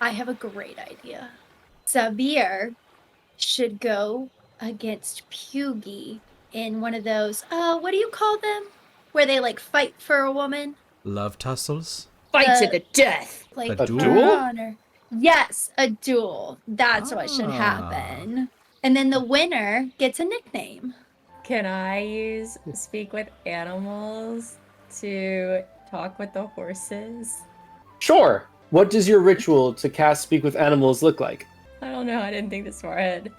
I have a great idea. Sabir should go against Pugy in one of those, what do you call them? Where they like fight for a woman? Love tussles? Fight to the death. Like A for duel? honor. Yes, a duel. That's what should happen. And then the winner gets a nickname. Can I use speak with animals to talk with the horses? Sure. What does your ritual to cast Speak with Animals look like? I don't know, I didn't think this far ahead.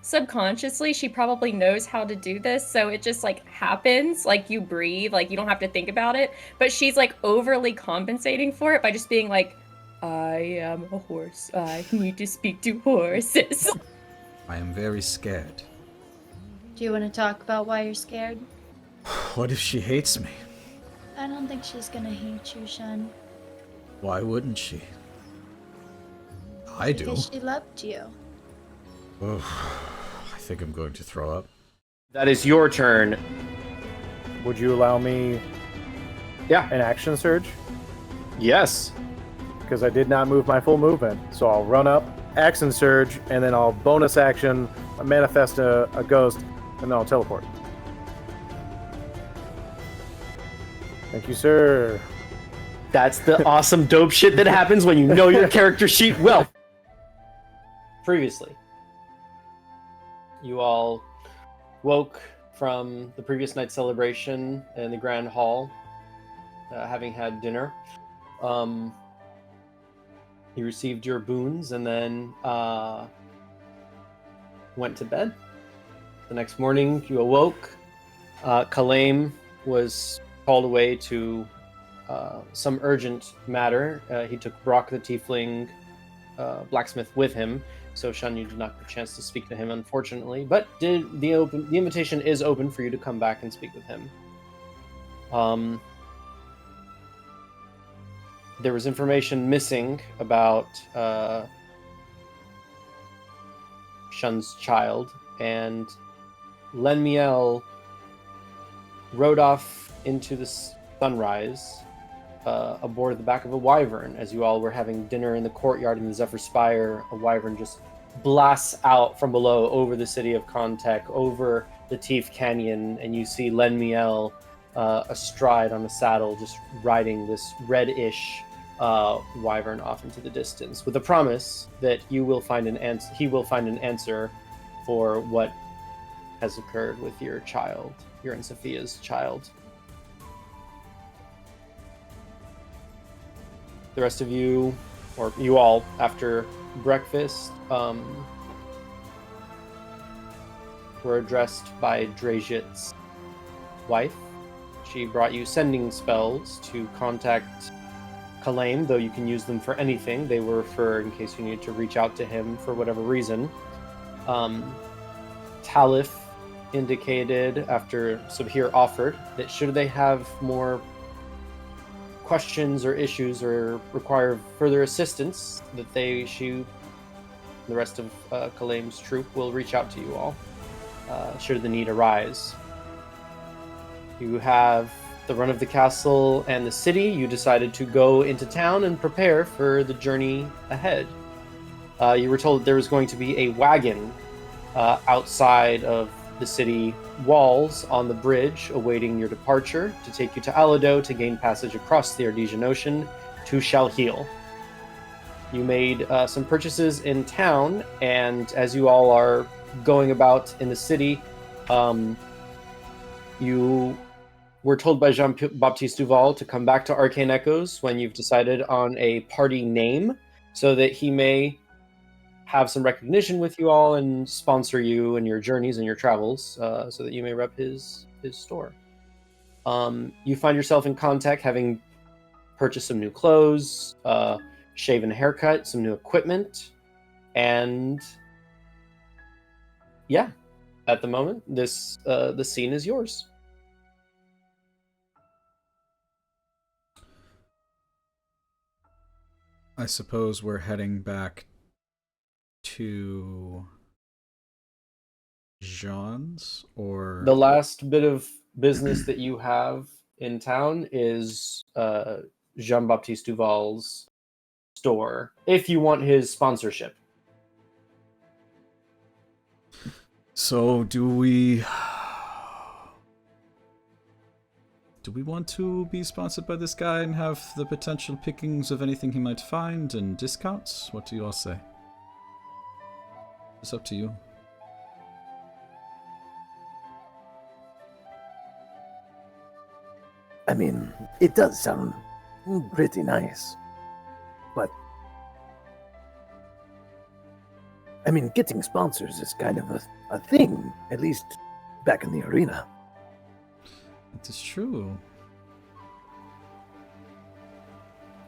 Subconsciously, she probably knows how to do this, so it just like happens, like you breathe, like you don't have to think about it, but she's like overly compensating for it by just being like, I am a horse, I need to speak to horses. I am very scared. Do you want to talk about why you're scared? What if she hates me? I don't think she's gonna hate you, Shun. Why wouldn't she? I do. Because she loved you. I think I'm going to throw up. That is your turn. Would you allow me Yeah. an action surge? Yes. Because I did not move my full movement. So I'll run up, action surge, and then I'll bonus action, manifest a ghost, and then I'll teleport. Thank you, sir. That's the awesome dope shit that happens when you know your character sheet well. Previously, you all woke from the previous night's celebration in the Grand Hall, having had dinner. You received your boons and then went to bed. The next morning, you awoke. Kalaim was called away to some urgent matter. He took Brock the Tiefling blacksmith with him, so Shun, you did not get a chance to speak to him, unfortunately. But the invitation is open for you to come back and speak with him. There was information missing about Shun's child, and Lenmiel rode off into the sunrise aboard the back of a wyvern. As you all were having dinner in the courtyard in the Zephyr Spire, a wyvern just blasts out from below over the city of Könntek, over the Teef Canyon, and you see Lenmiel astride on a saddle, just riding this reddish wyvern off into the distance, with a promise that you will find an answer. He will find an answer for what has occurred with your child, your and Sophia's child. The rest of you, or you all, after breakfast, were addressed by Drejit's wife. She brought you sending spells to contact Kalaim, though you can use them for anything. They were for in case you needed to reach out to him for whatever reason. Talif indicated, after Sabir offered, that should they have more questions or issues or require further assistance, that the rest of Kalaim's troop will reach out to you all should the need arise. You have the run of the castle and the city. You decided to go into town and prepare for the journey ahead. You were told that there was going to be a wagon outside of the city walls on the bridge awaiting your departure to take you to Alado to gain passage across the Ardesian Ocean to Shalhil. You made some purchases in town, and as you all are going about in the city, you were told by Jean-Baptiste Duval to come back to Arcane Echoes when you've decided on a party name, so that he may have some recognition with you all and sponsor you in your journeys and your travels, so that you may rep his store. You find yourself in Könntek, having purchased some new clothes, shave and haircut, some new equipment, and yeah, at the moment, the scene is yours. I suppose we're heading back to Jean's, or The last bit of business that you have in town is Jean-Baptiste Duval's store if you want his sponsorship. So do we want to be sponsored by this guy and have the potential pickings of anything he might find and discounts? What do you all say? It's up to you. I mean, it does sound pretty nice. But I mean, getting sponsors is kind of a thing, at least back in the arena. It is true.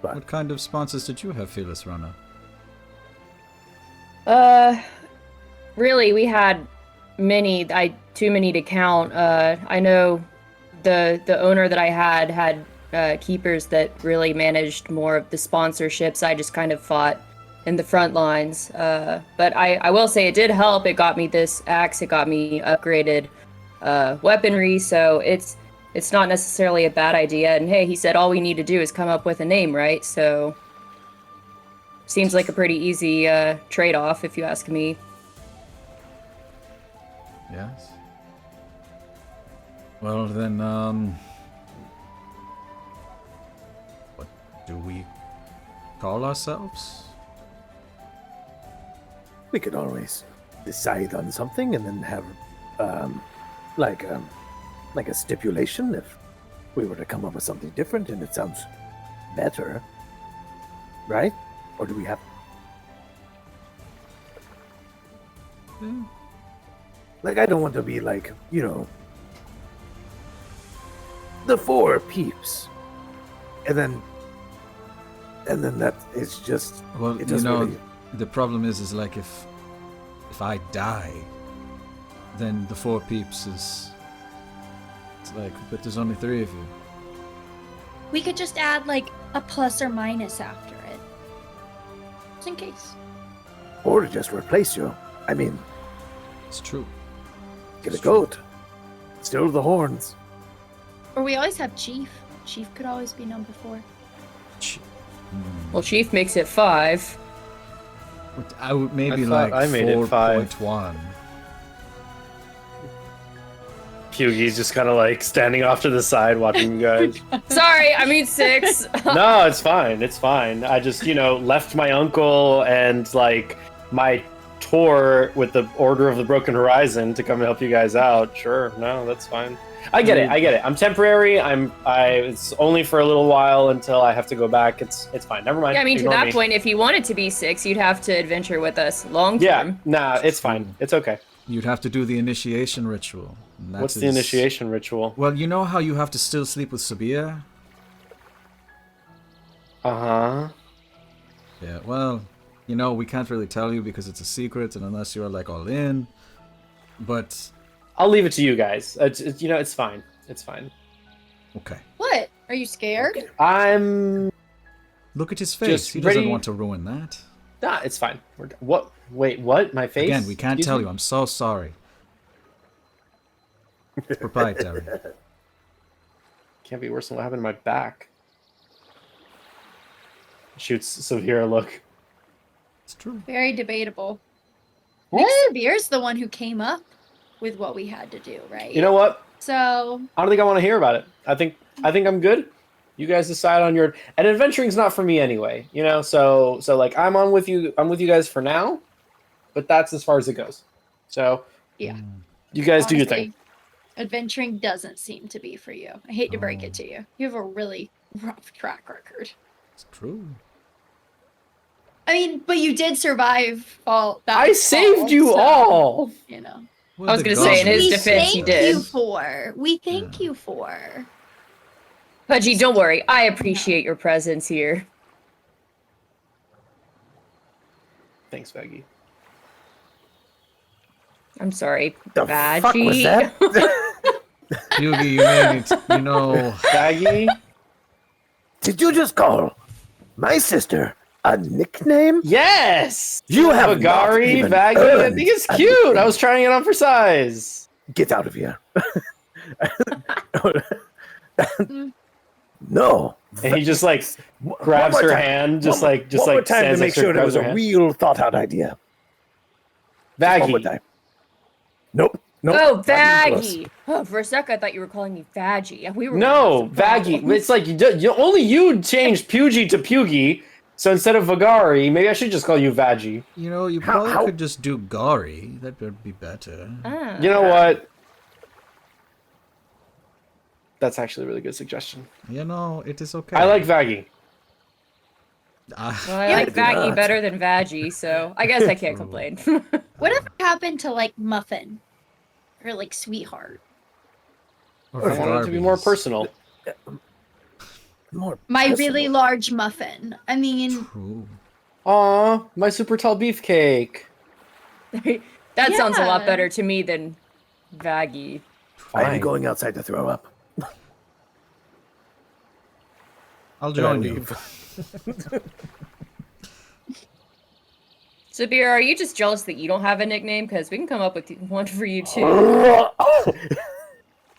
But What kind of sponsors did you have, Fearless Runner? Really, we had many. Too many to count. I know the owner that I had keepers that really managed more of the sponsorships. I just kind of fought in the front lines. But I will say it did help. It got me this axe. It got me upgraded weaponry. So it's not necessarily a bad idea. And hey, he said all we need to do is come up with a name, right? So seems like a pretty easy trade-off, if you ask me. Yes. Well then, what do we call ourselves? we could always decide on something and then have like a stipulation if we were to come up with something different and it sounds better, right? Or do we have like, I don't want to be like, you know, the Four Peeps, and then that is just, Well, it you doesn't know, really, the problem is like if I die, then the Four Peeps is, it's like, but there's only 3 of you. We could just add like a plus or minus after it. Just in case. or just replace you. I mean, It's true. get a It's true. goat, still the horns. Or we always have Chief. Chief could always be number 4. Well, Chief makes it 5. I would maybe I like thought I made it 5. 4.1. Hyugi's just kind of like standing off to the side watching you guys. Sorry, I mean 6. No, it's fine. It's fine. I just, left my uncle and like my tour with the Order of the Broken Horizon to come help you guys out. Sure. No, that's fine. I get it. I'm temporary. It's only for a little while until I have to go back. It's fine. Never mind. Yeah, I mean, to Ignore that me. point, if you wanted to be 6, you'd have to adventure with us long Yeah. term. Nah, it's fine. It's okay. You'd have to do the initiation ritual. and that What's the is- initiation ritual? Well, you know how you have to still sleep with Sabia? Uh-huh. Yeah, well, we can't really tell you because it's a secret, and unless you're like all in. But I'll leave it to you guys. It's fine. It's fine. okay, What? Are you scared? I'm... look at his face. Just He doesn't ready- want to ruin that. Nah, it's fine. What? Wait, what? My face? Again, we can't Excuse tell me? you. I'm so sorry. It's proprietary. Can't be worse than what happened to my back. Shoots Severe a look. It's true. Very debatable. What? Nick Severe's the one who came up with what we had to do, right? You know what? So I don't think I want to hear about it. I think I'm good. You guys decide on your... And adventuring's not for me anyway, So like I'm with you guys for now, but that's as far as it goes. So yeah, you guys do your honestly, thing. adventuring doesn't seem to be for you. I hate to break it to you. You have a really rough track record. It's true. I mean, but you did survive fall. I saved you all. Well, I was the gonna say, in his goblins- defense, he thank did. you for. We thank Yeah. you for. Pudgy, don't worry. I appreciate your presence here. Thanks, Veggie. I'm sorry, The Badgie. fuck was that? Yugi, you made it. Baggy? Did you just call my sister a nickname? Yes! You have not Bagari, even Baggy. I earned think it's a cute. I nickname. was trying it on for size. Get out of here. No, And he just like One grabs more her time. hand, One more time to stands make next to her, sure it grabs was her a hand. real thought out idea. One more Vaggie. time. Nope. Nope. Oh, not even close. Vaggie. Oh, for a sec, I thought you were calling me Vaggie. We were No, Vaggie. It's like only you changed Pugy to Pugy. So instead of Vagari, maybe I should just call you Vaggie. You know, you How- probably how- could just do Gari. That would be better. Ah. You know what? That's actually a really good suggestion. You know, it is okay. I like Vaggie. Ah, Well, I Yeah, like I do Vaggie not. better than Vaggie, so I guess I can't complain. Whatever happened to like muffin or like sweetheart? or I want it to be more Garbies. personal. More My personal. really large muffin. I mean, True. Aw, my super tall beefcake. That sounds a lot Yeah. better to me than Vaggie. I'm Fine. going outside to throw up. I'll Then I join you. leave. Sabir, are you just jealous that you don't have a nickname? Because we can come up with one for you too.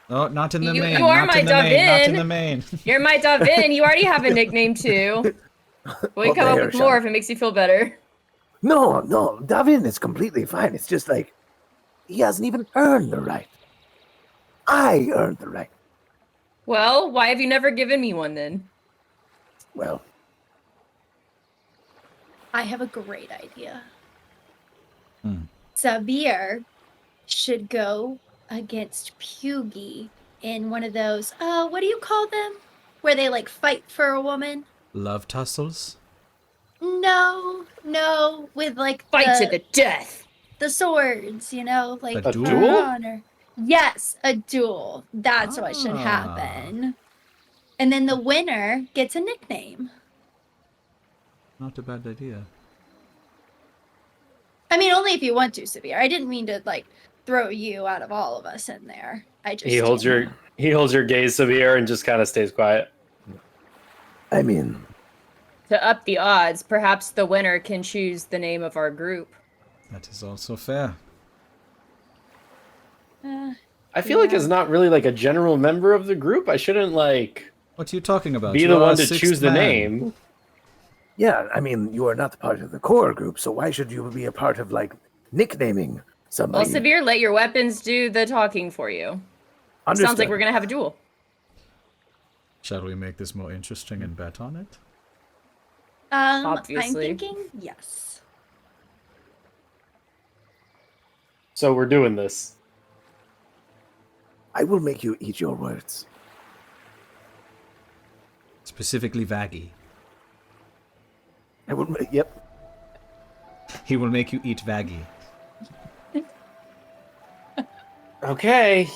Oh, not in the You- main. you are not my in the main. Not in Davin. the main. You're my Davin. You already have a nickname too. We can come up there, with more Sean. if it makes you feel better. No, Davin is completely fine. It's just like he hasn't even earned the right. I earned the right. Well, why have you never given me one then? Well, I have a great idea. Hmm. Sabir should go against Pugy in one of those, what do you call them? Where they like fight for a woman? Love tussles? No, with like Fight to the death. the swords, you know, like A for duel? honor. Yes, a duel. That's what should Ah. happen. And then the winner gets a nickname. Not a bad idea. I mean, only if you want to, Sabir. I didn't mean to like throw you out of all of us in there. I just He holds your gaze severe and just kind of stays quiet. I mean, To up the odds, perhaps the winner can choose the name of our group. That is also fair. I feel like Yeah. as not really like a general member of the group, I shouldn't like What are you talking about? be You the are one our to sixth choose the man. name. yeah, I mean, you are not part of the core group, so why should you be a part of like nicknaming Well, somebody? Sabir, let your weapons do the talking for you. Sounds like Understood. we're gonna have a duel. Shall we make this more interesting and bet on it? I'm Obviously. thinking yes. So we're doing this. I will make you eat your words. Specifically Vaggie. I will. Yep. He will make you eat Vaggie. Okay.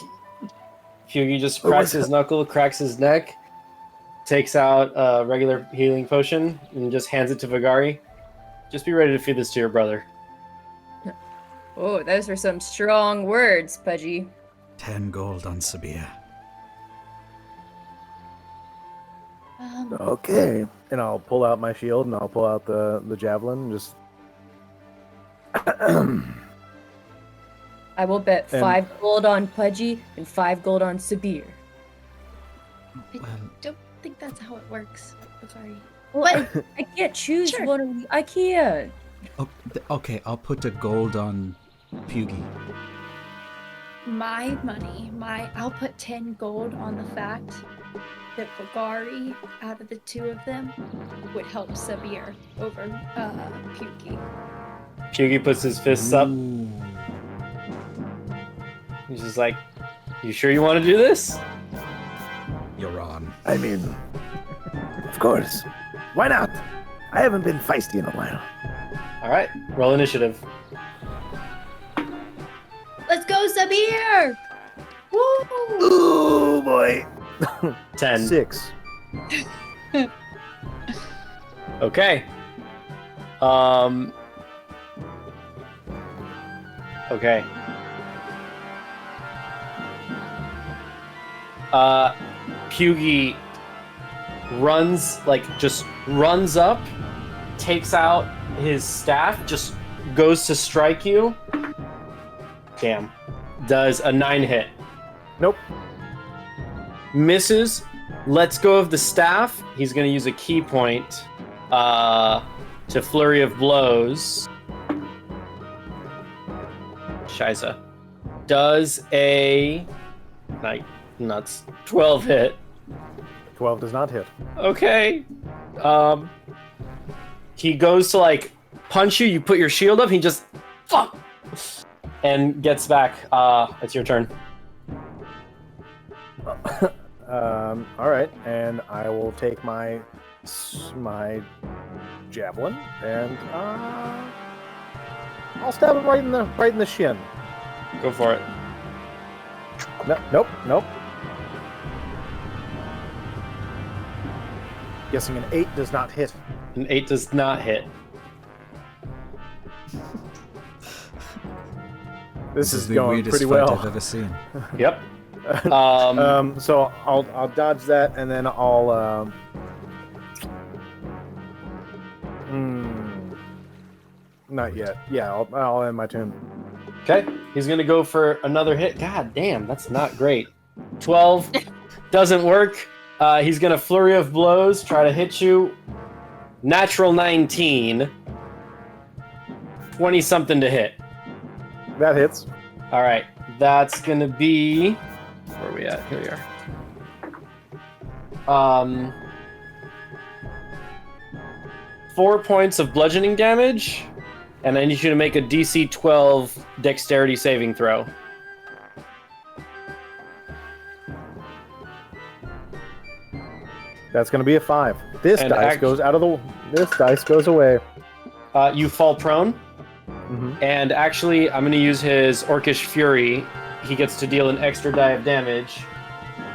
Hughie just cracks his knuckle, cracks his neck, takes out a regular healing potion, and just hands it to Vagari. Just be ready to feed this to your brother. Oh, those were some strong words, Pudgy. 10 gold on Sabir. Okay. And I'll pull out my shield and I'll pull out the javelin. Just I will bet And- 5 gold on Pudgy and 5 gold on Sabir. I Well, don't think that's how it works. I'm sorry. Well, I can't choose Sure. one of the. I can't. okay, I'll put a gold on Pugy. My money, I'll put 10 gold on the fact that Bagari, out of the two of them, would help Sabir over Puki. Hughie puts his fists up. Ooh. He's just like, you sure you want to do this? You're on. I mean, of course. Why not? I haven't been feisty in a while. All right, roll initiative. Let's go, Sabir! Woo! Ooh boy. 10. 6. Okay. Okay. Pugy runs up, takes out his staff, just goes to strike you. Damn. Does a 9 hit. Nope. Misses, lets go of the staff. He's going to use a key point to flurry of blows. Shiza. Does a 12 hit. 12 does not hit. Okay. He goes to like punch you. You put your shield up. He just fuck and gets back. It's your turn. All right, and I will take my javelin and I'll stab him right in the shin. Go for it. Nope. Guessing an 8 does not hit. An 8 does not hit. This is the going weirdest pretty fight well. I've ever seen. Yep. So I'll dodge that, and then I'll not yet. Yeah, I'll end my turn. Okay. He's gonna go for another hit. God damn, that's not great. 12 doesn't work. He's gonna flurry of blows, try to hit you. Natural 19. 20 something to hit. That hits. All right. That's gonna be. Where are we at? Here we are. 4 points of bludgeoning damage, and I need you to make a DC 12 dexterity saving throw. That's going to be a 5. This And dice goes away. You fall prone, Mm-hmm. and actually, I'm going to use his Orcish Fury. He gets to deal an extra die of damage,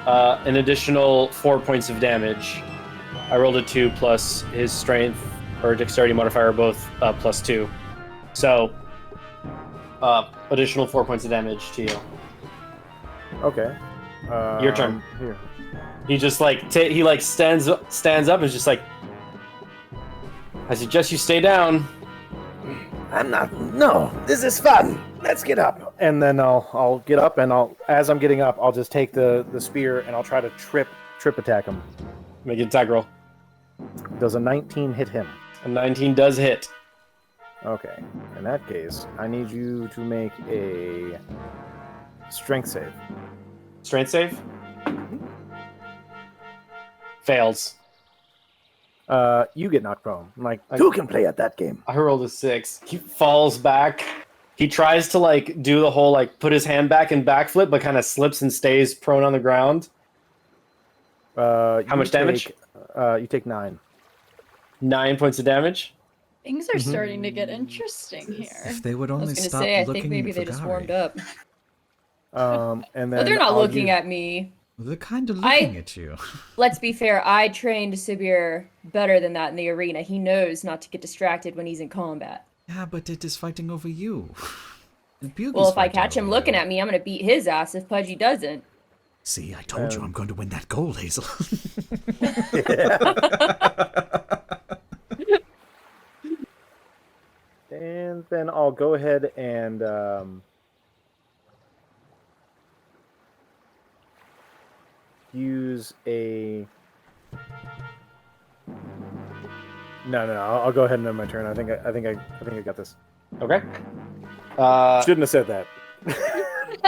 an additional 4 points of damage. I rolled a 2 plus his strength or dexterity modifier, both +2. So, additional 4 points of damage to you. Okay. Your turn. Here. He just like he stands up and is just like, I suggest you stay down. I'm not. No, this is fun. Let's get up. And then I'll get up, and as I'm getting up, I'll just take the spear and I'll try to trip attack him. Make an attack roll. Does a 19 hit him? A 19 does hit. Okay. In that case, I need you to make a strength save. Strength save. Fails. You get knocked prone. Like, Who can play at that game? I rolled a 6. He falls back. He tries to like do the whole like put his hand back and backflip, but kind of slips and stays prone on the ground. How much damage? You take 9. 9 points of damage. Things are starting to get interesting here. If they would I only was gonna stop say, I looking think maybe for they just Gary. warmed up. And then But they're not I'll looking use- at me. They're kind of looking at you. Let's be fair, I trained Sibir better than that in the arena. He knows not to get distracted when he's in combat. Yeah, but it is fighting over you. And Byyyee's Well, if I fighting catch him over looking you. at me, I'm gonna beat his ass if Pudgy doesn't. See, I told you I'm going to win that goal, Hazel. And then I'll go ahead and use a. No. I'll go ahead and end my turn. I think I got this. Okay. Shouldn't have said that.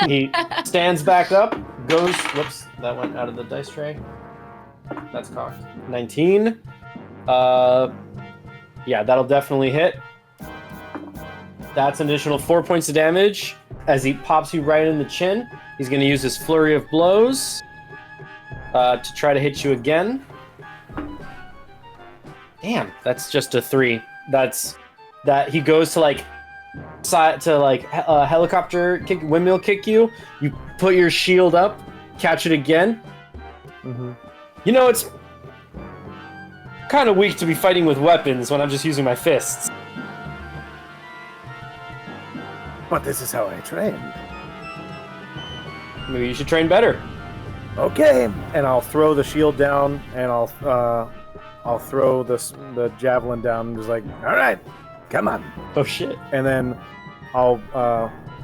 He stands back up, goes. Whoops, that went out of the dice tray. That's cocked. 19. Yeah, that'll definitely hit. That's an additional 4 points of damage as he pops you right in the chin. He's going to use his flurry of blows to try to hit you again. Damn, that's just a 3. That's that he goes to like side to like helicopter kick, windmill kick you. You put your shield up, catch it again. Mm-hmm. You know, it's kind of weak to be fighting with weapons when I'm just using my fists. But this is how I trained. Maybe you should train better. Okay. And I'll throw the shield down, and I'll throw the javelin down, and just like, All right. Come on. Oh shit. and then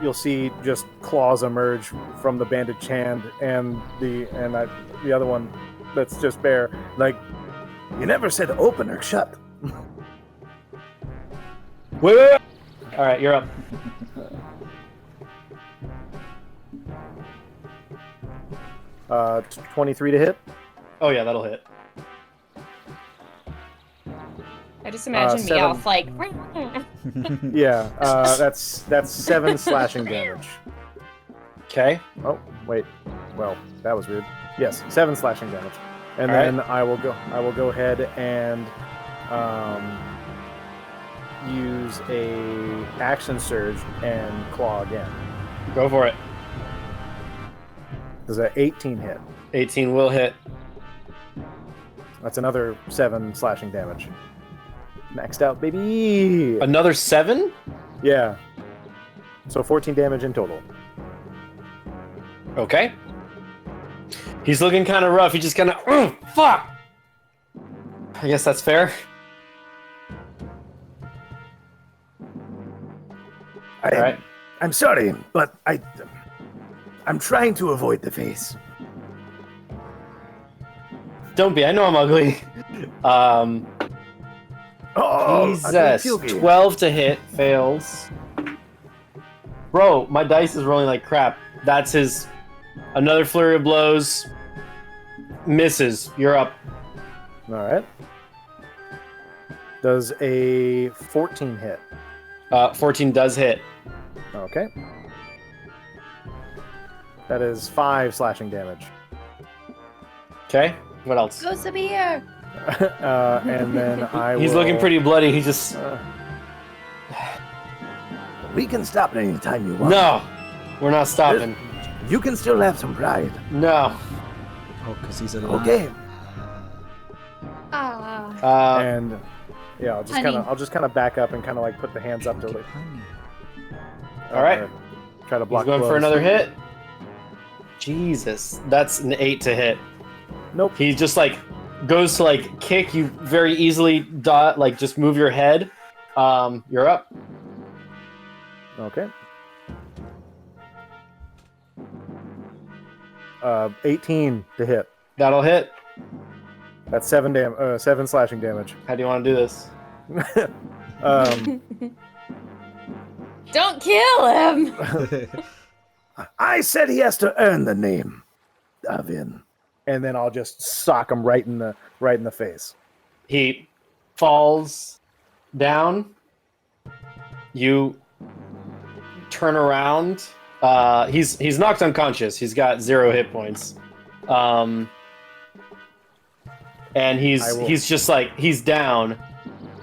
you'll see just claws emerge from the bandaged hand, and the other one that's just bare. Like, You never said open or shut. Wait. All right, you're up. 23 to hit. Oh yeah, that'll hit. I just imagine me 7. off like. Yeah, that's 7 slashing damage. Okay. Oh, wait. Well, that was weird. Yes, 7 slashing damage. And All then I will go ahead and use a action surge and claw again. Go for it. Does an 18 hit? 18 will hit. That's another 7 slashing damage. Maxed out, baby. Another 7? Yeah. So 14 damage in total. Okay. He's looking kind of rough. He just kind of, fuck. I guess that's fair. All right. I'm sorry, but I'm trying to avoid the face. Don't be. I know I'm ugly. Jesus. 12 to hit. Fails. Bro, my dice is rolling like crap. That's his... Another flurry of blows. Misses. You're up. All right. Does a 14 hit? 14 does hit. Okay. That is 5 slashing damage. Okay. What else? Go Sabir! And then I He's will... looking pretty bloody. He just... We can stop anytime you want. No. We're not stopping. You can still have some pride. No. Oh, because he's alive. Okay. Ah. And yeah, Honey. I'll just kind of back up and kind of like put the hands up to like, All right. try to He's block going for blows. another hit. Jesus. That's an 8 to hit. Nope. He just like goes to like kick you very easily. Like just move your head. You're up. Okay. 18 to hit. That'll hit. That's 7 slashing damage. How do you want to do this? Don't kill him. I said he has to earn the name. Davin. And then I'll just sock him right in the face. He falls down. You turn around. He's knocked unconscious. He's got 0 hit points. And he's just like he's down.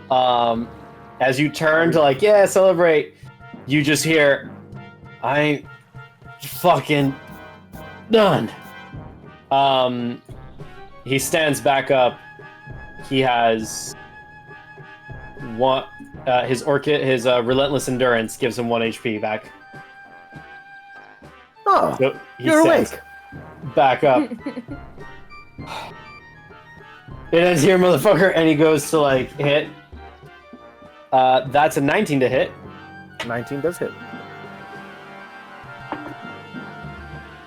As you turn to like, yeah, celebrate, you just hear, I ain't fucking done. He stands back up. He has one. His relentless endurance gives him 1 HP back. Oh, So he you're stands awake. back up. It ends here, motherfucker, and he goes to like hit. That's a 19 to hit. 19 does hit.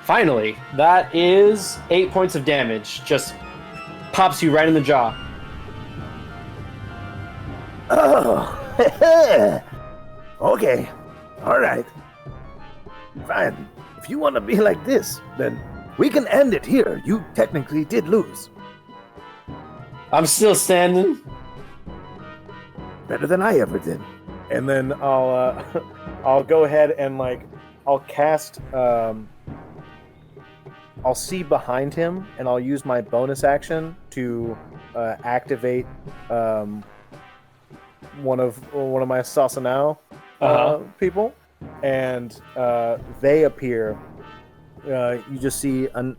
Finally, that is 8 points of damage. Just pops you right in the jaw. Oh, okay. All right. Fine. If you want to be like this, then we can end it here. You technically did lose. I'm still standing. Better than I ever did. And then I'll go ahead and like I'll cast I'll see behind him and I'll use my bonus action to activate one of my Sasanao people, and they appear. You just see a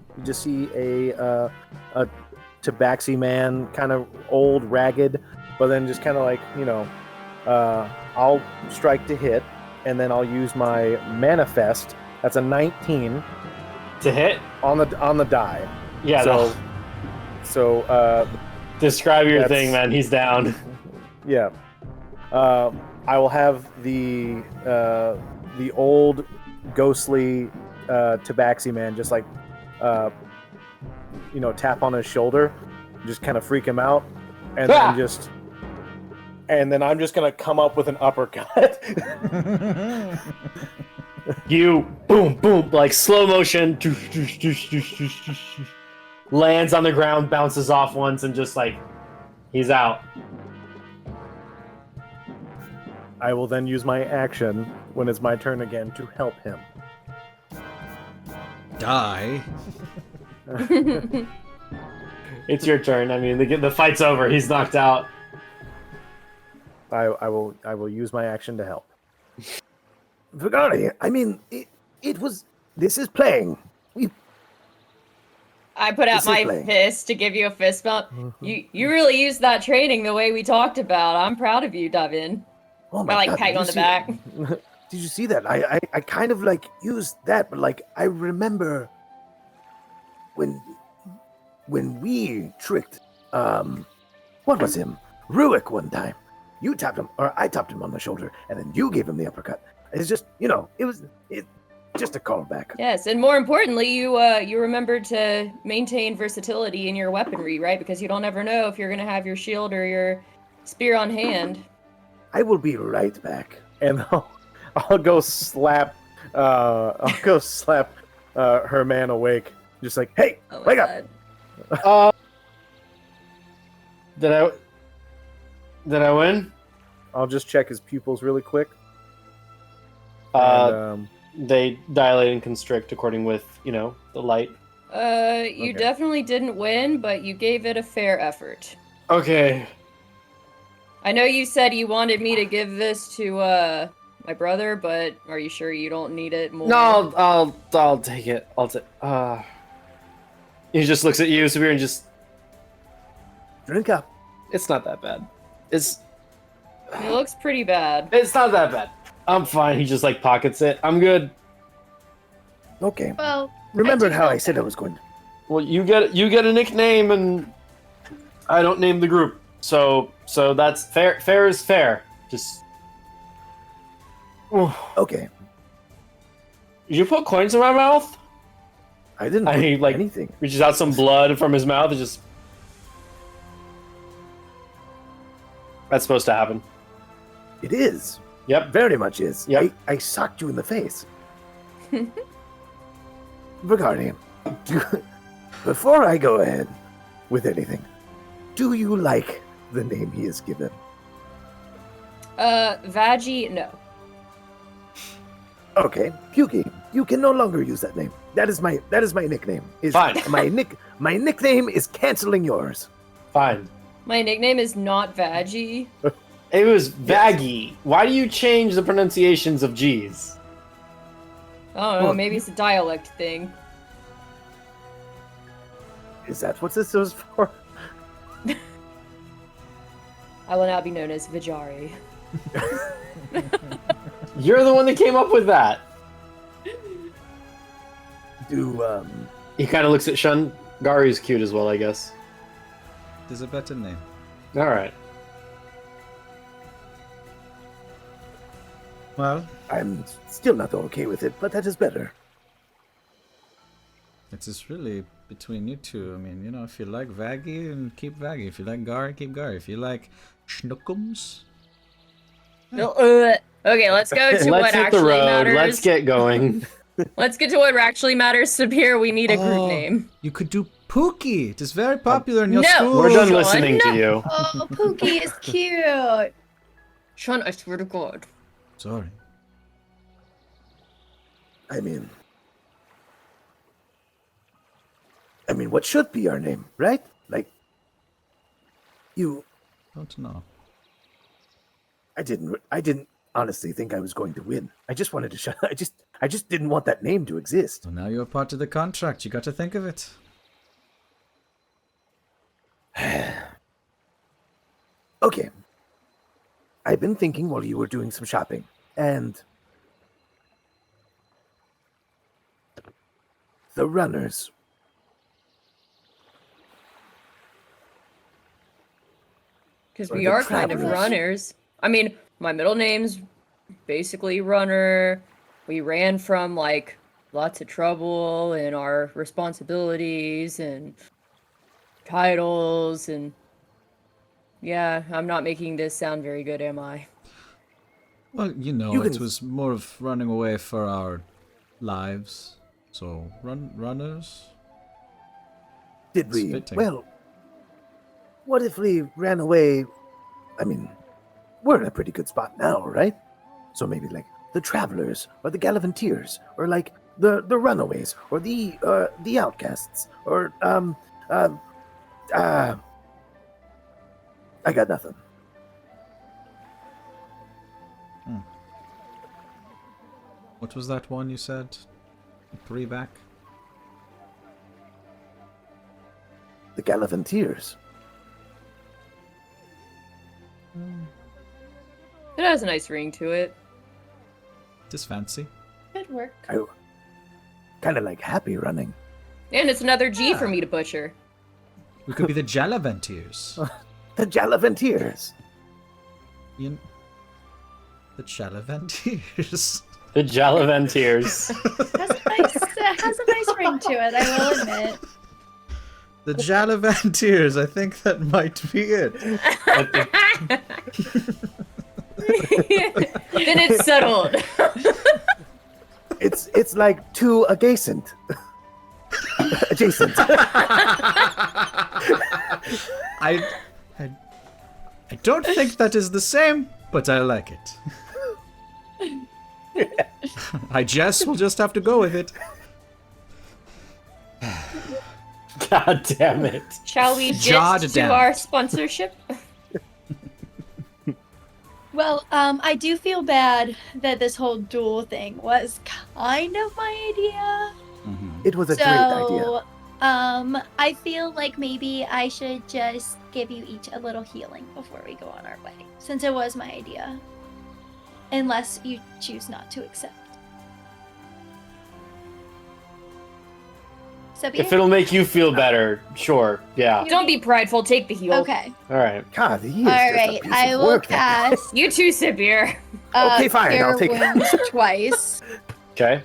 tabaxi man, kind of old, ragged, but then just kind of like I'll strike to hit, and then I'll use my manifest. That's a 19 To hit? on the die. Yeah. So describe your that's- thing, man. He's down. yeah. I will have the old ghostly tabaxi man just like tap on his shoulder, just kind of freak him out, and then I'm just gonna come up with an uppercut. You boom, boom, like slow motion, lands on the ground, bounces off once, and just like he's out. I will then use my action when it's my turn again to help him. Die. It's your turn. I mean, the fight's over. He's knocked out. I will use my action to help. Vigari, I mean, this is playing. I put out This is my playing. fist to give you a fist bump. You really used that training the way we talked about. I'm proud of you, Davin. Oh I like God, pat you on the back. Did you see that? I kind of like used that, but like I remember when we tricked what was him? Ruick one time. You tapped him, or I tapped him on the shoulder, and then you gave him the uppercut. It's just, it just a callback. Yes, and more importantly, you remembered to maintain versatility in your weaponry, right? Because you don't ever know if you're gonna have your shield or your spear on hand. I will be right back. And I'll go slap her man awake. Just like, hey, Oh my wake up! God. Did I win? I'll just check his pupils really quick. They dilate and constrict according with the light. You Okay. definitely didn't win, but you gave it a fair effort. Okay. I know you said you wanted me to give this to my brother, but are you sure you don't need it more? No, I'll take it. He just looks at you, Sabir, and just. Drink up. It's not that bad. It's It looks pretty bad. not that bad. I'm fine. He just like pockets it. I'm good. Okay. Well, Remember do how know I said that. I was going to. Well, you get a nickname, and I don't name the group. So that's fair. Fair is fair. Just. Okay. Did you put coins in my mouth? I didn't I put like anything. reaches out some blood from his mouth and just. That's supposed to happen. It is. Yep. Very much is. Yep. I socked you in the face. Vigari, before I go ahead with anything, do you like the name he is given? Vaggie, no. Okay, Puki, you can no longer use that name. That is my nickname. Fine. My nickname is canceling yours. Fine. My nickname is not Vaggie. It was Vaggie. Why do you change the pronunciations of G's? I don't know, Well, maybe it's a dialect thing. Is that what this was for? I will now be known as Vajari. You're the one that came up with that. He kind of looks at Shun. Gari's cute as well, I guess. There's a better name. All right. Well, I'm still not okay with it, but that is better. it is really between you two. I mean, if you like Vaggie, then keep Vaggie. If you like Gary, keep Gary. If you like Schnookums, Okay, let's go to Let's what hit the actually road. matters. Let's get going. Let's get to what actually matters. Sabir, we need a group Oh. name. you could do Pookie. It is very popular in your No. school. We're done Sean. listening to you. Oh, Pookie is cute. Sean, I swear to God. Sorry. I mean, what should be our name, right? Like, Don't know. I didn't honestly think I was going to win. I just wanted to shut. I just didn't want that name to exist. So now you're part of the contract. You got to think of it. Okay. I've been thinking while you were doing some shopping, and the runners. Because Or we the are kind of travelers. runners. I mean, my middle name's basically runner. We ran from like lots of trouble and our responsibilities, and titles and yeah, I'm not making this sound very good, am I? Well, you know, You it can- was more of running away for our lives. So, runners? Did we? Spitting. Well, what if we ran away? I mean, we're in a pretty good spot now, right? So maybe like the travelers or the Galavantiers or like the runaways or the outcasts or I got nothing. What was that one you said? 3 back? The Galavantiers. It has a nice ring to it. Just fancy. Good work. I kind of like happy running. And it's another G for me to butcher. We could be the Galavantiers. The Galavantiers. You the Galavantiers. The Galavantiers. Has a nice ring to it, I will admit. The Galavantiers. I think that might be it. Then it's settled. It's like two adjacent. Adjacent. I don't think that is the same, but I like it. I guess we'll just have to go with it. God damn it. Shall we God get to damn our it. sponsorship? Well, I do feel bad that this whole duel thing was kind of my idea. It was a great idea. So, I feel like maybe I should just give you each a little healing before we go on our way, since it was my idea. Unless you choose not to accept. Sabir? If it'll make you feel better, sure. Yeah. Don't be prideful, take the heal. Okay. All right. God, he is All just a right. piece I of will work, that guy. You too, Sibir. Okay, fine, I'll Cure take it. wounds twice. Okay.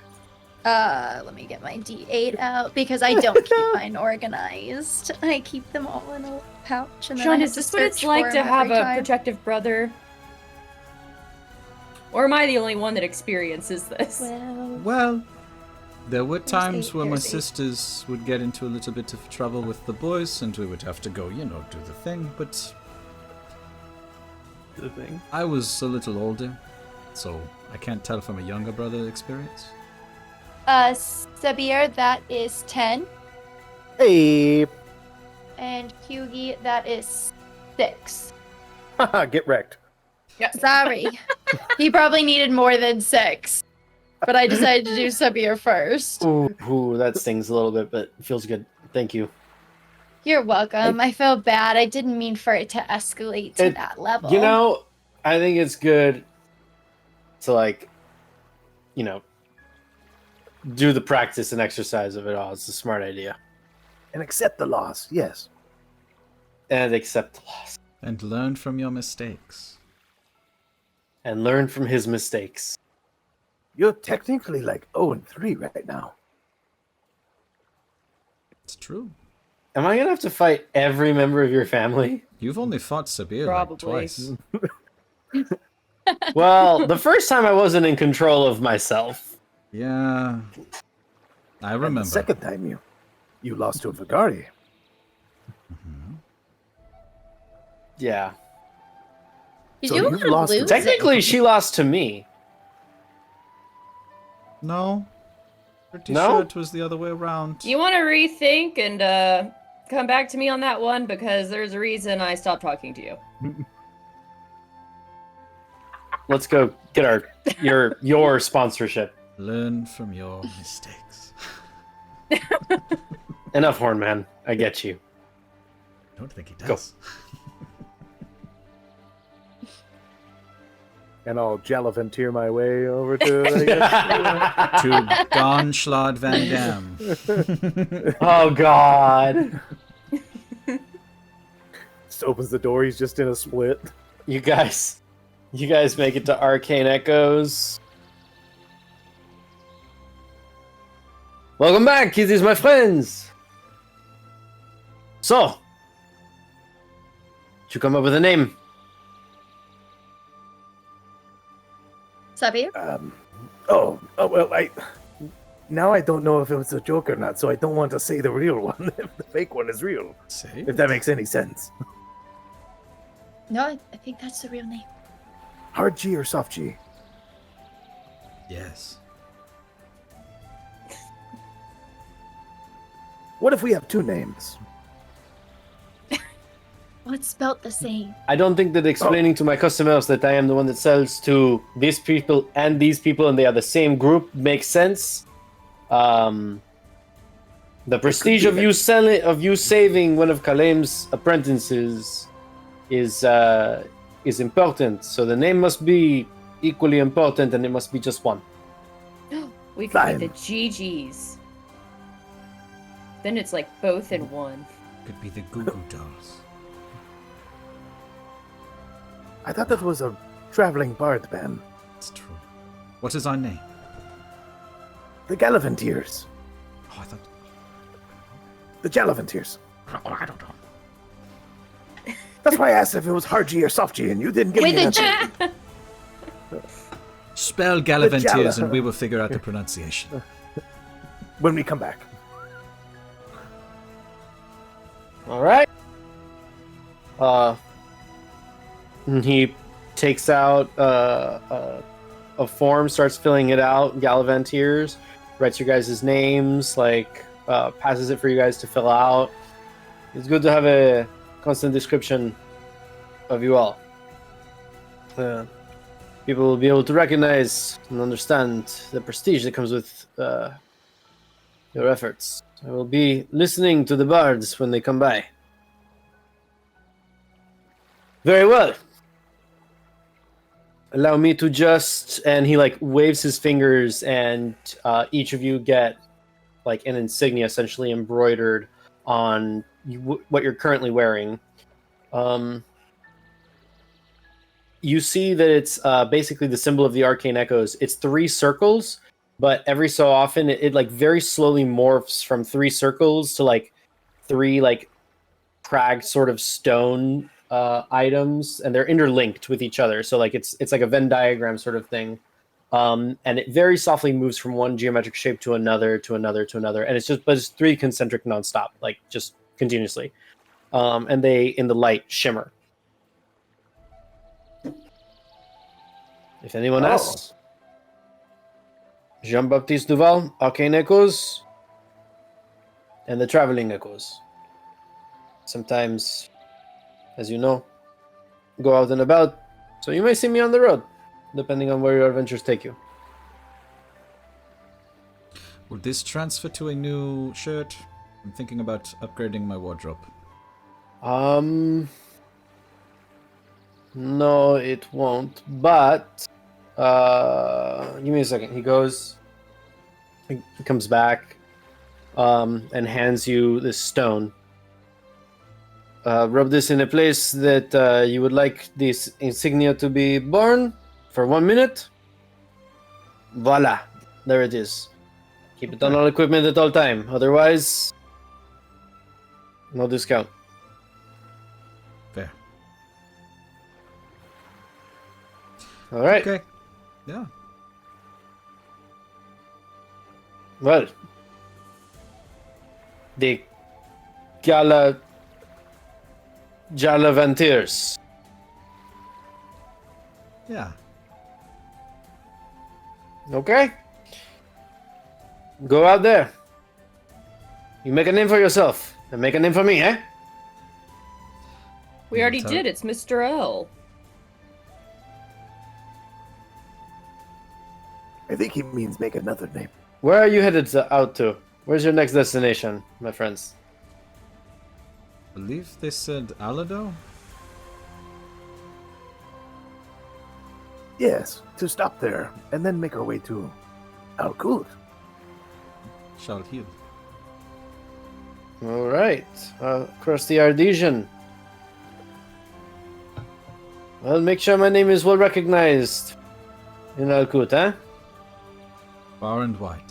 Let me get my D8 out because I don't keep mine organized. I keep them all in a pouch, and then I Sean, have is to this what it's search like for to 'em have every a time. protective brother? Or am I the only one that experiences this? Well, Well, there were times eight, where my there's eight. sisters would get into a little bit of trouble with the boys, and we would have to go, do the thing, but The thing. I was a little older, so I can't tell from a younger brother experience. Sabir, that is 10, Hey, and Hyugi, that is 6. get wrecked. Sorry. He probably needed more than 6. But I decided to do Sabir first. Ooh, that stings a little bit, but it feels good. Thank you. You're welcome. I feel bad. I didn't mean for it to escalate to that level. You know, I think it's good to do the practice and exercise of it all. It's a smart idea. And accept the loss, yes. And accept the loss. And learn from your mistakes. And learn from his mistakes. You're technically like 0-3 right now. It's true. Am I gonna have to fight every member of your family? You've only fought Sabir Probably. like twice. Well, the first time I wasn't in control of myself. Yeah, I And remember. the second time you lost to a Vigari. Yeah. You So do a you've lot of lost to- losing. Technically, she lost to me. No, pretty No? sure it was the other way around. You want to rethink and come back to me on that one because there's a reason I stopped talking to you. Let's go get your sponsorship. Learn from your mistakes. Enough, Hornman. I get you. I don't think he Go. does. And I'll Galavantier my way over to, I guess. To Gonschlad Van Dam. Oh God. Just opens the door, he's just in a split. You guys make it to Arcane Echoes. Welcome back, kitties, my friends. So, should come up with a name. Sabir? Well, now I don't know if it was a joke or not, so I don't want to say the real one if the fake one is real. Say If that makes any sense. No, I think that's the real name. Hard G or soft G? yes. What if we have two names? Well, it's spelt the same. I don't think that explaining to my customers that I am the one that sells to these people and they are the same group makes sense. The prestige of you saving one of Kalem's apprentices is important. So the name must be equally important, and it must be just one. We could Fine. be the GGs. Then it's like both in one. Could be the Goo Goo Dolls. I thought that was a traveling bard band. It's true. What is our name? The Galavantiers. Oh, I thought. The Galavantiers. Oh, I don't know. That's why I asked if it was hard G or soft G, and you didn't give me With an a answer. Spell Galavantiers Jala. and we will figure out the pronunciation. When we come back. All right. And he takes out a form, starts filling it out. Galavantiers, writes your guys' names, passes it for you guys to fill out. It's good to have a constant description of you all. People will be able to recognize and understand the prestige that comes with your efforts. I will be listening to the bards when they come by. Very well. Allow me to just... And he, waves his fingers, and each of you get, an insignia essentially embroidered on what you're currently wearing. You see that it's basically the symbol of the Arcane Echoes. It's 3 circles, but every so often it very slowly morphs from 3 circles to 3 cragged sort of stone items, and they're interlinked with each other. So it's like a Venn diagram sort of thing. And it very softly moves from one geometric shape to another, to another, to another. And it's 3 concentric nonstop, just continuously. And they, in the light, shimmer. If anyone asks, Jean-Baptiste Duval, Arcane Echoes, and the Traveling Echoes. Sometimes, as you know, go out and about, so you may see me on the road, depending on where your adventures take you. Will this transfer to a new shirt? I'm thinking about upgrading my wardrobe. No, it won't, but give me a second. He comes back and hands you this stone. Rub this in a place that you would like this insignia to be born for 1 minute. Voila, there it is. Keep it on all equipment at all time. Otherwise, no discount. Fair. All right. Okay. Yeah. Well, the Galavantiers. Yeah. Okay. Go out there. You make a name for yourself, and make a name for me, eh? We already did. It's Mr. L. I think he means make another name. Where are you headed out to? Where's your next destination, my friends? I believe they said Alado? Yes, to stop there, and then make our way to Alkut. Shalhil. All right. Across the Ardesian. Well, make sure my name is well recognized in Alkut, eh? Far and wide.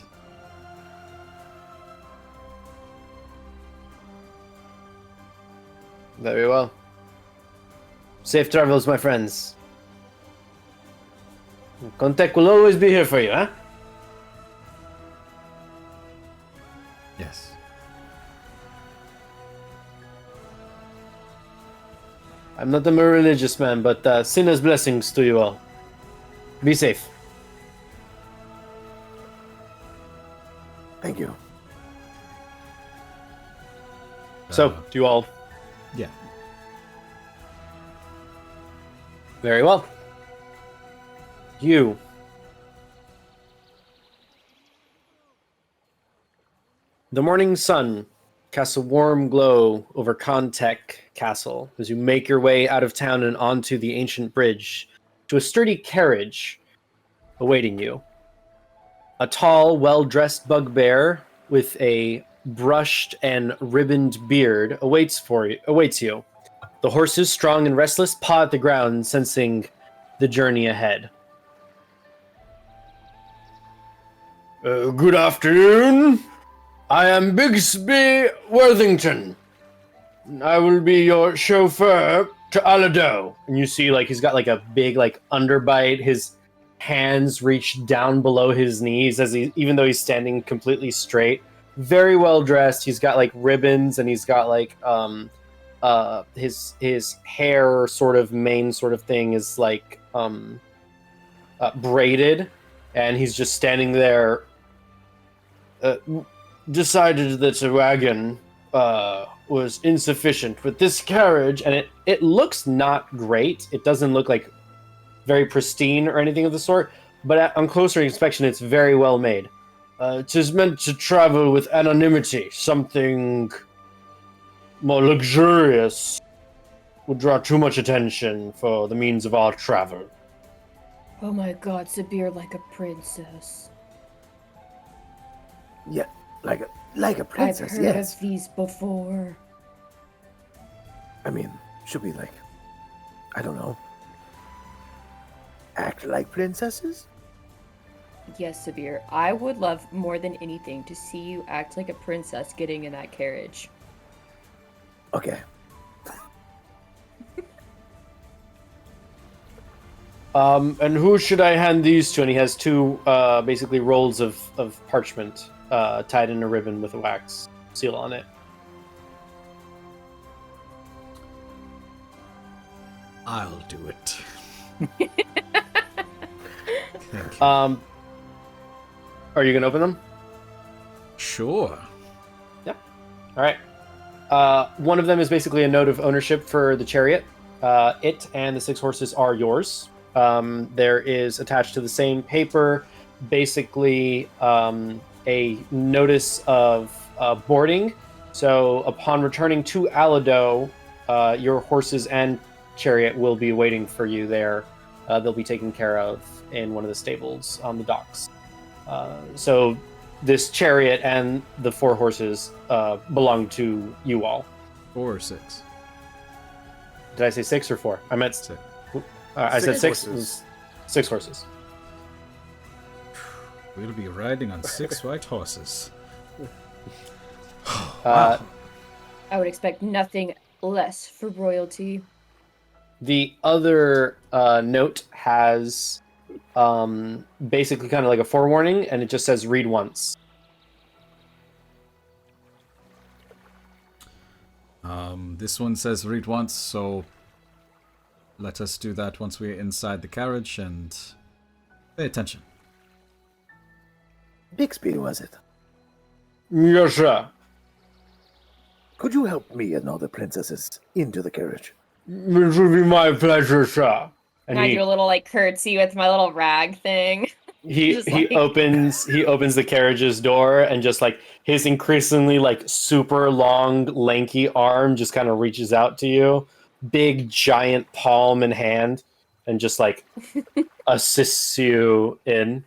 Very well. Safe travels, my friends. Könntek will always be here for you, huh? Yes. I'm not a religious man, but sinner's blessings to you all. Be safe. Thank you. So, do you all... Yeah. Very well. You. The morning sun casts a warm glow over Könntek Castle as you make your way out of town and onto the ancient bridge to a sturdy carriage awaiting you. A tall, well-dressed bugbear with a brushed and ribboned beard awaits you. The horses, strong and restless, paw at the ground, sensing the journey ahead. Good afternoon. I am Bixby Worthington. I will be your chauffeur to Alado. And you see, like, he's got like a big, like, underbite. His hands reach down below his knees as even though he's standing completely straight. Very well dressed. He's got like ribbons and he's got like his hair sort of mane sort of thing is like braided, and he's just standing there. Decided that a wagon was insufficient with this carriage, and it looks not great. It doesn't look like very pristine or anything of the sort, but on closer inspection, it's very well made. It is meant to travel with anonymity. Something more luxurious would draw too much attention for the means of our travel. Oh my god, Sabir like a princess. Yeah, like a princess, I've heard yes. of these before. I mean, should we like, I don't know, act like princesses? Yes, Sabir. I would love more than anything to see you act like a princess getting in that carriage. Okay. And who should I hand these to? And he has two basically rolls of parchment tied in a ribbon with a wax seal on it. I'll do it. Thank you. Are you gonna open them? Sure. Yeah. All right. One of them is basically a note of ownership for the chariot. It and the 6 horses are yours. There is attached to the same paper, basically a notice of boarding. So upon returning to Alado, your horses and chariot will be waiting for you there. They'll be taken care of in one of the stables on the docks. So this chariot and the 4 horses belong to you all. 4 or 6? Did I say 6 or 4? I meant 6. I said 6. horses. 6 horses. We'll be riding on 6 white horses. Uh, I would expect nothing less for royalty. The other note has basically kind of like a forewarning, and it just says read once. This one says read once, so let us do that once we're inside the carriage and pay attention. Bixby, was it? Yes, sir. Could you help me and all the princesses into the carriage? It would be my pleasure, sir. And And I do a little like curtsy with my little rag thing. he just like- opens the carriage's door, and just like his increasingly like super long lanky arm just kind of reaches out to you, big giant palm in hand, and just like assists you in,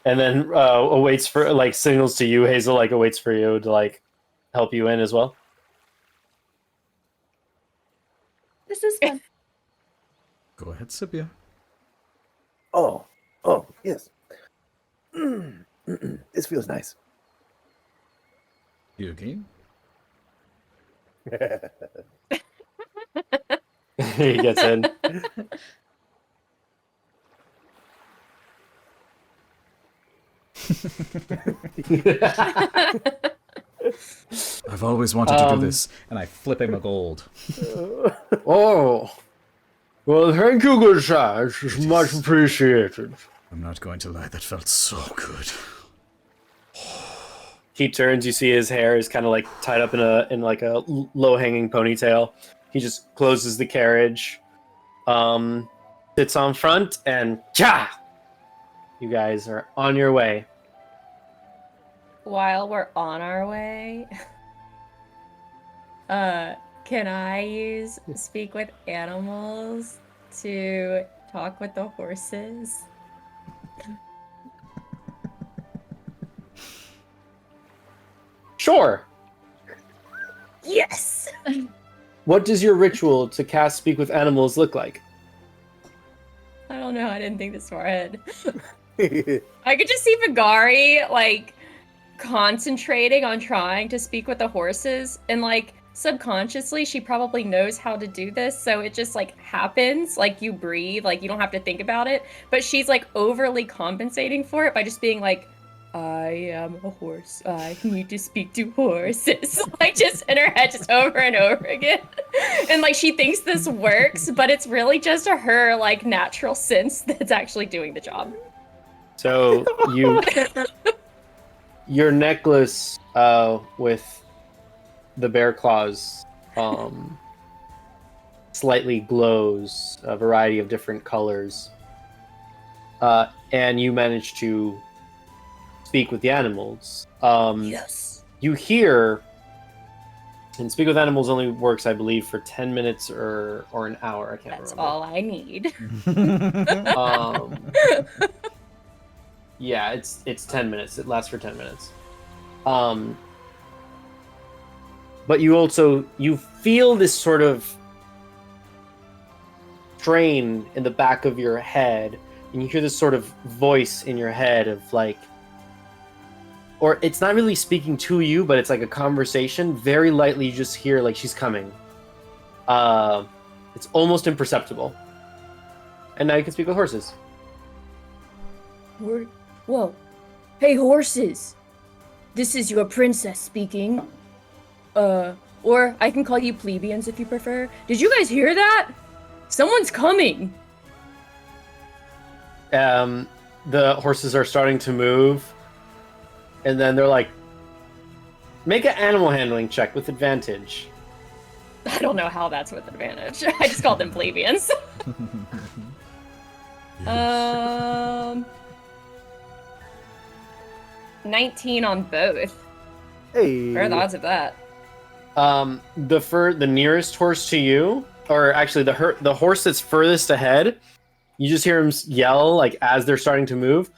and then awaits for like signals to you. Hazel like awaits for you to like help you in as well. This is fun. Go ahead, Sabia. Oh, yes. This feels nice. You again? He gets in. I've always wanted to do this, and I flip him a gold. Oh, well, thank you, good sir. It's much appreciated. I'm not going to lie, that felt so good. He turns. You see his hair is kind of like tied up in like a low hanging ponytail. He just closes the carriage, sits on front, and cha! You guys are on your way. While we're on our way, can I use speak with animals to talk with the horses? Sure. Yes! What does your ritual to cast Speak with Animals look like? I don't know, I didn't think this far ahead. I could just see Vigari, like, concentrating on trying to speak with the horses, and, like, subconsciously, she probably knows how to do this, so it just, like, happens. Like, you breathe, like, you don't have to think about it, but she's, like, overly compensating for it by just being like, I am a horse. I need to speak to horses. Like, just in her head, just over and over again. And, like, she thinks this works, but it's really just her, like, natural sense that's actually doing the job. So, your necklace with the bear claws slightly glows a variety of different colors. And you manage to speak with the animals. Yes. You hear, and Speak with Animals only works, I believe, for 10 minutes or an hour. I can't That's remember. all I need. Yeah, it's 10 minutes. It lasts for 10 minutes. But you feel this sort of strain in the back of your head, and you hear this sort of voice in your head of like, or it's not really speaking to you, but it's like a conversation. Very lightly, you just hear like she's coming. It's almost imperceptible. And now you can speak with horses. Whoa. Hey, horses. This is your princess speaking. Or I can call you plebeians if you prefer. Did you guys hear that? Someone's coming. The horses are starting to move. And then they're like, make an animal handling check with advantage. I don't know how that's with advantage. I just called them plebeians. 19 on both. Hey. What are the odds of that? The nearest horse to you, or actually the horse that's furthest ahead, you just hear him yell like as they're starting to move.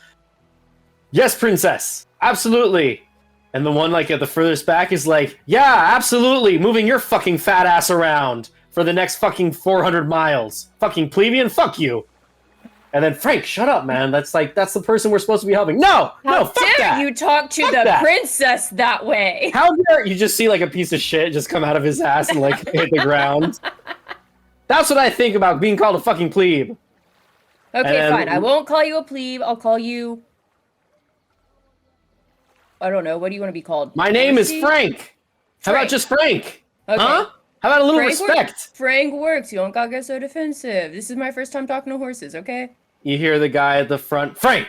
Yes, princess, absolutely. And the one like at the furthest back is like, yeah, absolutely, moving your fucking fat ass around for the next fucking 400 miles. Fucking plebeian, fuck you. And then Frank, shut up, man. That's the person we're supposed to be helping. No, fuck dare that. you talk to Fuck the that. princess that way? How dare you just see like a piece of shit just come out of his ass and like hit the ground? That's what I think about being called a fucking plebe. Okay, fine. I won't call you a plebe. I'll call you... I don't know. What do you want to be called? My name is Horsey? Frank. How about Frank. just Frank? Okay. Huh? How about a little Frank respect? Frank works. You don't gotta get so defensive. This is my first time talking to horses, okay? You hear the guy at the front. Frank!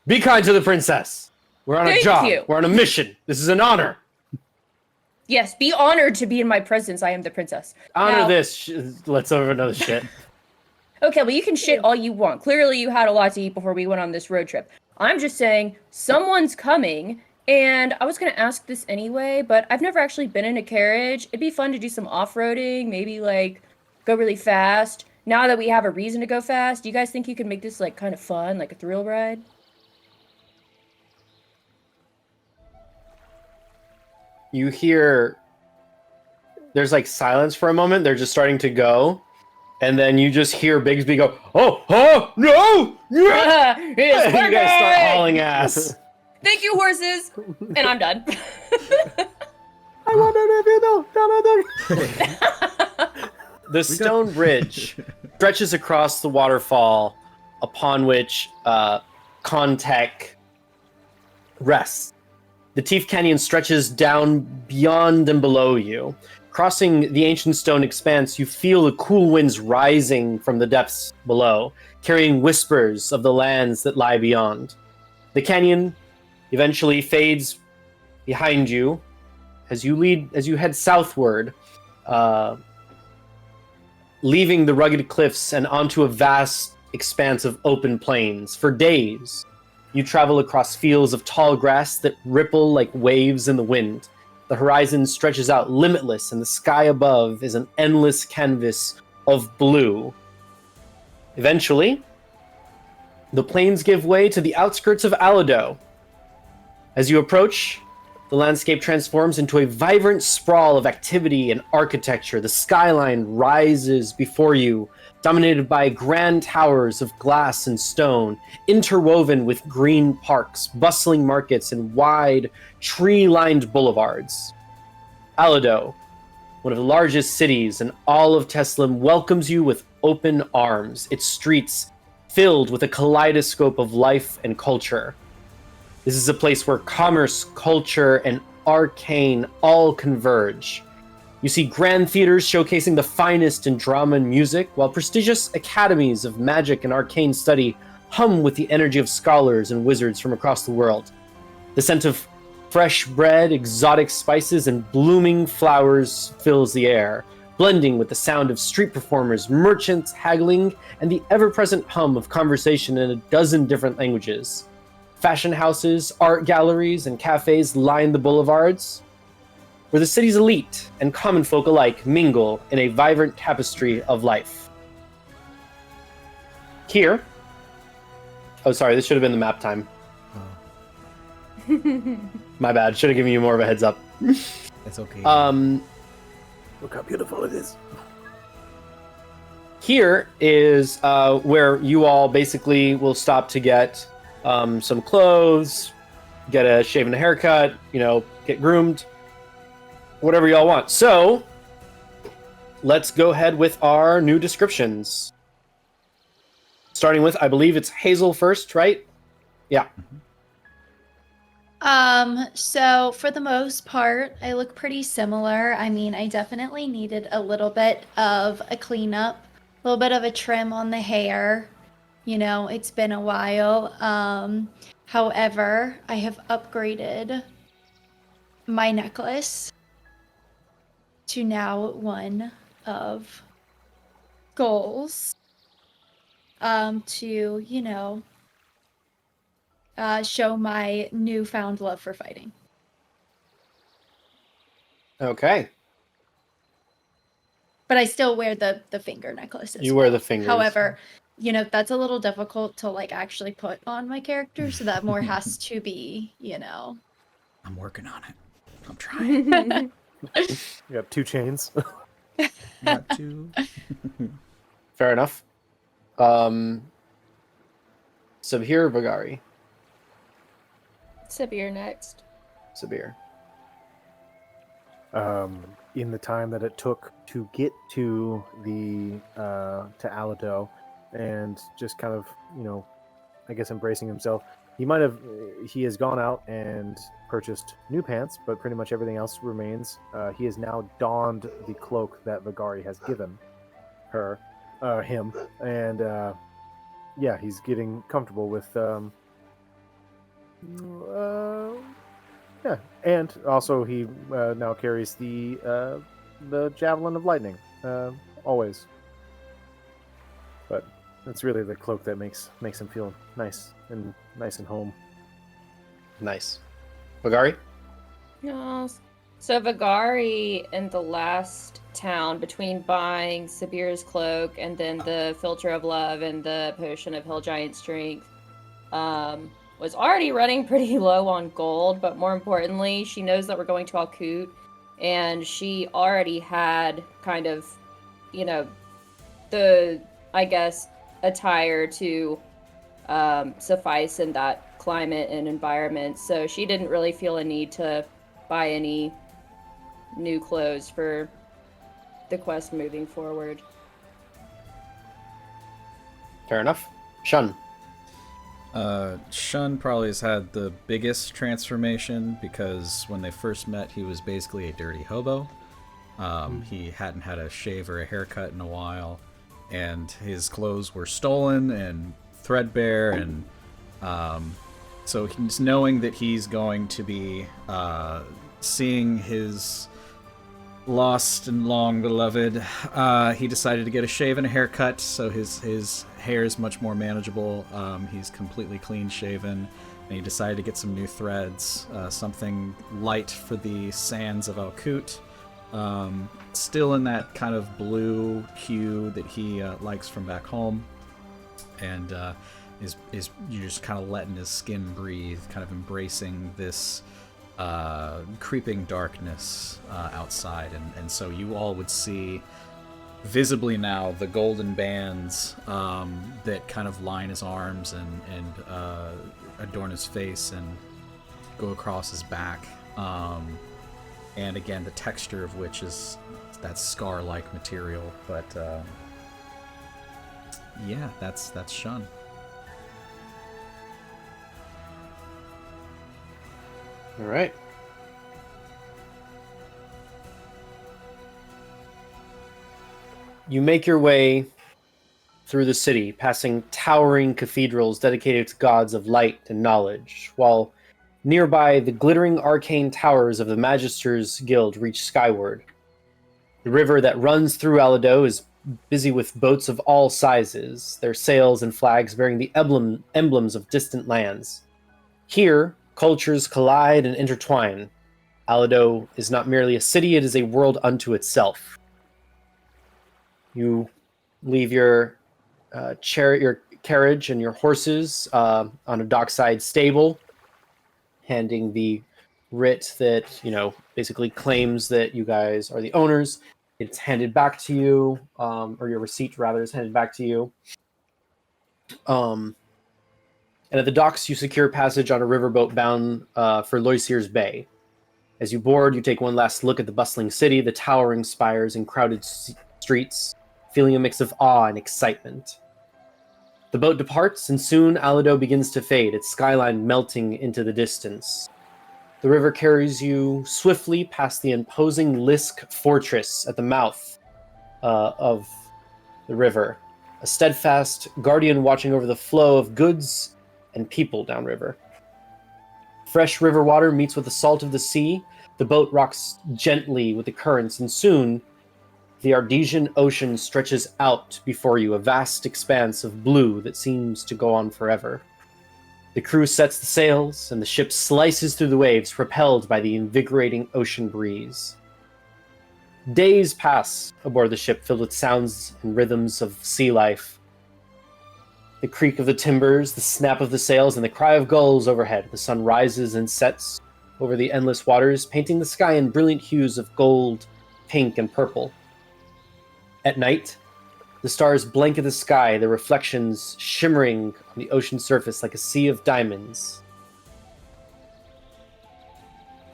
Be kind to the princess. We're on a Thank job. you. We're on a mission. This is an honor. Yes, be honored to be in my presence. I am the princess. Honor Now- this. Let's over another shit. Okay, well, you can shit all you want. Clearly, you had a lot to eat before we went on this road trip. I'm just saying, someone's coming, and I was going to ask this anyway, but I've never actually been in a carriage. It'd be fun to do some off-roading, maybe, like, go really fast. Now that we have a reason to go fast, do you guys think you could make this, like, kind of fun, like a thrill ride? You hear... There's, like, silence for a moment. They're just starting to go. And then you just hear Bigsby go, oh, no! Yeah! It's You guys start perfect! hauling ass. Thank you, horses! And I'm done. I wonder if you know. The stone bridge stretches across the waterfall upon which Könntek rests. The Teeth Canyon stretches down beyond and below you. Crossing the ancient stone expanse, you feel the cool winds rising from the depths below, carrying whispers of the lands that lie beyond. The canyon eventually fades behind you as you head southward, leaving the rugged cliffs and onto a vast expanse of open plains. For days, you travel across fields of tall grass that ripple like waves in the wind. The horizon stretches out limitless, and the sky above is an endless canvas of blue. Eventually, the plains give way to the outskirts of Alado. As you approach, the landscape transforms into a vibrant sprawl of activity and architecture. The skyline rises before you, dominated by grand towers of glass and stone, interwoven with green parks, bustling markets, and wide, tree-lined boulevards. Alado, one of the largest cities in all of Teslim, welcomes you with open arms, its streets filled with a kaleidoscope of life and culture. This is a place where commerce, culture, and arcane all converge. You see grand theaters showcasing the finest in drama and music, while prestigious academies of magic and arcane study hum with the energy of scholars and wizards from across the world. The scent of fresh bread, exotic spices, and blooming flowers fills the air, blending with the sound of street performers, merchants haggling, and the ever-present hum of conversation in a dozen different languages. Fashion houses, art galleries, and cafes line the boulevards, where the city's elite and common folk alike mingle in a vibrant tapestry of life. Here... Oh, sorry, this should have been the map time. Oh, My bad, should have given you more of a heads up. it's okay. Look how beautiful it is. Here is where you all basically will stop to get some clothes, get a shave and a haircut, get groomed, whatever y'all want. So, let's go ahead with our new descriptions. Starting with, I believe it's Hazel first, right? Yeah. So for the most part, I look pretty similar. I mean, I definitely needed a little bit of a cleanup, a little bit of a trim on the hair. It's been a while. However, I have upgraded my necklace to now one of goals. To, show my newfound love for fighting. Okay. But I still wear the finger necklace. You wear the fingers. However, that's a little difficult to actually put on my character, so that more has to be, I'm working on it. I'm trying. You got 2 chains. Got to. Fair enough. Sabir Bagari. Sabir next. Sabir. In the time that it took to get to to Alado, and just kind of, I guess embracing himself, he has gone out and purchased new pants, but pretty much everything else remains. He has now donned the cloak that Bagari has given him, and yeah, he's getting comfortable with yeah, and also he now carries the javelin of lightning, always. But it's really the cloak that makes him feel nice and home. Nice. Bagari? Yes. So Vagari in the last town, between buying Sabir's cloak and then the filter of love and the potion of hill giant strength, was already running pretty low on gold, but more importantly, she knows that we're going to Alkut, and she already had kind of, the, I guess, attire to suffice in that climate and environment, so she didn't really feel a need to buy any new clothes for the quest moving forward. Fair enough. Shun. Shun probably has had the biggest transformation because when they first met, he was basically a dirty hobo. He hadn't had a shave or a haircut in a while, and his clothes were stolen and threadbare, and so he's knowing that he's going to be seeing his lost and long beloved. He decided to get a shave and a haircut, so his hair is much more manageable. He's completely clean shaven, and he decided to get some new threads, something light for the sands of Alkut. Still in that kind of blue hue that he likes from back home, and is you're just kind of letting his skin breathe, kind of embracing this creeping darkness outside, and so you all would see visibly now the golden bands that kind of line his arms and adorn his face and go across his back. And again, the texture of which is that scar-like material. But yeah, that's Shun. All right. You make your way through the city, passing towering cathedrals dedicated to gods of light and knowledge, while nearby the glittering arcane towers of the Magisters Guild reach skyward. The river that runs through Alado is busy with boats of all sizes, their sails and flags bearing the emblems of distant lands. Here, cultures collide and intertwine. Alado is not merely a city, it is a world unto itself. You leave your carriage and your horses on a dockside stable, handing the writ that, basically claims that you guys are the owners. It's handed back to you, or your receipt, rather, is handed back to you. And at the docks, you secure passage on a riverboat bound for Loisir's Bay. As you board, you take one last look at the bustling city, the towering spires and crowded streets, feeling a mix of awe and excitement. The boat departs, and soon Alado begins to fade, its skyline melting into the distance. The river carries you swiftly past the imposing Lisk fortress at the mouth of the river, a steadfast guardian watching over the flow of goods and people downriver. Fresh river water meets with the salt of the sea. The boat rocks gently with the currents, and soon the Ardesian Ocean stretches out before you, a vast expanse of blue that seems to go on forever. The crew sets the sails, and the ship slices through the waves, propelled by the invigorating ocean breeze. Days pass aboard the ship, filled with sounds and rhythms of sea life. The creak of the timbers, the snap of the sails, and the cry of gulls overhead. The sun rises and sets over the endless waters, painting the sky in brilliant hues of gold, pink, and purple. At night, the stars blanket the sky, their reflections shimmering on the ocean surface like a sea of diamonds.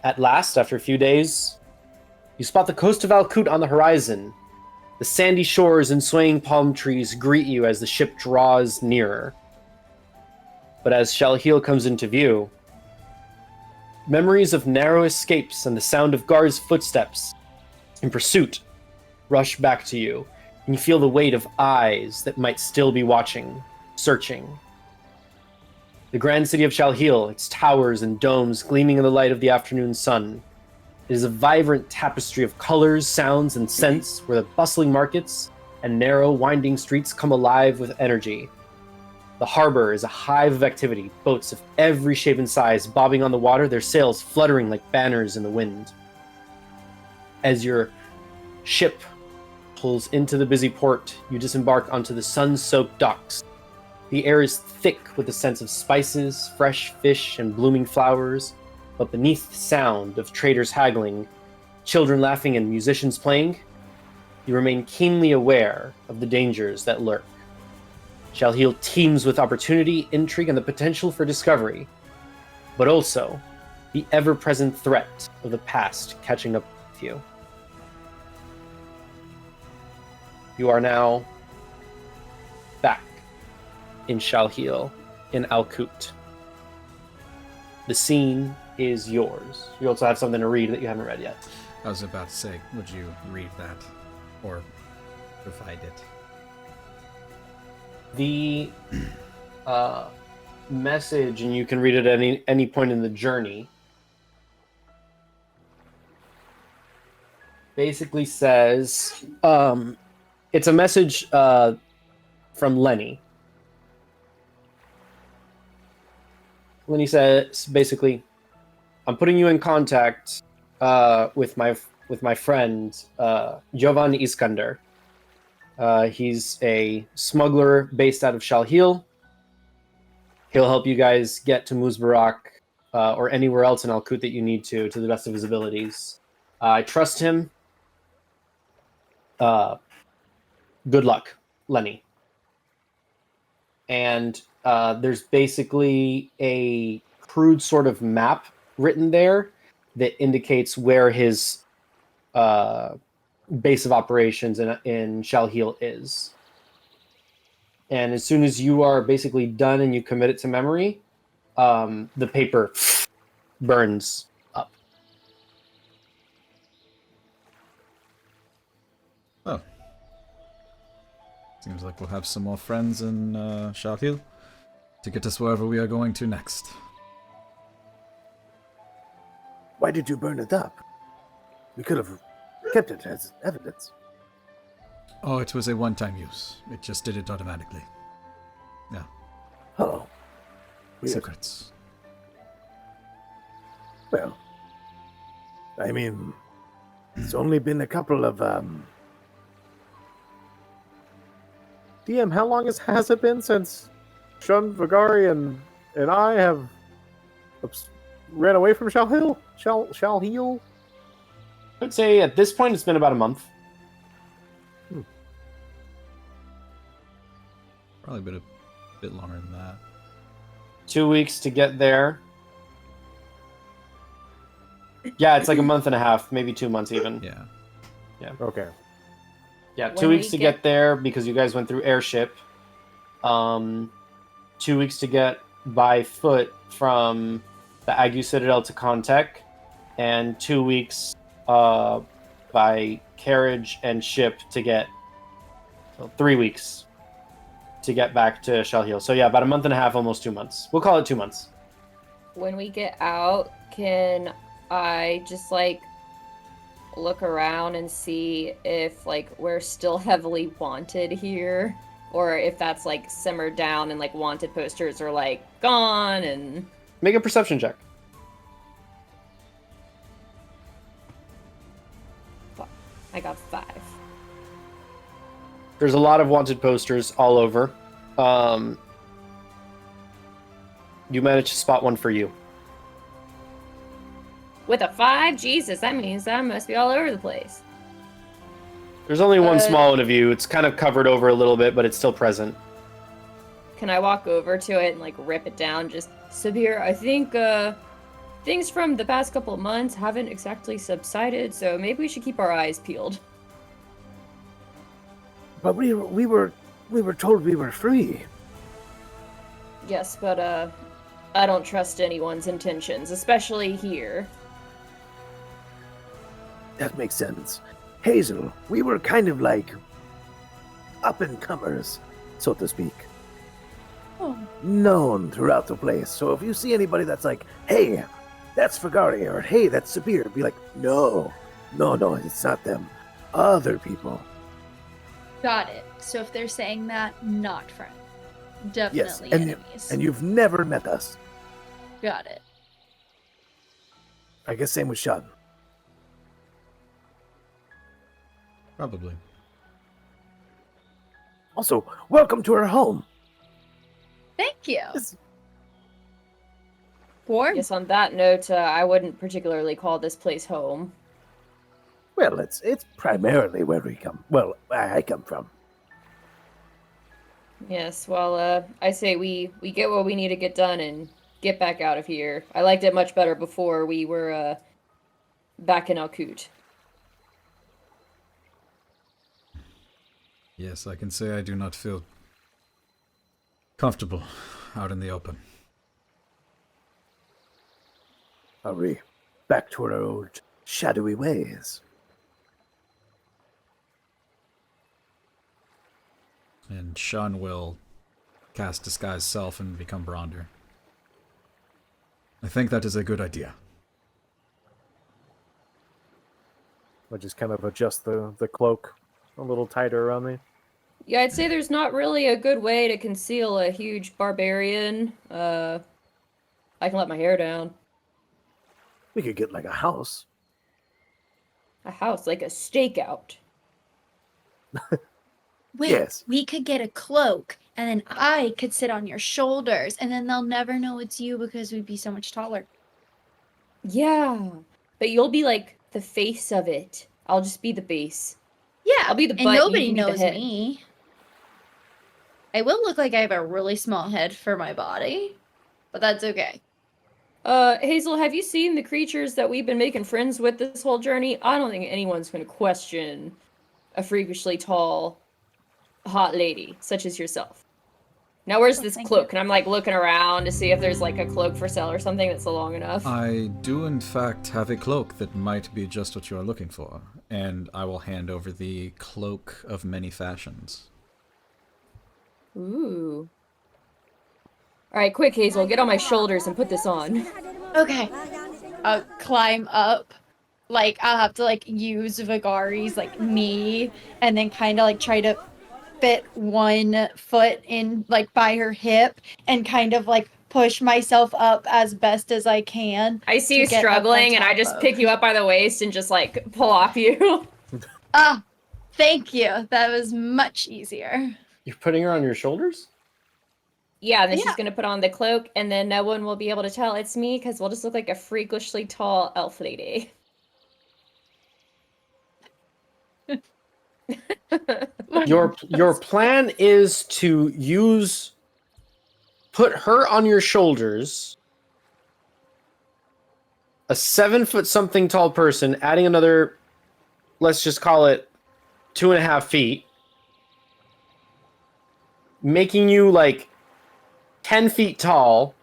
At last, after a few days, you spot the coast of Alkut on the horizon. The sandy shores and swaying palm trees greet you as the ship draws nearer. But as Shalhil comes into view, memories of narrow escapes and the sound of guards' footsteps in pursuit rush back to you, and you feel the weight of eyes that might still be watching, searching. The grand city of Shalhil, its towers and domes gleaming in the light of the afternoon sun. It is a vibrant tapestry of colors, sounds, and scents where the bustling markets and narrow, winding streets come alive with energy. The harbor is a hive of activity, boats of every shape and size bobbing on the water, their sails fluttering like banners in the wind. As your ship pulls into the busy port, you disembark onto the sun-soaked docks. The air is thick with the scent of spices, fresh fish, and blooming flowers, but beneath the sound of traders haggling, children laughing, and musicians playing, you remain keenly aware of the dangers that lurk. Shalhil teems with opportunity, intrigue, and the potential for discovery, but also the ever-present threat of the past catching up with you. You are now back in Shalhil, in Alkut. The scene is yours. You also have something to read that you haven't read yet. I was about to say, would you read that or provide it? The message, and you can read it at any point in the journey, basically says, it's a message from Lenny. Lenny says, basically, I'm putting you in contact with my friend Jovan Iskander. He's a smuggler based out of Shalhil. He'll help you guys get to Muzbarak or anywhere else in Alkut that you need to the best of his abilities. I trust him. Good luck, Lenny. And there's basically a crude sort of map written there that indicates where his base of operations in Shalhil is. And as soon as you are basically done and you commit it to memory, the paper burns up. Oh. Seems like we'll have some more friends in Shalhil to get us wherever we are going to next. Why did you burn it up? We could have kept it as evidence. Oh, it was a one-time use. It just did it automatically. Yeah. Oh. Weird. Secrets. Well, I mean, it's only been a couple of, DM, how long has it been since Shun, Vagari, and I have ran away from Shalhil? Shalhil? I would say at this point it's been about a month. Probably been a bit longer than that. 2 weeks to get there. Yeah, it's like a month and a half, maybe 2 months even. Yeah. Okay. Yeah, When 2 weeks we to get- get there because you guys went through airship. 2 weeks to get by foot from the Agu Citadel to Könntek, and 2 weeks by carriage and ship to get 3 weeks to get back to Shalhil. So yeah, about a month and a half, almost 2 months. We'll call it 2 months. When we get out, can I just like look around and see if like we're still heavily wanted here, or if that's like simmered down and like wanted posters are like gone? And Make a perception check. I got 5. There's a lot of wanted posters all over. You managed to spot one for you. With a 5, Jesus, that means I must be all over the place. There's only one small one of you. It's kind of covered over a little bit, but it's still present. Can I walk over to it and like rip it down? Just, Sabir, I think things from the past couple of months haven't exactly subsided, so maybe we should keep our eyes peeled. but we were told we were free. Yes, but I don't trust anyone's intentions, especially here. That makes sense. Hazel, we were kind of like up-and-comers, so to speak. Oh, Known throughout the place. So if you see anybody that's like, hey, that's Fagari, or hey, that's Sabir, be like, no, it's not them. Other people. got it. So if they're saying that, not friends. Yes, Definitely and, enemies. and you've never met us. Got it. I guess same with Shun. Probably. Also, welcome to our home. Thank you. This- Warm. Yes, on that note, I wouldn't particularly call this place home. Well, it's primarily where we come. Well, I come from. Yes, well, I say we get what we need to get done and get back out of here. I liked it much better before we were back in Alkut. Yes, I can say I do not feel comfortable out in the open. Are we back to our old shadowy ways? And Shun will cast Disguise Self and become Bronder. I think that is a good idea. I'll just kind of adjust the cloak a little tighter around me. Yeah, I'd say there's not really a good way to conceal a huge barbarian. I can let my hair down. We could get like a house. A house, like a stakeout. Wait, Yes. we could get a cloak, and then I could sit on your shoulders, and then they'll never know it's you because we'd be so much taller. Yeah, but you'll be like the face of it. I'll just be the base. Yeah, I'll be the and butt, you nobody can be the knows head. me. I will look like I have a really small head for my body, but that's okay. Hazel, have you seen the creatures that we've been making friends with this whole journey? I don't think anyone's gonna question a freakishly tall, hot lady such as yourself. Now, where's Oh, this thank cloak? And I'm like looking around to see if there's like a cloak for sale or something that's long enough. I do in fact have a cloak that might be just what you are looking for, and I will hand over the Cloak of Many Fashions. Ooh. Alright, quick, Hazel, get on my shoulders and put this on. Okay. I'll climb up. Like, I'll have to, like, use Vigari's, like, knee, and then kind of, like, try to fit one foot in, like, by her hip, and kind of, like, push myself up as best as I can. I see to you get up on struggling, and I top just of- pick you up by the waist and just, like, pull off you. Ah, thank you. That was much easier. You're putting her on your shoulders? Yeah, and then Yeah. she's gonna put on the cloak, and then no one will be able to tell it's me, because we'll just look like a freakishly tall elf lady. Your plan is to put her on your shoulders, a 7 foot something tall person, adding another, let's just call it 2.5 feet, making you like 10 feet tall,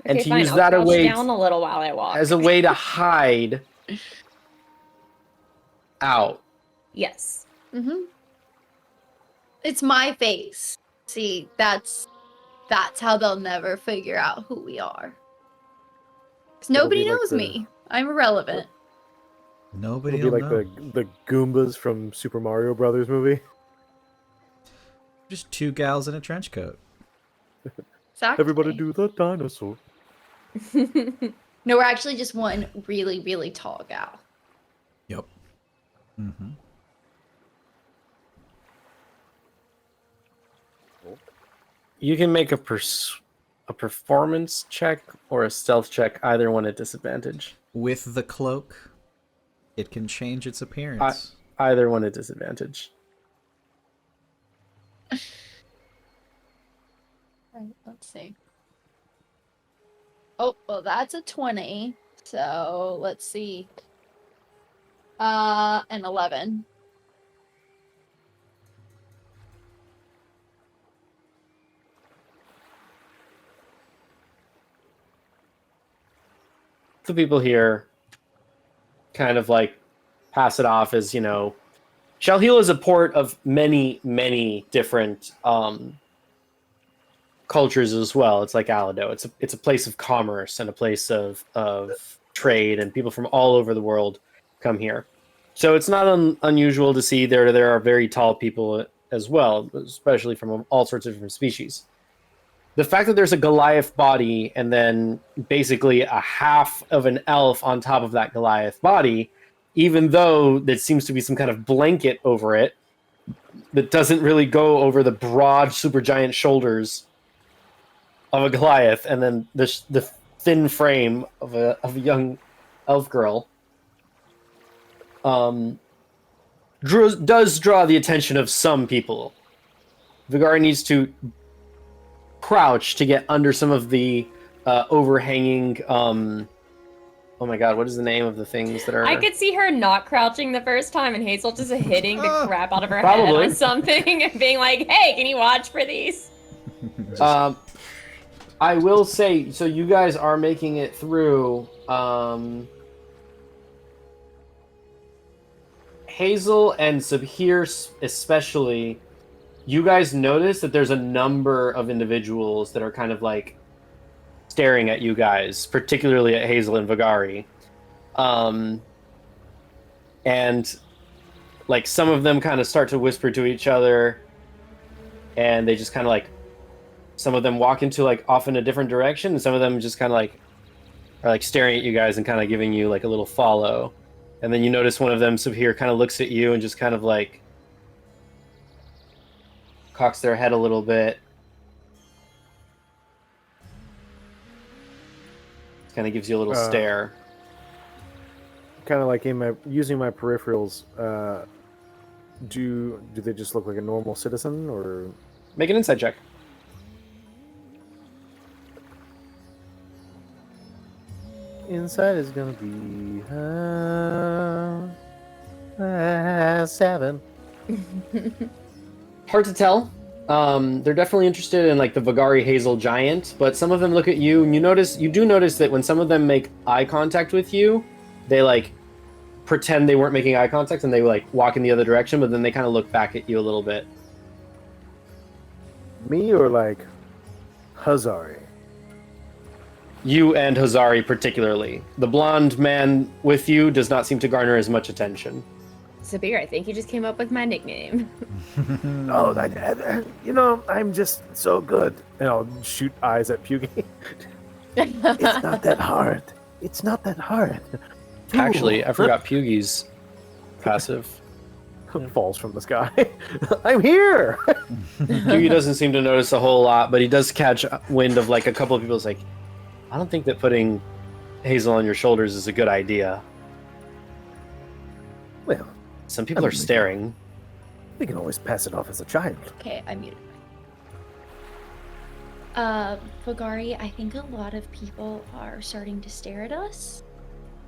and Okay, to fine, use I'll that crouch away down a little while I walk. as a way to hide out. Yes. Mm-hmm. It's my face. See, that's how they'll never figure out who we are. 'Cause It'll nobody be like knows the- me. I'm irrelevant. Nobody It'll will be like know. the Goombas from Super Mario Brothers movie. Just two gals in a trench coat. Exactly. Everybody do the dinosaur. No, we're actually just one really, really tall gal. Yep. Mm-hmm. You can make a performance check or a stealth check, either one at disadvantage. With the cloak, it can change its appearance. Either one at disadvantage. Right, let's see. Oh, well, that's a 20. So let's see. An 11. The people here kind of like pass it off as, Shalhil is a port of many, many different cultures as well. It's like Alado. It's a place of commerce and a place of trade, and people from all over the world come here. So it's not unusual to see there are very tall people as well, especially from all sorts of different species. The fact that there's a Goliath body and then basically a half of an elf on top of that Goliath body, even though there seems to be some kind of blanket over it that doesn't really go over the broad, super giant shoulders of a Goliath, and then the thin frame of a young elf girl, does draw the attention of some people. Vigari needs to crouch to get under some of the overhanging Oh my god, what is the name of the things that are? I could see her not crouching the first time and Hazel just hitting the crap out of her head Probably. on something and being like, hey, can you watch for these? I will say, so you guys are making it through. Hazel and Subhir especially, you guys notice that there's a number of individuals that are kind of like staring at you guys, particularly at Hazel and Vagari. And like some of them kind of start to whisper to each other, and they just kind of like, some of them walk into like off in a different direction, and some of them just kind of like are like staring at you guys and kind of giving you like a little follow. And then you notice one of them, Subhir, kind of looks at you and just kind of like cocks their head a little bit. Kind of gives you a little stare. Kind of like using my peripherals. Do they just look like a normal citizen, or Make an insight check. inside is gonna be 7. Hard to tell. They're definitely interested in like the Vagari Hazel giant, but some of them look at you, and you do notice that when some of them make eye contact with you, they like pretend they weren't making eye contact and they like walk in the other direction, but then they kind of look back at you a little bit. Me or like Hazari? You and Hazari particularly. The blonde man with you does not seem to garner as much attention. Sabir, I think you just came up with my nickname. Oh, I'm just so good. And I'll shoot eyes at Pugy. It's not that hard. It's not that hard. Actually, I forgot Pugy's passive. Falls from the sky. I'm here. Pugy doesn't seem to notice a whole lot, but he does catch wind of like a couple of people's like, I don't think that putting Hazel on your shoulders is a good idea. Well, Some people are staring. we can always pass it off as a child. Okay, I muted. Vagari, I think a lot of people are starting to stare at us.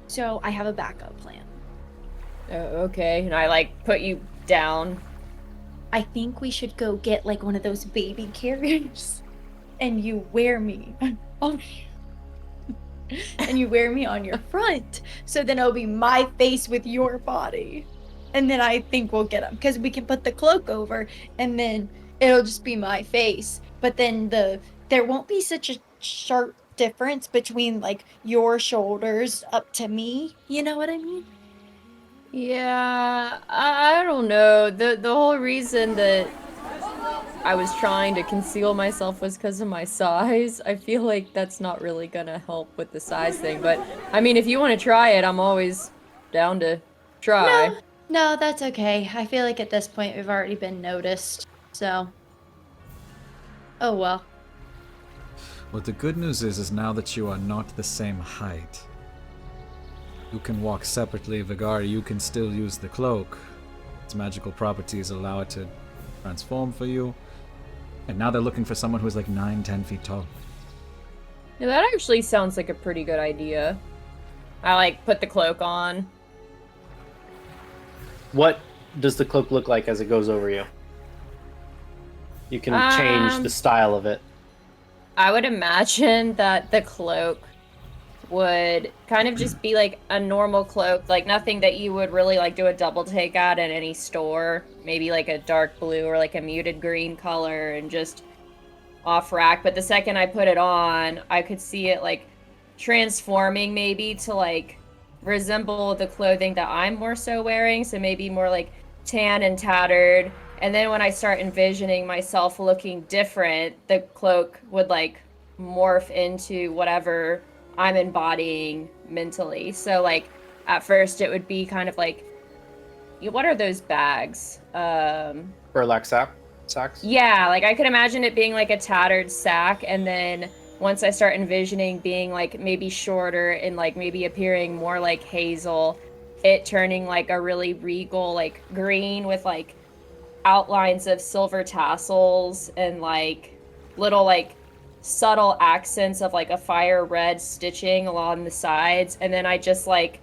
So I have a backup plan. Okay, and I like put you down. I think we should go get like one of those baby carriers and you wear me on and you wear me on your front. So then it'll be my face with your body. And then I think we'll get them because we can put the cloak over and then it'll just be my face. But then there won't be such a sharp difference between like your shoulders up to me. You know what I mean? Yeah, I don't know. The whole reason that I was trying to conceal myself was because of my size. I feel like that's not really gonna help with the size thing, but I mean, if you want to try it, I'm always down to try. No, that's okay. I feel like at this point we've already been noticed. So, oh well. Well, the good news is now that you are not the same height, you can walk separately. Vagari, you can still use the cloak. Its magical properties allow it to transform for you. And now they're looking for someone who's like 9-10 feet tall. Yeah, that actually sounds like a pretty good idea. I like put the cloak on. What does the cloak look like as it goes over you? You can change the style of it. I would imagine that the cloak would kind of just be like a normal cloak, like nothing that you would really like do a double take at in any store. Maybe like a dark blue or like a muted green color and just off rack. But the second I put it on, I could see it like transforming maybe to like resemble the clothing that I'm more so wearing. So maybe more like tan and tattered. And then when I start envisioning myself looking different, the cloak would like morph into whatever I'm embodying mentally. So like at first it would be kind of like, what are those bags? Burlap sacks? Yeah, like I could imagine it being like a tattered sack, and then once I start envisioning being like maybe shorter and like maybe appearing more like Hazel, it turning like a really regal like green with like outlines of silver tassels and like little like subtle accents of like a fire red stitching along the sides, and then I just like,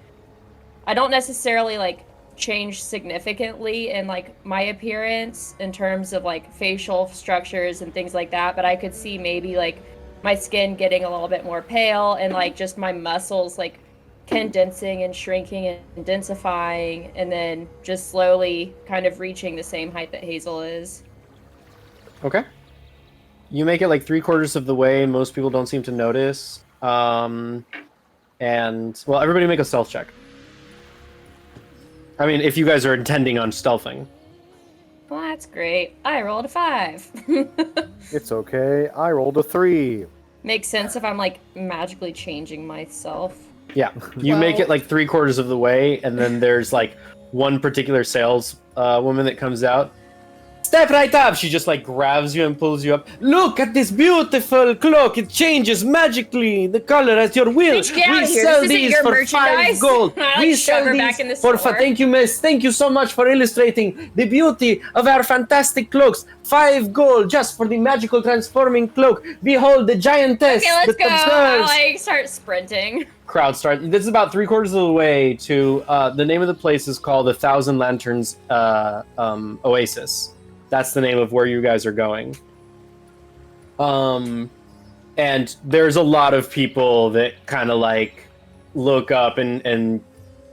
I don't necessarily like change significantly in like my appearance in terms of like facial structures and things like that, but I could see maybe like my skin getting a little bit more pale and like just my muscles like condensing and shrinking and densifying, and then just slowly kind of reaching the same height that Hazel is. Okay. You make it like 3/4 of the way. Most people don't seem to notice. And well, everybody make a stealth check. I mean, if you guys are intending on stealthing. Well, that's great. I rolled a 5. It's okay. I rolled a 3. Makes sense if I'm like magically changing myself. Yeah, you make it like 3/4 of the way, and then there's like one particular sales woman that comes out. Step right up! She just like grabs you and pulls you up. Look at this beautiful cloak! It changes magically the color at your will. Bitch, get out We of here. sell This isn't these your for merchandise. 5 gold. I, like, We shove sell her these back in the for store. thank you, miss. Thank you so much for illustrating the beauty of our fantastic cloaks. 5 gold just for the magical transforming cloak. Behold the giantess Okay, let's that go. I observes. like start sprinting. Crowd start. This is about 3/4 of the way to the name of the place is called the Thousand Lanterns Oasis. That's the name of where you guys are going. And there's a lot of people that kind of like look up and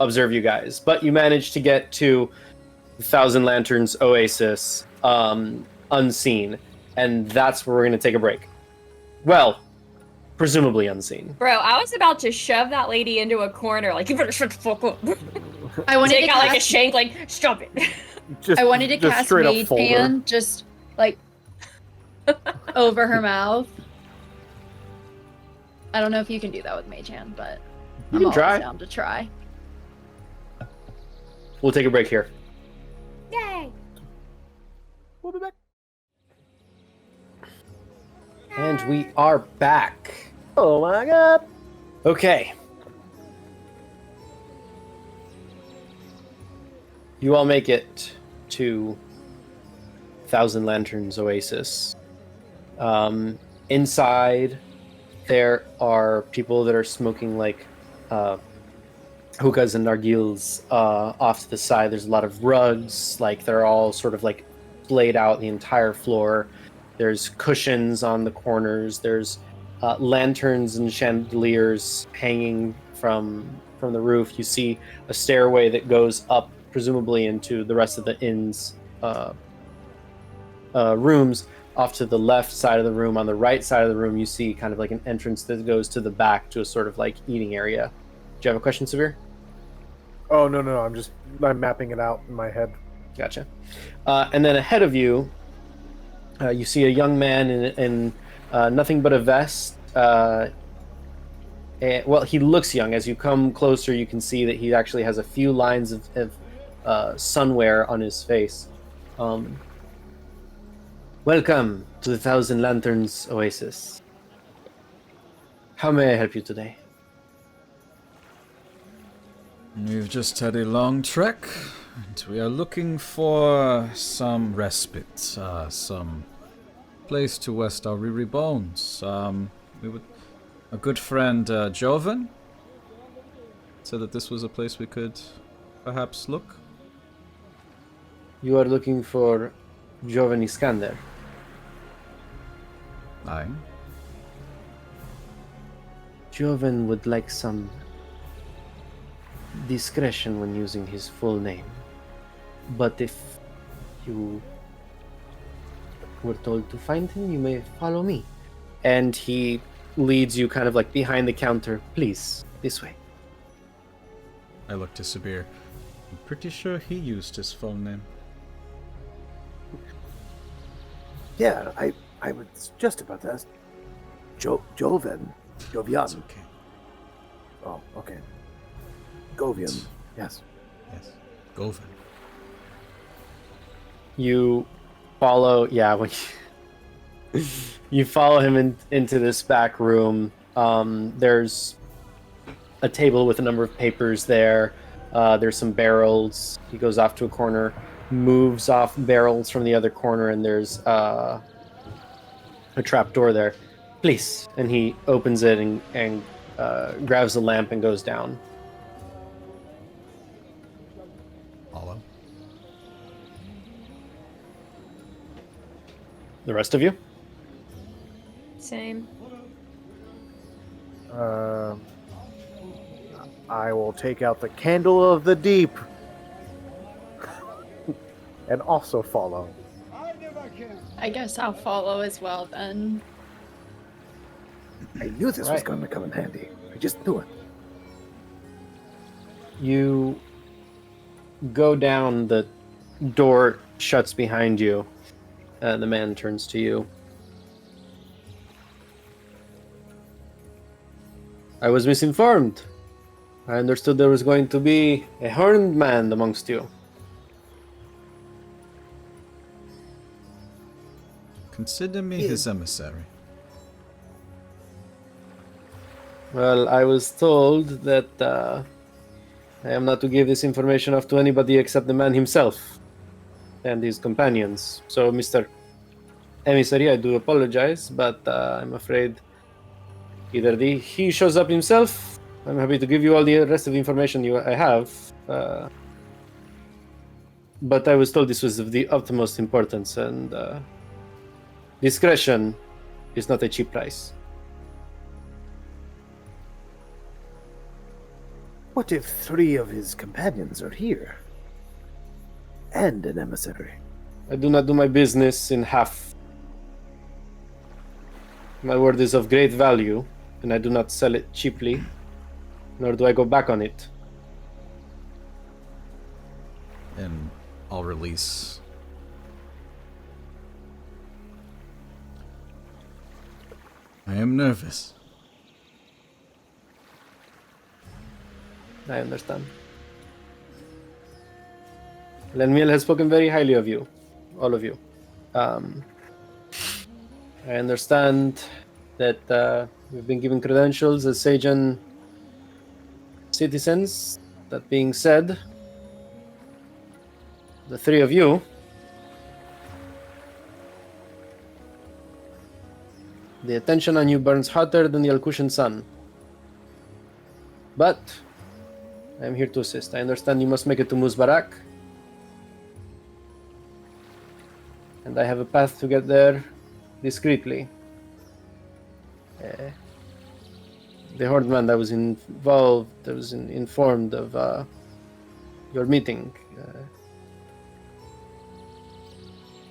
observe you guys, but you manage to get to the Thousand Lanterns Oasis unseen, and that's where we're going to take a break. Well, presumably unseen. Bro, I was about to shove that lady into a corner, like, you better shut the fuck up. I wanted Take to out like a cast, shank, like, stop it. Just, I wanted to just cast straight up Mage folder. Hand just like over her mouth. I don't know if you can do that with Mage Hand, but You I'm can always try. down to try. We'll take a break here. Yay! We'll be back. And we are back. Oh my god. Okay. You all make it to Thousand Lanterns Oasis. Inside, there are people that are smoking like hookahs and nargils off to the side. There's a lot of rugs, like they're all sort of like laid out the entire floor. There's cushions on the corners. There's lanterns and chandeliers hanging from the roof. You see a stairway that goes up, presumably into the rest of the inn's rooms. Off to the left side of the room, on the right side of the room, you see kind of like an entrance that goes to the back to a sort of like eating area. Do you have a question, Sabir? Oh no! I'm mapping it out in my head. Gotcha. And then ahead of you, you see a young man in nothing but a vest. Well, he looks young. As you come closer, you can see that he actually has a few lines of sunwear on his face. Welcome to the Thousand Lanterns Oasis. How may I help you today? We've just had a long trek, and we are looking for some respite, some place to rest our weary bones. A good friend, Jovan, said that this was a place we could perhaps look. You are looking for Jovan Iskander. Aye. Jovan would like some discretion when using his full name. But if you were told to find him, you may follow me. And he leads you kind of like behind the counter. Please, this way. I look to Sabir. I'm pretty sure he used his full name. Yeah, I was just about to ask. Jovan. It's Jovian. okay. Oh, okay. Govian. Yes. Yes. Govan. You follow, when you follow him into this back room. There's a table with a number of papers there. There's some barrels. He goes off to a corner, moves off barrels from the other corner, and there's a trap door there. Please. And he opens it and grabs the lamp and goes down. Follow. The rest of you? Same. I will take out the candle of the deep and also follow. I guess I'll follow as well then. I knew this was Right. going to come in handy. I just knew it. You go down, the door shuts behind you. The man turns to you. I was misinformed. I understood there was going to be a horned man amongst you. Consider me his emissary. Well, I was told that I am not to give this information off to anybody except the man himself and his companions. So, Mr. Emissary, I do apologize, but I'm afraid either he shows up himself. I'm happy to give you all the rest of the information I have. But I was told this was of the utmost importance, and discretion is not a cheap price. What if 3 of his companions are here? And an emissary? I do not do my business in half. My word is of great value, and I do not sell it cheaply, nor do I go back on it. And I'll release. I am nervous. I understand. Lenmiel has spoken very highly of you, all of you. I understand that we've been given credentials as Sajan citizens. That being said, the 3 of you the attention on you burns hotter than the Alcushan sun. But I am here to assist. I understand you must make it to Muzbarak. And I have a path to get there discreetly. The Hordman that was involved, that was informed of your meeting.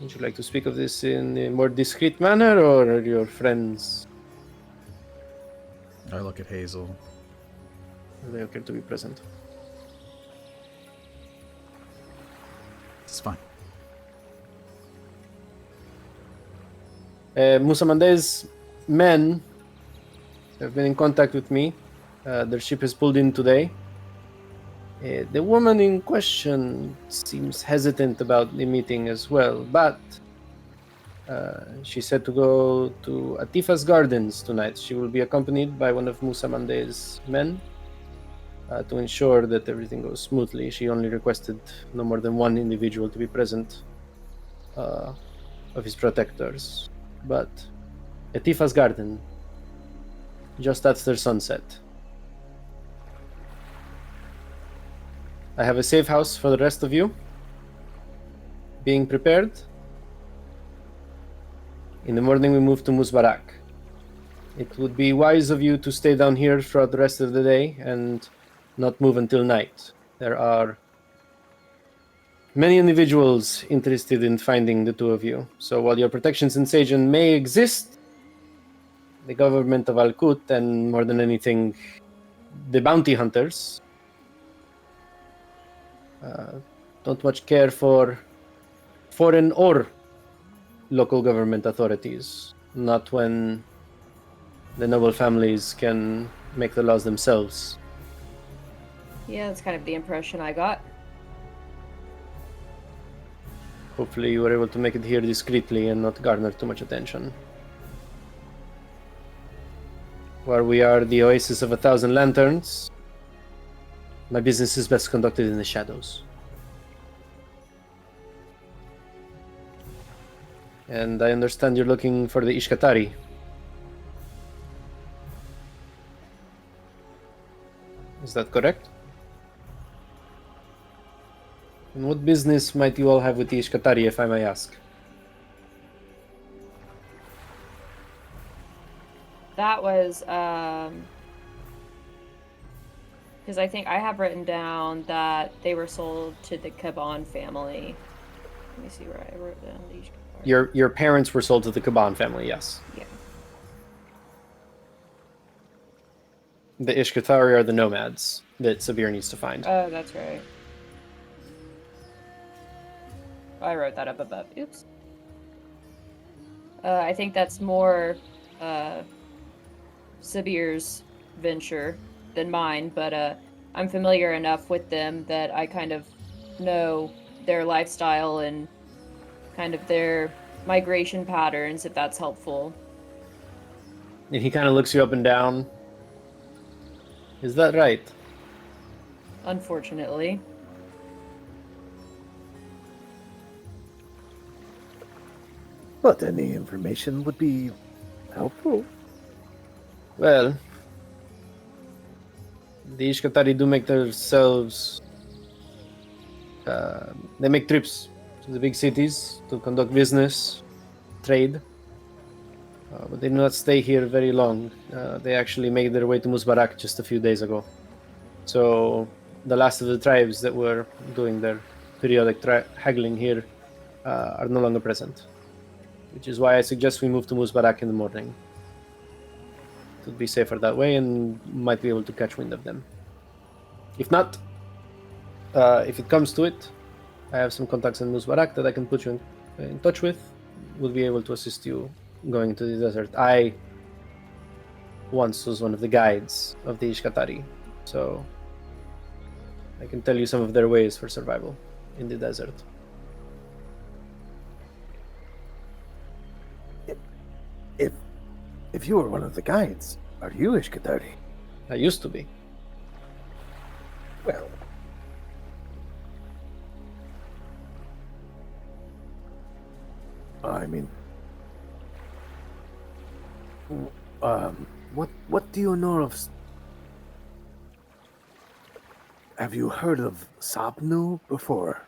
Would you like to speak of this in a more discreet manner, or are your friends? I look at Hazel. Are they okay to be present? It's fine. Musamande's men have been in contact with me. Their ship has pulled in today. The woman in question seems hesitant about the meeting as well, but she said to go to Atifa's gardens tonight. She will be accompanied by one of Musamande's men to ensure that everything goes smoothly. She only requested no more than 1 individual to be present of his protectors. But Atifa's garden, just after sunset. I have a safe house for the rest of you. Being prepared. In the morning we move to Muzbarak. It would be wise of you to stay down here throughout the rest of the day and not move until night. There are many individuals interested in finding the 2 of you. So while your protections in Sajan may exist, the government of Alkut, and more than anything, the bounty hunters, don't much care for foreign or local government authorities. Not when the noble families can make the laws themselves. Yeah, that's kind of the impression I got. Hopefully you were able to make it here discreetly and not garner too much attention. Where we are the oasis of 1,000 lanterns, my business is best conducted in the shadows. And I understand you're looking for the Ishkatari. Is that correct? And what business might you all have with the Ishkatari, if I may ask? That was because I think I have written down that they were sold to the Caban family. Let me see where I wrote down these. Your parents were sold to the Caban family, yes. Yeah. The Ishkatari are the nomads that Sabir needs to find. Oh, that's right. I wrote that up above. Oops. I think that's more Sabir's venture than mine, but I'm familiar enough with them that I kind of know their lifestyle and kind of their migration patterns, if that's helpful. And he kind of looks you up and down. Is that right? Unfortunately. But any information would be helpful. Well, the Ishkatari do make themselves... they make trips to the big cities to conduct business, trade. But they do not stay here very long. They actually made their way to Musbarak just a few days ago. So the last of the tribes that were doing their periodic haggling here are no longer present. Which is why I suggest we move to Musbarak in the morning. It would be safer that way and might be able to catch wind of them. If not, if it comes to it, I have some contacts in Musbarak that I can put you in touch with. We'll be able to assist you going into the desert. I once was one of the guides of the Ishkatari, so I can tell you some of their ways for survival in the desert. If you were one of the guides, are you Ishkatari? I used to be. Well, I mean, what do you know of? Have you heard of Sabnu before?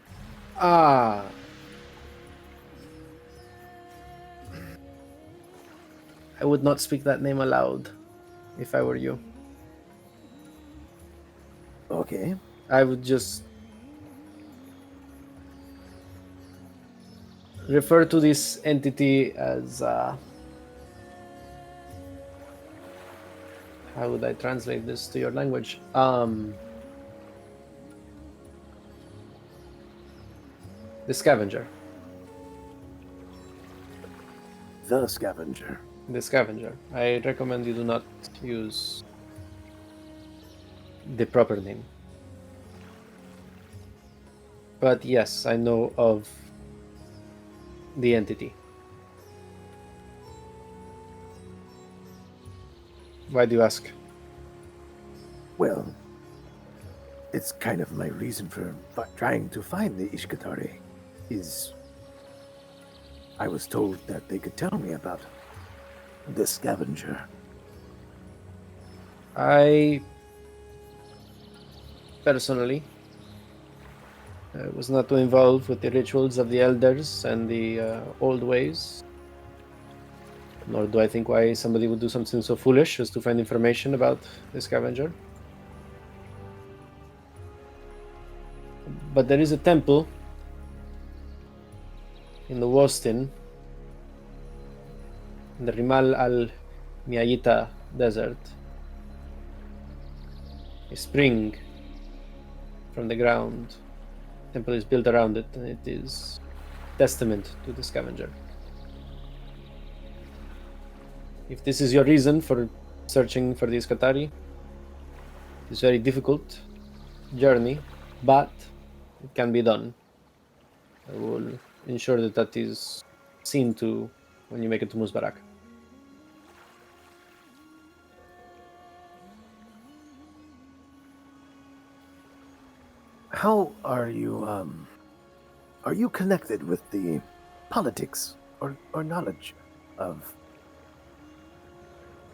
Ah. I would not speak that name aloud if I were you. Okay. I would just refer to this entity as how would I translate this to your language? The scavenger. The scavenger. The scavenger. I recommend you do not use the proper name. But yes, I know of the entity. Why do you ask? Well, it's kind of my reason for trying to find the Ishkatari. Is I was told that they could tell me about the scavenger. I personally was not too involved with the rituals of the elders and the old ways. Nor do I think why somebody would do something so foolish as to find information about the scavenger. But there is a temple in the Wostin, in the Rimal al-Miayita desert. A spring from the ground. The temple is built around it, and it is testament to the scavenger. If this is your reason for searching for the Iskatari, it's a very difficult journey, but it can be done. I will ensure that that is seen to when you make it to Musbarak. How are you connected with the politics or knowledge of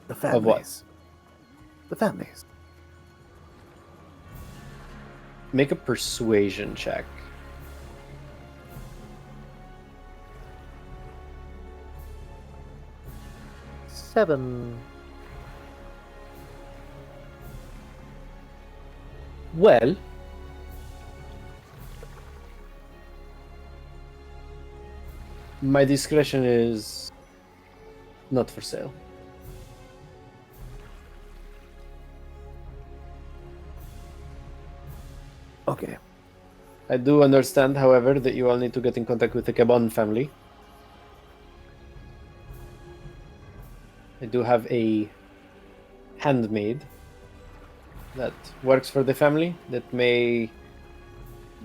the families? Of what? The families. Make a persuasion check. Seven. Well, my discretion is not for sale. Okay. I do understand, however, that you all need to get in contact with the Gabon family. I do have a handmaid that works for the family that may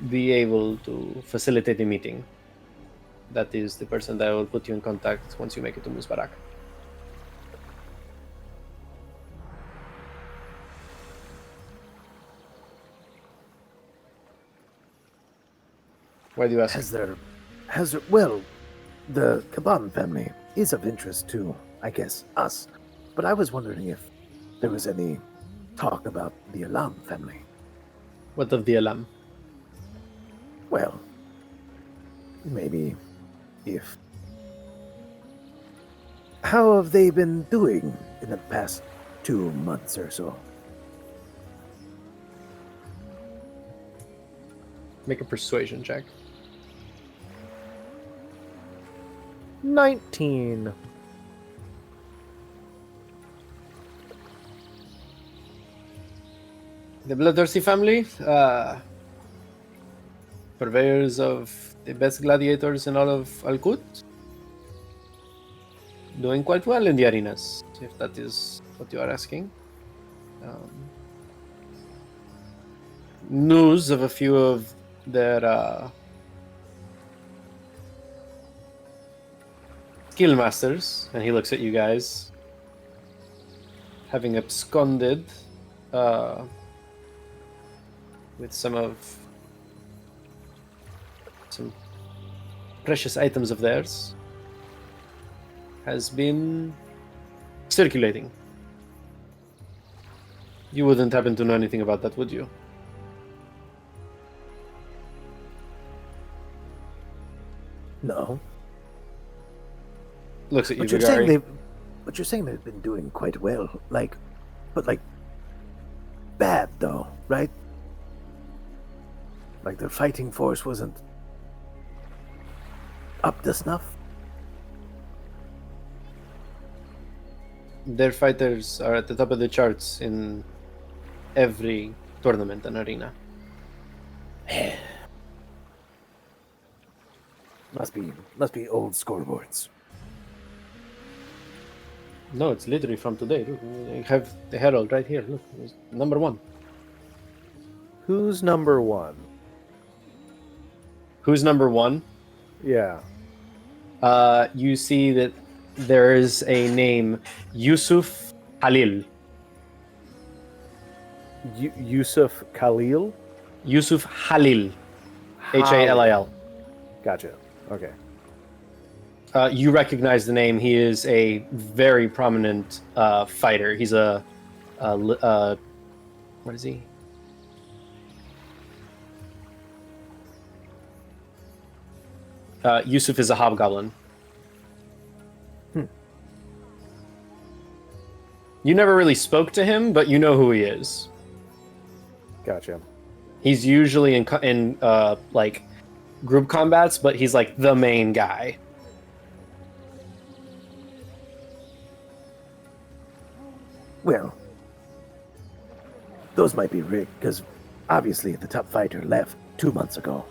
be able to facilitate a meeting. That is the person that will put you in contact once you make it to Musbarak. Why do you ask? Well, the Kaban family is of interest to, I guess, us. But I was wondering if there was any talk about the Alam family. What of the Alam? Well, maybe if... How have they been doing in the past 2 months or so? Make a persuasion check. 19. The Bloodthirsty family, purveyors of the best gladiators in all of Alkut, doing quite well in the arenas, if that is what you are asking. News of a few of their skill masters, and he looks at you guys, having absconded with some precious items of theirs, has been circulating. You wouldn't happen to know anything about that, would you? No. Looks at you, But you're saying Byyyeee. but you're saying they've been doing quite well, but bad though, right? Like their fighting force wasn't up to snuff. Their fighters are at the top of the charts in every tournament and arena. Must be old scoreboards. No, it's literally from today. Look, I have the Herald right here. Look, it's number 1. Who's number 1? Who's number 1? Yeah. You see that there is a name, Yusuf Halil. Yusuf Khalil? Yusuf Halil. Halil. Gotcha. Okay. You recognize the name. He is a very prominent fighter. He's what is he? Yusuf is a hobgoblin. You never really spoke to him, but you know who he is. Gotcha. He's usually in like group combats, but he's like the main guy. Well, those might be rigged, because obviously the top fighter left 2 months ago.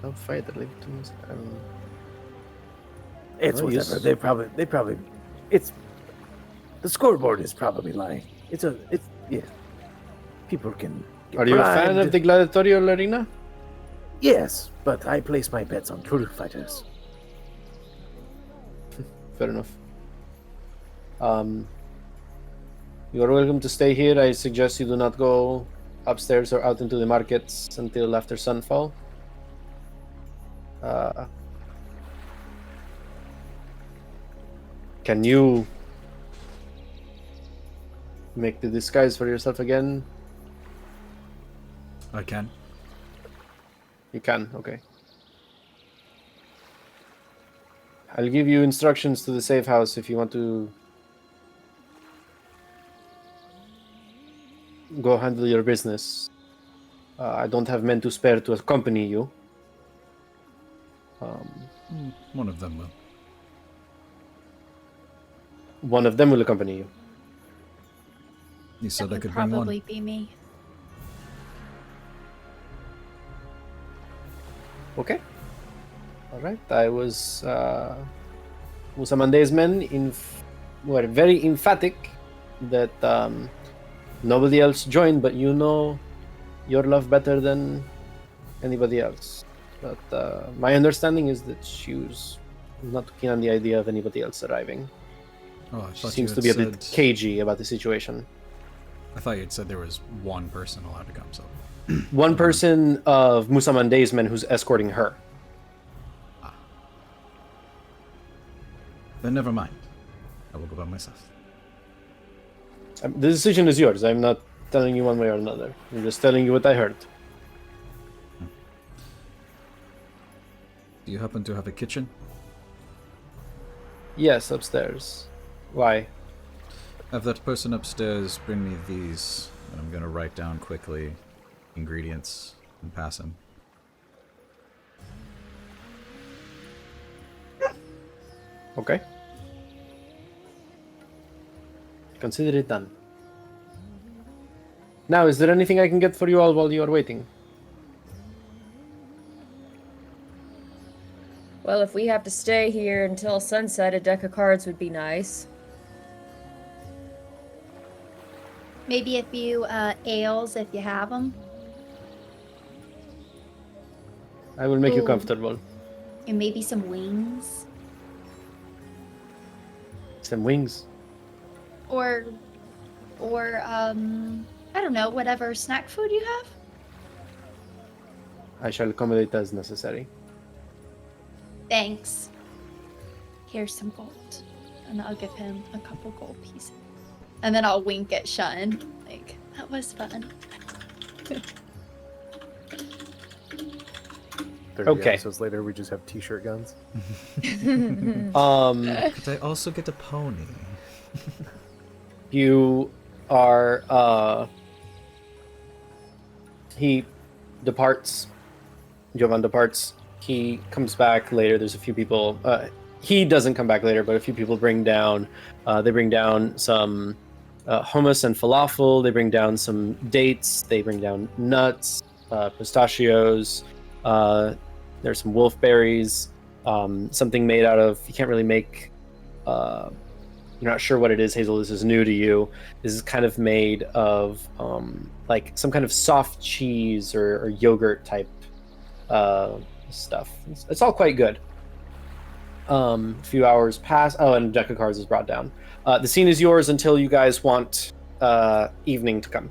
Top fighter left 2 months. It's Well, you whatever. s- They probably. It's the scoreboard is probably lying. It's yeah. People can. Get Are you a fan bribed. of the gladiatorial arena? Yes, but I place my bets on true fighters. Fair enough. You are welcome to stay here. I suggest you do not go upstairs or out into the markets until after sunfall. Can you make the disguise for yourself again? I can. You can, okay. I'll give you instructions to the safe house if you want to go handle your business. I don't have men to spare to accompany you. One of them will. One of them will accompany you. You said That I would could bring probably one. be me. Okay. All right. I was Musamande's men were very emphatic that nobody else joined, but you know your love better than anybody else. But my understanding is that she was not too keen on the idea of anybody else arriving. Oh, I She thought seems you to had be a bit said- cagey about the situation. I thought you had said there was one person allowed to come. So One person of Musamande's men who's escorting her. then never mind. I will go by myself. The decision is yours. I'm not telling you one way or another. I'm just telling you what I heard. Do you happen to have a kitchen? Yes, upstairs. Why? Have that person upstairs bring me these, and I'm gonna write down quickly ingredients and pass them. Okay. Consider it done. Now, is there anything I can get for you all while you are waiting? Well, if we have to stay here until sunset, a deck of cards would be nice. Maybe a few ales if you have them. I will make you Ooh. comfortable. And maybe some wings. Some wings. Or I don't know, whatever snack food you have. I shall accommodate as necessary. Thanks. Here's some gold. And I'll give him a couple gold pieces. And then I'll wink at Shun. Like, that was fun. 30 Okay. episodes later, we just have t-shirt guns. Could I also get a pony? You are, he departs. Jovan departs. He comes back later. There's a few people. He doesn't come back later, but a few people bring down. They bring down some hummus and falafel. They bring down some dates. They bring down nuts, pistachios. There's some wolfberries. Something made out of. You can't really make. You're not sure what it is, Hazel. This is new to you. This is kind of made of like some kind of soft cheese or yogurt type stuff. It's all quite good. A few hours pass. Oh, and a deck of cards is brought down. The scene is yours until you guys want evening to come.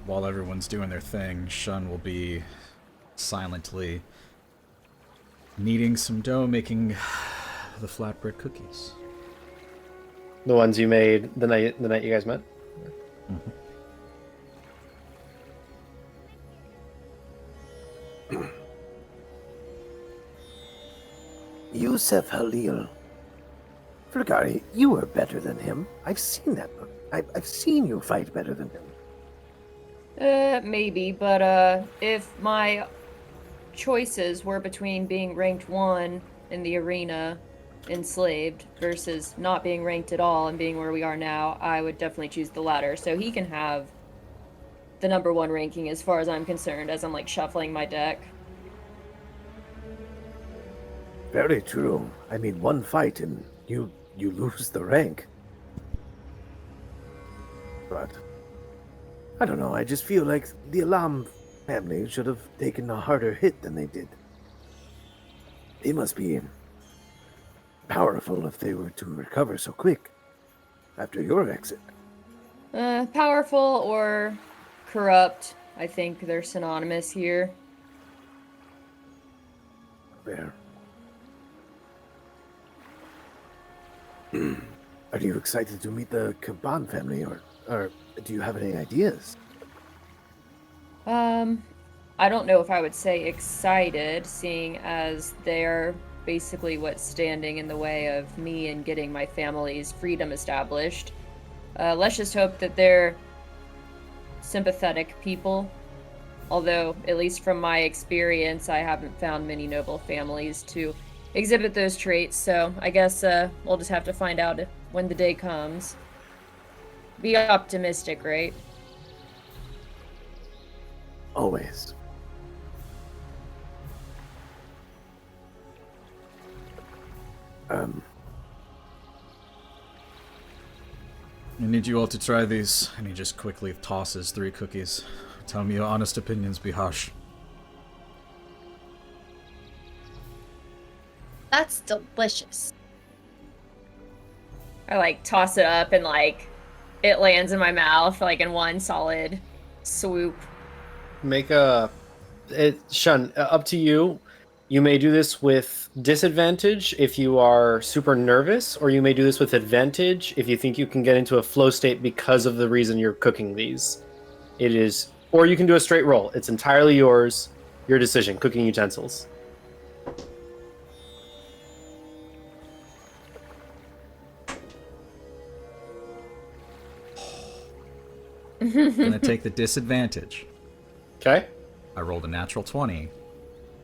While everyone's doing their thing, Shun will be silently kneading some dough, making the flatbread cookies. The ones you made the night you guys met. Yusef Halil. Frigari, you were better than him. I've seen that. I've seen you fight better than him. Maybe, but if my choices were between being ranked 1 in the arena, enslaved, versus not being ranked at all and being where we are now, I would definitely choose the latter. So he can have the number 1 ranking as far as I'm concerned, as I'm like shuffling my deck. Very true. I mean, one fight and you lose the rank. But I don't know. I just feel like the Alam family should have taken a harder hit than they did. They must be powerful if they were to recover so quick after your exit. Powerful or corrupt, I think they're synonymous here. Fair. Are you excited to meet the Caban family, or do you have any ideas? I don't know if I would say excited, seeing as they're basically what's standing in the way of me and getting my family's freedom established. Let's just hope that they're sympathetic people. Although, at least from my experience, I haven't found many noble families to exhibit those traits, so I guess we'll just have to find out when the day comes. Be optimistic, right? Always. I need you all to try these. And he just quickly tosses 3 cookies. Tell me your honest opinions, Byyyeee. That's delicious. I like toss it up and like it lands in my mouth like in one solid swoop. Make a Shun, up to you. You may do this with disadvantage if you are super nervous, or you may do this with advantage if you think you can get into a flow state because of the reason you're cooking these. It is, or you can do a straight roll. It's entirely yours, your decision. Cooking utensils. Gonna take the disadvantage. Okay. I rolled a natural 20,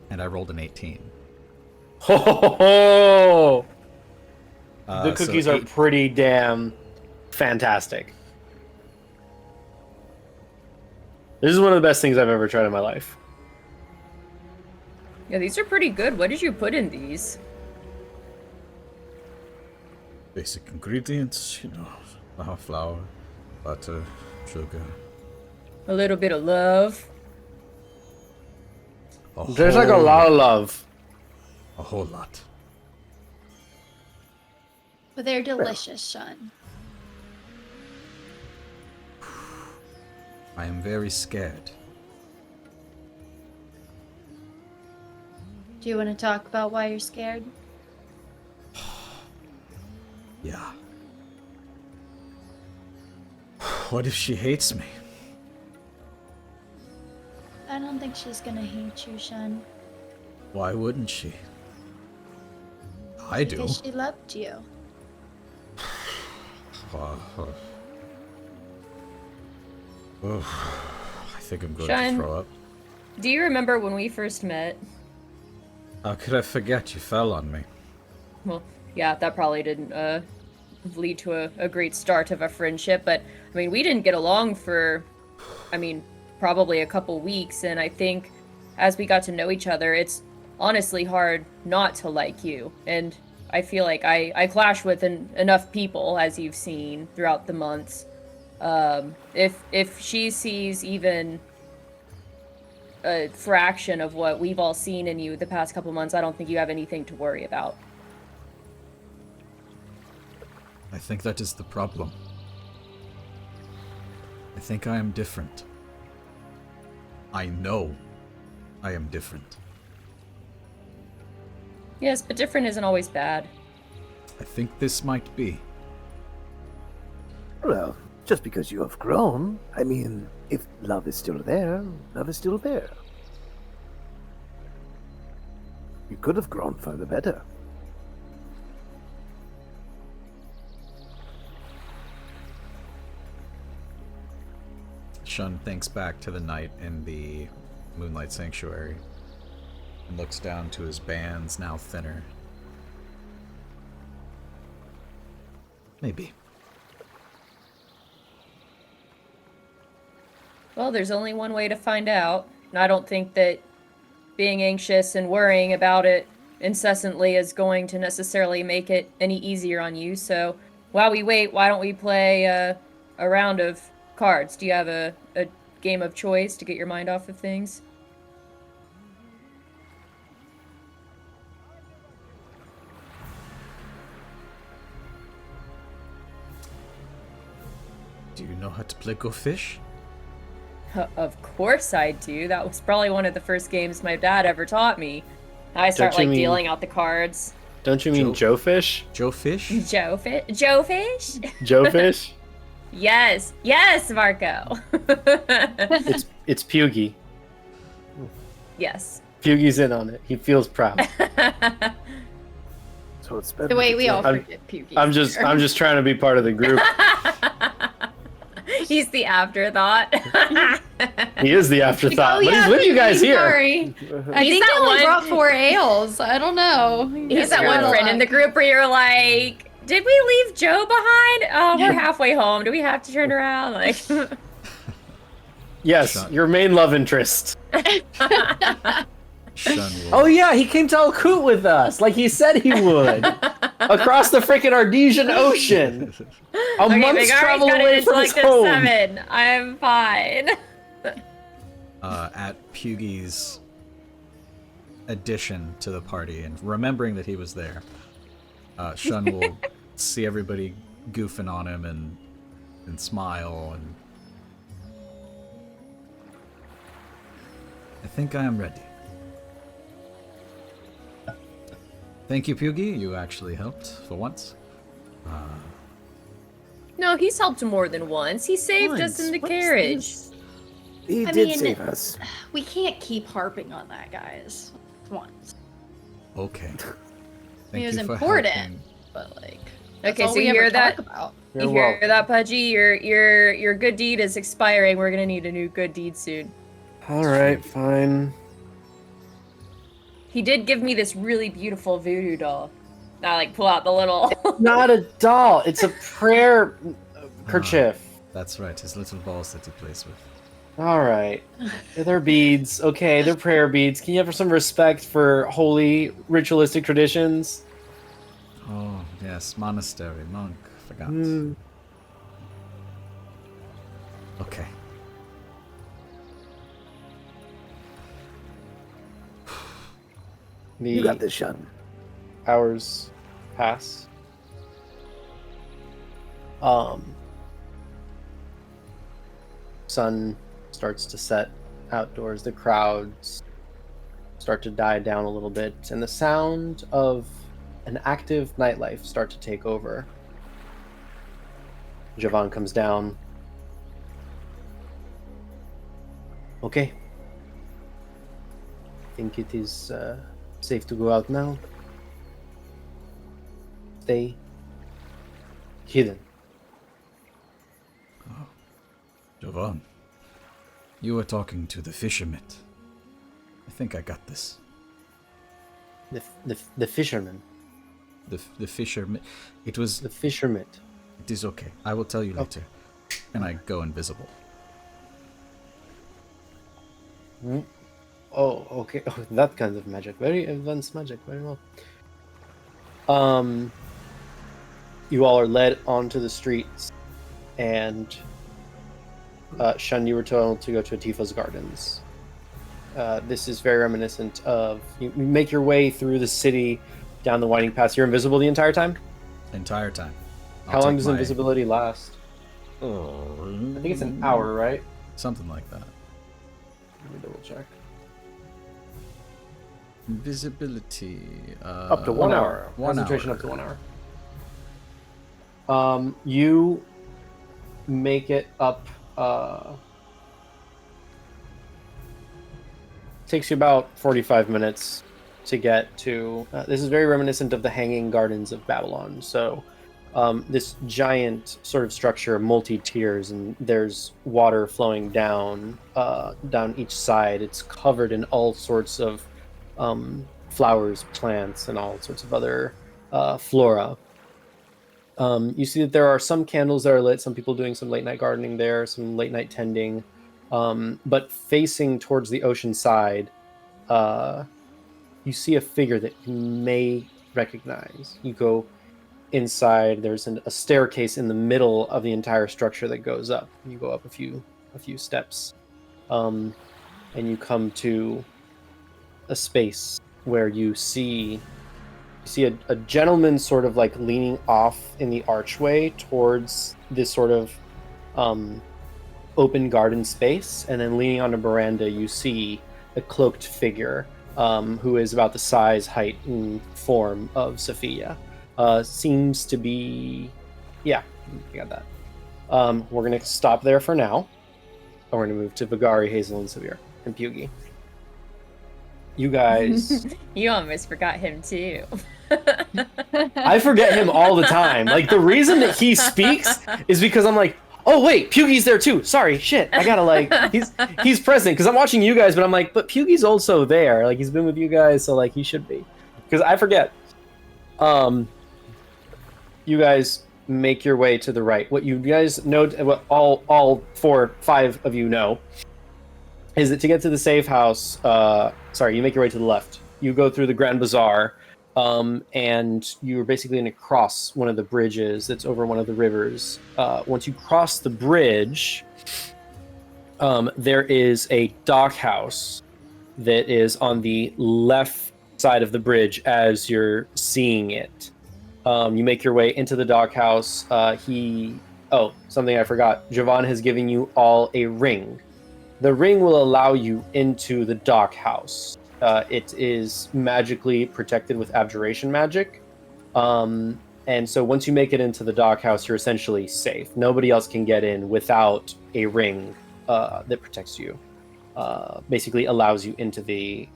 and I rolled an 18. Ho ho ho ho! The So cookies are pretty damn fantastic. This is one of the best things I've ever tried in my life. Yeah, these are pretty good. What did you put in these? basic ingredients, flour, butter, sugar. A little bit of love. There's like a lot of love. A whole lot. But they're delicious, Shun. I am very scared. Do you want to talk about why you're scared? Yeah. What if she hates me? I don't think she's gonna hate you, Shun. Why wouldn't she? I do. Because she loved you. I think I'm going Shun. to throw up. Do you remember when we first met? How could I forget you fell on me? Well, yeah, that probably didn't lead to a great start of a friendship, but I mean, we didn't get along for, probably a couple weeks, and I think as we got to know each other, it's honestly hard not to like you. And I feel like I clash with enough people, as you've seen throughout the months. If she sees even a fraction of what we've all seen in you the past couple months, I don't think you have anything to worry about. I think that is the problem. I think I am different. I know I am different. Yes, but different isn't always bad. I think this might be. Well, just because you have grown, if love is still there, love is still there. You could have grown for the better. Shun thinks back to the night in the Moonlight Sanctuary and looks down to his bands, now thinner. Maybe. Well, there's only one way to find out, and I don't think that being anxious and worrying about it incessantly is going to necessarily make it any easier on you. So while we wait, why don't we play a round of cards? Do you have a game of choice to get your mind off of things? Do you know how to play Go Fish? Of course I do. That was probably one of the first games my dad ever taught me. I start Don't you like mean- dealing out the cards. Don't you mean Joe Fish? Joe Fish? Joe Fish? Joe Fish? Joe Fish? Yes, Marco. It's Puggy. Yes. Puggy's in on it. He feels proud. So it's better. The way to we kill- all forget Pukey. I'm just trying to be part of the group. He's the afterthought. He is the afterthought, Oh, but yeah, he's with you guys Pukey, here. Sorry. I He's think that they only one- brought 4 ales. I don't know. He's that one friend in the group where you're like, did we leave Joe behind? Oh, we're halfway home. Do we have to turn around? Like, Yes, Shut. your main love interest. Shun will, Oh yeah, he came to Alkut with us, like he said he would. Across the freaking Ardesian Ocean. A month's travel away from his home. 7. I'm fine. at Puggy's addition to the party and remembering that he was there, Shun will see everybody goofing on him and smile and I think I am ready. Thank you, Puggy. You actually helped for once. No, he's helped more than once. He saved us in the What is carriage. this? He I did mean- save us. We can't keep harping on that, guys. Once. Okay. It was you for important. helping. But like, that's Okay, all so we you ever hear that? talk about. You're You hear welcome. that, Pudgy? Your good deed is expiring. We're gonna need a new good deed soon. All right, fine. He did give me this really beautiful voodoo doll. I like pull out the little. Not a doll. It's a prayer kerchief. That's right, his little balls that he plays with. All right. They're beads. Okay, they're prayer beads. Can you have some respect for holy ritualistic traditions? Oh, yes, monastery, monk, forgot. Hmm. Okay. You The got this, Shun. hours pass. Sun starts to set outdoors. The crowds start to die down a little bit, and the sound of an active nightlife start to take over. Javan comes down. Okay. Think it is safe to go out now. Stay hidden. Jovan, you were talking to the fisherman. I think I got this. The fisherman. The fisherman. It was. The fisherman. It is okay. I will tell you later. And I go invisible. Oh, okay. Oh, that kind of magic. Very advanced magic. Very well. You all are led onto the streets, and Shun, you were told to go to Atifa's Gardens. This is very reminiscent of you make your way through the city, down the winding paths. You're invisible the entire time. Entire time. How long does invisibility last? I think it's an hour, right? Something like that. Let me double check. Invisibility. Up to 1 1 hour. hour. Concentration up to 1 hour. You make it up. Takes you about 45 minutes to get to. This is very reminiscent of the Hanging Gardens of Babylon. So, this giant sort of structure, multi-tiers, and there's water flowing down each side. It's covered in all sorts of flowers, plants, and all sorts of other flora. You see that there are some candles that are lit, some people doing some late night gardening there, some late night tending. But facing towards the ocean side, you see a figure that you may recognize. You go inside, there's a staircase in the middle of the entire structure that goes up. You go up a few steps, and you come to a space where you see a gentleman sort of like leaning off in the archway towards this sort of open garden space, and then leaning on a veranda you see a cloaked figure who is about the size, height, and form of Sophia. Seems to be... Yeah, I got that. We're going to stop there for now. And we're going to move to Vagari, Hazel, and Severe, and Byyyeee. You guys... You almost forgot him too. I forget him all the time. Like, the reason that he speaks is because I'm like, oh wait, Byyyee's there too. Sorry, shit. I gotta like, he's present because I'm watching you guys, but I'm like, but Byyyee's also there. Like, he's been with you guys, so like he should be. Because I forget. You guys make your way to the right. What you guys know, what all 5 of you know, is that to get to the safe house. Sorry, you make your way to the left. You go through the Grand Bazaar. And you're basically going to cross one of the bridges that's over one of the rivers. Once you cross the bridge, there is a dock house that is on the left side of the bridge as you're seeing it. You make your way into the dock house. Something I forgot. Javan has given you all a ring. The ring will allow you into the dock house. It is magically protected with abjuration magic. And so once you make it into the dock house, you're essentially safe. Nobody else can get in without a ring that protects you. Basically allows you into the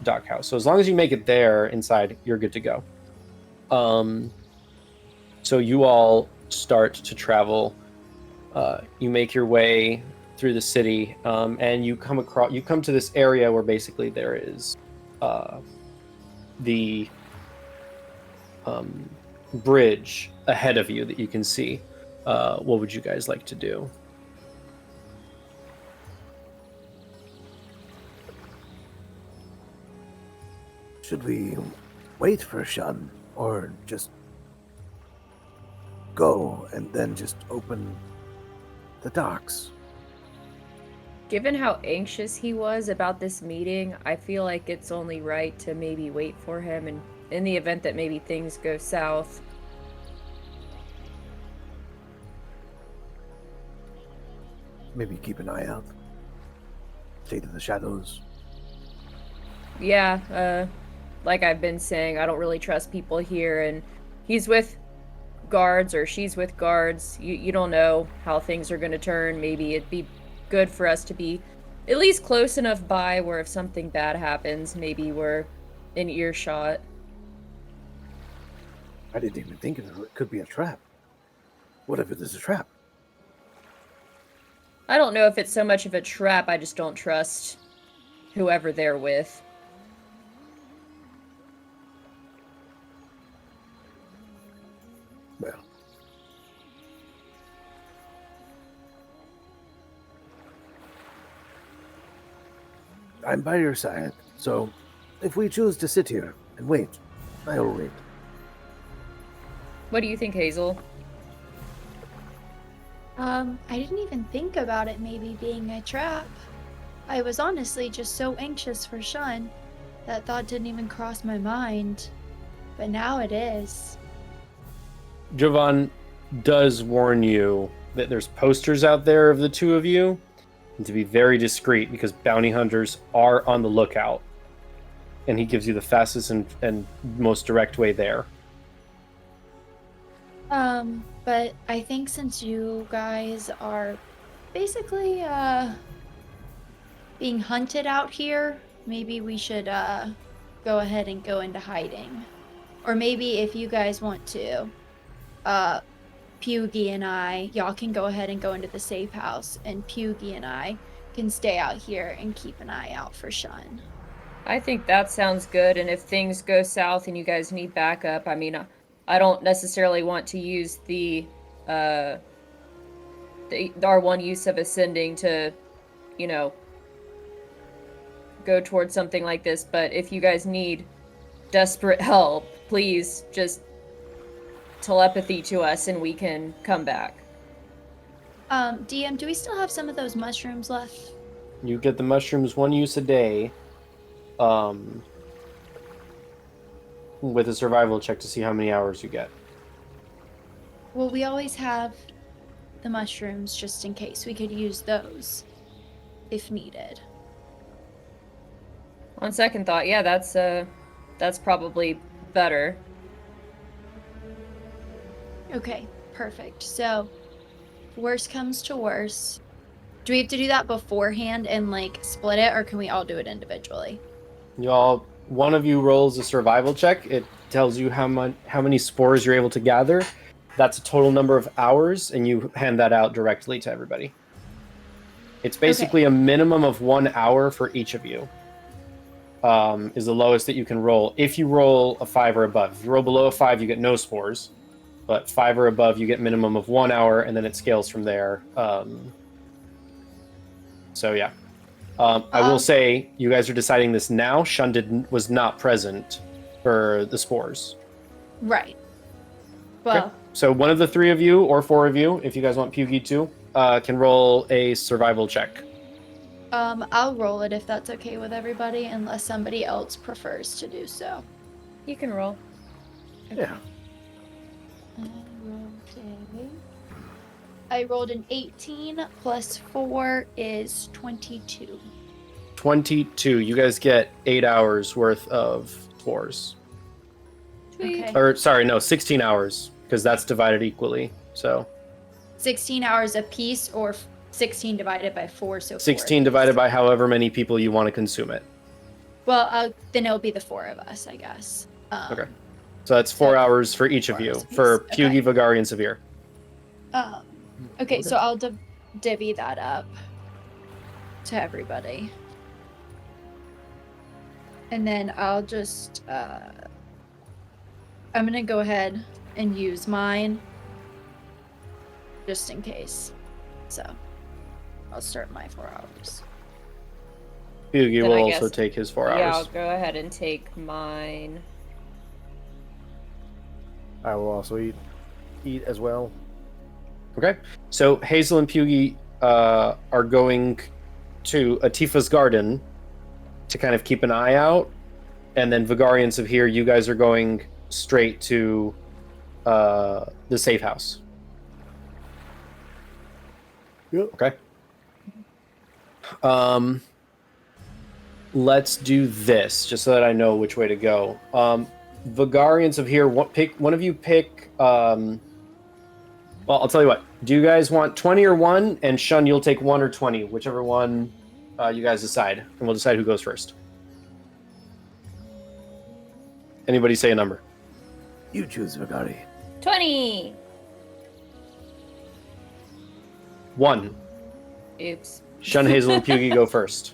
dock house. So as long as you make it there inside, you're good to go. So you all start to travel. You make your way through the city, and you come to this area where basically there is the bridge ahead of you that you can see. What would you guys like to do? Should we wait for Shun, or just go and then just open the docks? Given how anxious he was about this meeting, I feel like it's only right to maybe wait for him, and in the event that maybe things go south. Maybe keep an eye out. Stay to the shadows. Yeah, like I've been saying, I don't really trust people here, and he's with guards, or she's with guards. You don't know how things are going to turn. Maybe it'd be good for us to be at least close enough by where if something bad happens, maybe we're in earshot. I didn't even think it could be a trap. What if it is a trap? I don't know if it's so much of a trap, I just don't trust whoever they're with. Well, I'm by your side, so if we choose to sit here and wait, I'll wait. What do you think, Hazel? I didn't even think about it maybe being a trap. I was honestly just so anxious for Shun. That thought didn't even cross my mind. But now it is. Jovan does warn you that there's posters out there of the two of you, and to be very discreet because bounty hunters are on the lookout. And he gives you the fastest and most direct way there. But I think since you guys are basically, being hunted out here, maybe we should, go ahead and go into hiding. Or maybe if you guys want to, Byyyeee and I, y'all can go ahead and go into the safe house, and Byyyeee and I can stay out here and keep an eye out for Shun. I think that sounds good, and if things go south and you guys need backup, I mean, I don't necessarily want to use our one use of ascending to, go towards something like this, but if you guys need desperate help, please just telepathy to us and we can come back. DM, do we still have some of those mushrooms left? You get the mushrooms 1 use a day, with a survival check to see how many hours you get. Well, we always have the mushrooms just in case. We could use those if needed. On second thought, yeah, that's probably better. Okay, perfect. So, worst comes to worst. Do we have to do that beforehand and like split it, or can we all do it individually? One of you rolls a survival check. It tells you how many spores you're able to gather. That's a total number of hours, and you hand that out directly to everybody. It's basically a minimum of 1 hour for each of you. Is the lowest that you can roll. If you roll a 5 or above. If you roll below a 5, you get no spores. But 5 or above, you get minimum of 1 hour, and then it scales from there. So yeah. I will say, you guys are deciding this now. Shun was not present for the spores. Right. Well, Okay. So one of the 3 of you, or 4 of you, if you guys want Puggy too, can roll a survival check. I'll roll it if that's okay with everybody, unless somebody else prefers to do so. You can roll. Yeah. Okay. I rolled an 18 plus 4 is 22. 22. You guys get 8 hours worth of spores. Okay. Or, sorry, no, 16 hours, because that's divided equally. So 16 hours a piece, or 16 divided by 4, so 16 divided by however many people you want to consume it. Well, then it'll be the 4 of us, I guess. Okay. So that's 4 hours for each of 4 you, hours apiece. for Okay. Puggy, Vagari, and Severe. Okay, so I'll divvy that up to everybody. And then I'll just, I'm gonna go ahead and use mine, just in case. So, I'll start my 4 hours. Puggy Then will I also guess- take his 4 Yeah, I'll hours. go ahead and take mine. I will also eat as well. Okay. So Hazel and Puggy are going to Atifa's garden to kind of keep an eye out. And then Vagarians of here, you guys are going straight to the safe house. Yep. Okay. Let's do this, just so that I know which way to go. Vagarians of here, one of you pick. Well, I'll tell you what. Do you guys want 20 or 1? And Shun, you'll take 1 or 20, whichever one you guys decide, and we'll decide who goes first. Anybody say a number? You choose, Vagari. 20! 1. Oops. Shun, Hazel, and Puggy go first.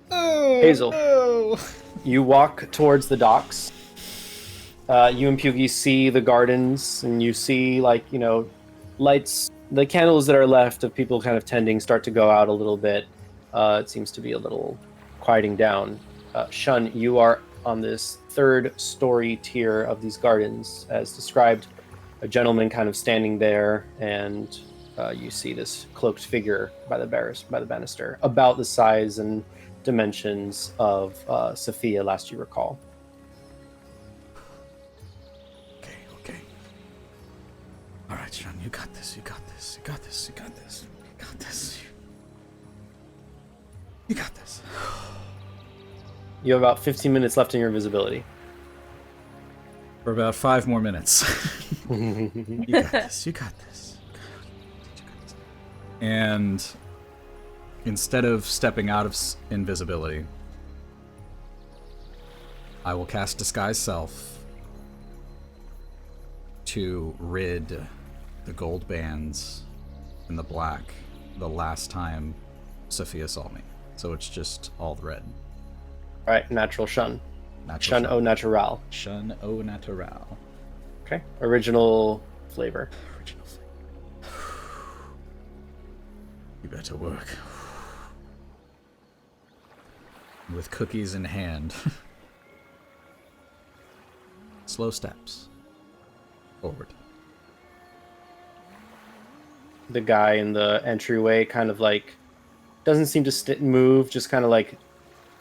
Oh, Hazel. no. You walk towards the docks. You and Puggy see the gardens, and you see, lights. The candles that are left of people kind of tending start to go out a little bit. It seems to be a little quieting down. Shun, you are on this 3rd story tier of these gardens, as described. A gentleman kind of standing there, and you see this cloaked figure by the banister, about the size and dimensions of Sophia, last you recall. Okay. All right, Sean, you got this. You got this. You got this. You got this. You got this. You got this. You have about 15 minutes left in your invisibility. For about 5 more minutes. You got this. You got this. You got this. And instead of stepping out of invisibility, I will cast Disguise Self to rid the gold bands and the black the last time Sophia saw me. So it's just all the red. All right, natural Shun. Natural Shun au natural. Shun au natural. Okay. Original flavor. Original flavor. You better work. With cookies in hand. Slow steps. Forward. The guy in the entryway kind of doesn't seem to move, just kind of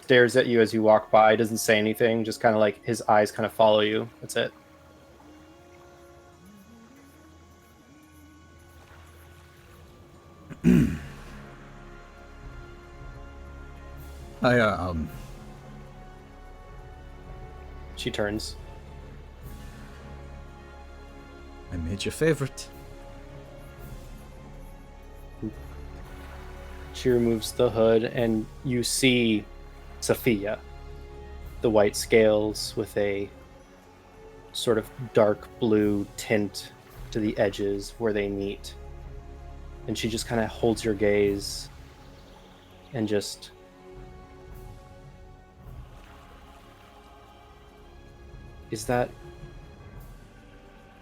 stares at you as you walk by, doesn't say anything, just kind of his eyes kind of follow you. That's it. She turns. I made your favorite. She removes the hood, and you see Sophia, the white scales with a sort of dark blue tint to the edges where they meet. And she just kind of holds your gaze and just... Is that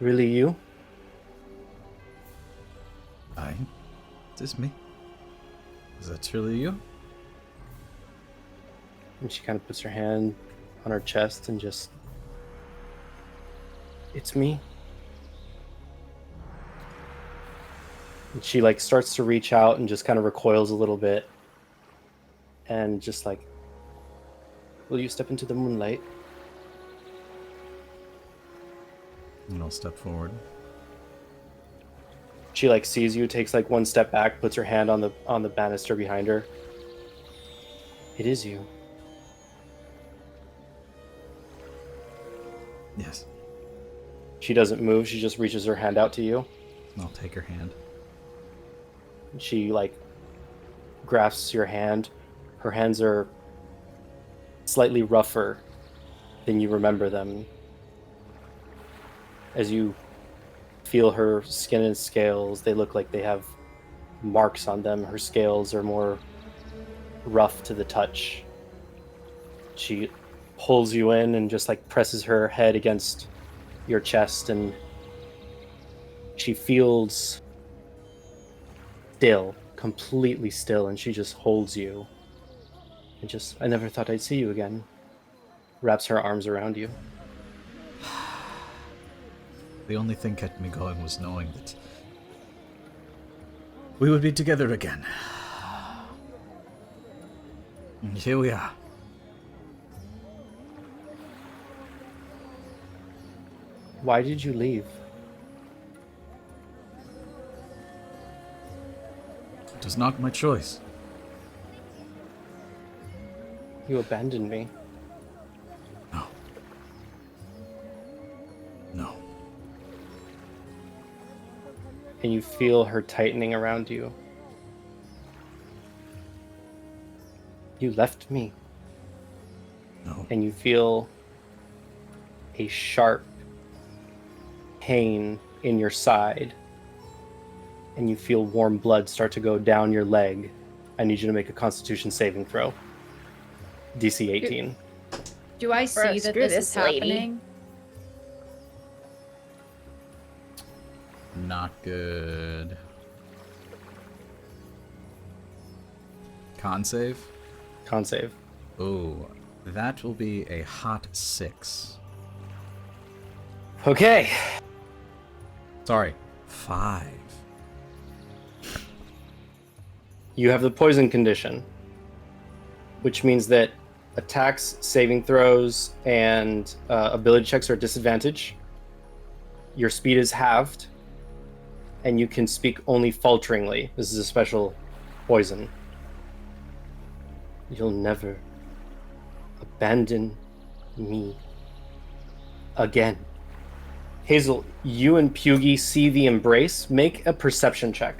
really you? Is this me? Is that really you? And she kind of puts her hand on her chest and just... It's me. And she like starts to reach out and just kind of recoils a little bit. And just like, will you step into the moonlight? And I'll step forward. She like sees you, takes like one step back, puts her hand on the banister behind her. It is you. Yes. She doesn't move, she just reaches her hand out to you. I'll take her hand. She like grasps your hand. Her hands are slightly rougher than you remember them. As you feel her skin and scales, they look like they have marks on them. Her scales are more rough to the touch. She pulls you in and just like presses her head against your chest, and she feels still, completely still, and she just holds you. And just, I never thought I'd see you again. Wraps her arms around you. The only thing kept me going was knowing that we would be together again. And here we are. Why did you leave? It was not my choice. You abandoned me. No. No. And you feel her tightening around you. You left me. No. And you feel a sharp pain in your side. And you feel warm blood start to go down your leg. I need you to make a Constitution saving throw. DC 18. Do I Bro, see that screw this this is lady. happening? Not good. Con save? Con save. Oh, that will be a hot 6. Okay. Sorry, 5. You have the poison condition, which means that attacks, saving throws, and ability checks are at disadvantage. Your speed is halved, and you can speak only falteringly. This is a special poison. You'll never abandon me again. Hazel, you and Pugy see the embrace. Make a perception check.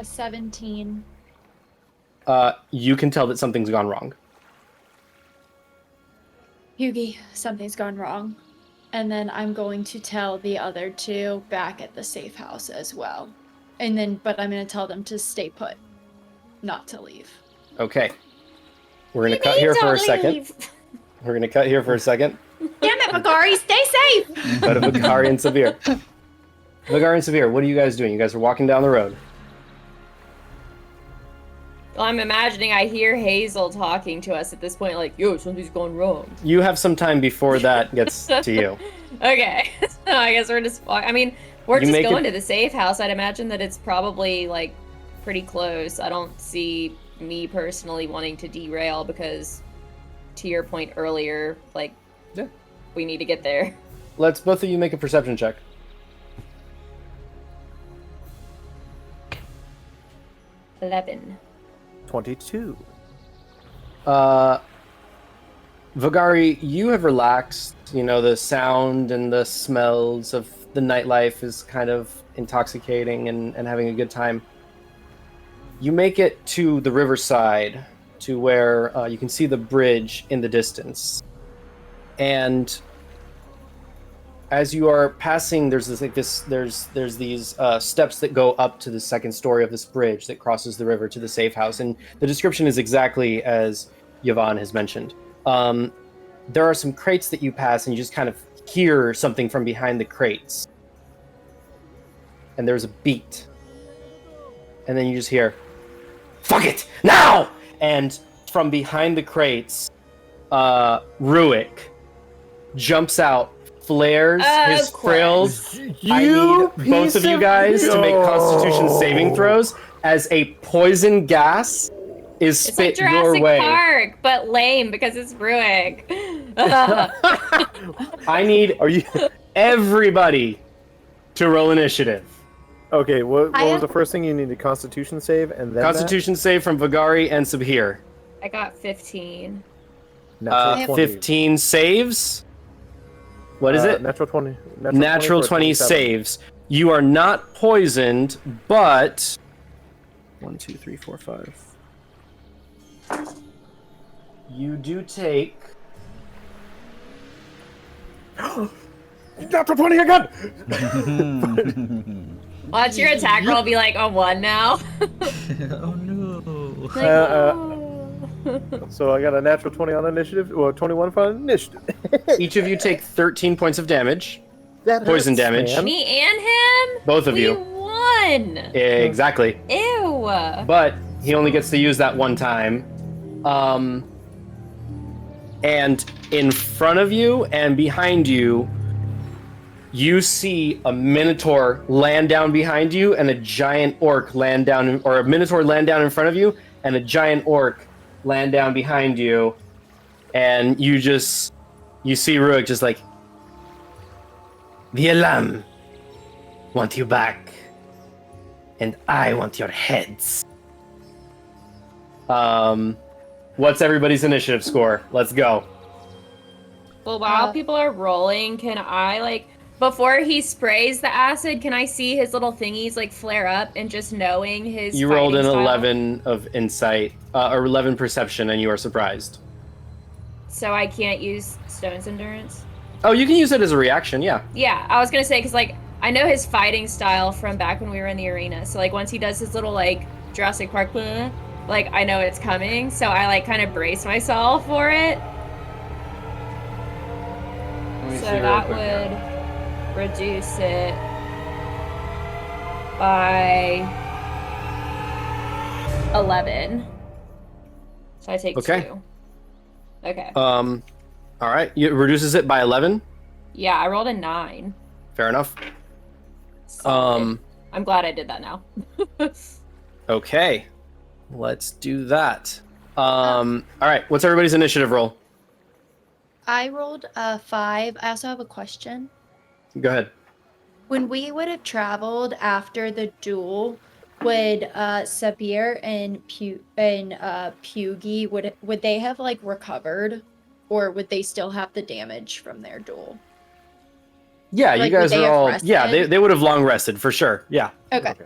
17. You can tell that something's gone wrong. Hughie, something's gone wrong. And then I'm going to tell the other two back at the safe house as well. And then, but I'm going to tell them to stay put, not to leave. Okay. We're going to cut here for a second. We're going to cut here for a second. Damn it, Magari, stay safe! Go to Vakari and Severe. Vakari and Severe, what are you guys doing? You guys are walking down the road. Well, I'm imagining I hear Hazel talking to us at this point, like, yo, something's gone wrong. You have some time before that gets to you. Okay. So I guess we're just I mean, we're You just make going it- to the safe house. I'd imagine that it's probably, like, pretty close. I don't see me personally wanting to derail because, to your point earlier, like, Yeah. we need to get there. Let's both of you make a perception check. 11. 22. Vagari, you have relaxed. You know, the sound and the smells of the nightlife is kind of intoxicating and having a good time. You make it to the riverside, to where you can see the bridge in the distance. And as you are passing, there's these steps that go up to the second story of this bridge that crosses the river to the safe house. And the description is exactly as Yvonne has mentioned. There are some crates that you pass, and you just kind of hear something from behind the crates. And there's a beat. And then you just hear, "Fuck it! Now!" And from behind the crates, Ruick jumps out, flares his frills. I need both of you guys to make Constitution saving throws as a poison gas is It's spit like your Jurassic way. Park, but lame because it's Ruick. I need everybody to roll initiative. Okay, what I was have- the first thing you needed? Constitution save and then Constitution save from Vagari and Subhir. I got 15. that? Natural 20. 15 saves. What is it? Natural 20. Natural for 20 27. saves. You are not poisoned, but 1, 2, 3, 4, 5. You do take Natural 20 again! Watch your attack roll be like a 1 now. Oh no. Like, oh. So I got a natural 20 on initiative, or 21 for initiative. each of you take 13 points of damage. That Poison hurts, damage. man. Me and him? Both of we you. won! Exactly. Ew! But he only gets to use that one time. And in front of you and behind you, you see a minotaur land down behind you and a giant orc land down, or a minotaur land down in front of you and a giant orc land down behind you. And you see Ruick just like, "The Alam want you back, and I want your heads." What's everybody's initiative score? Let's go. Well, while people are rolling, can I, like, before he sprays the acid, can I see his little thingies, like, flare up and just knowing his You rolled an fighting style? 11 of insight, or 11 perception, and you are surprised. So I can't use Stone's Endurance? Oh, you can use it as a reaction, yeah. Yeah, I was gonna say, because, like, I know his fighting style from back when we were in the arena. So, like, once he does his little, like, Jurassic Park, like, I know it's coming. So I, like, kind of brace myself for it. So that would reduce it by 11. So I take Okay. 2. Okay. All right, it reduces it by 11. Yeah, I rolled a 9. Fair enough. Solid. I'm glad I did that now. Okay, let's do that. All right, what's everybody's initiative roll? I rolled a 5. I also have a question. Go ahead. When we would have traveled after the duel, would Sabir and Pugy would they have like recovered, or would they still have the damage from their duel? Yeah, Like, you guys would they are have all. rested? Yeah, they would have long rested for sure. Yeah, Okay. Okay.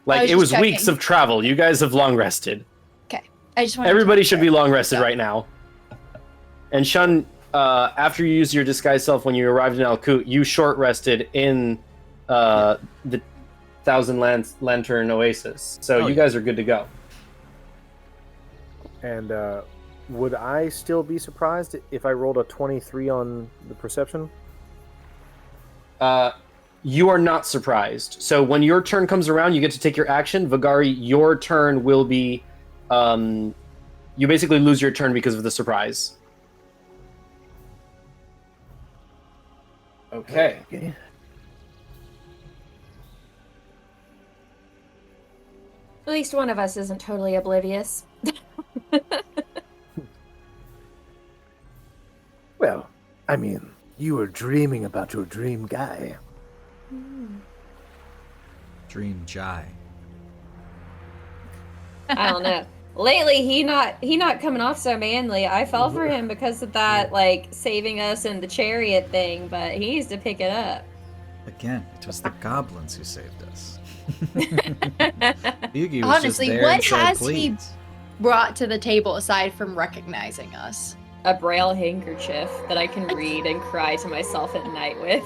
like was it just was checking. weeks of travel. You guys have long rested. Okay. I just wanted Everybody to should be long rested right now. And Shun, after you used your disguise self when you arrived in Alkut, you short rested in the Thousand Lantern Oasis. So Oh, you yeah. guys are good to go. And would I still be surprised if I rolled a 23 on the perception? You are not surprised. So when your turn comes around, you get to take your action. Vagari, your turn will be. You basically lose your turn because of the surprise. Okay. Okay. At least one of us isn't totally oblivious. Well, I mean, you were dreaming about your dream guy. Dream Jai. I don't know. lately he not coming off so manly. I fell for him because of that, like, saving us in the chariot thing, but he needs to pick it up. Again, it was the goblins who saved us. Byyyeee was Honestly, just there what and said, has he please. brought to the table aside from recognizing us? A braille handkerchief that I can read and cry to myself at night with.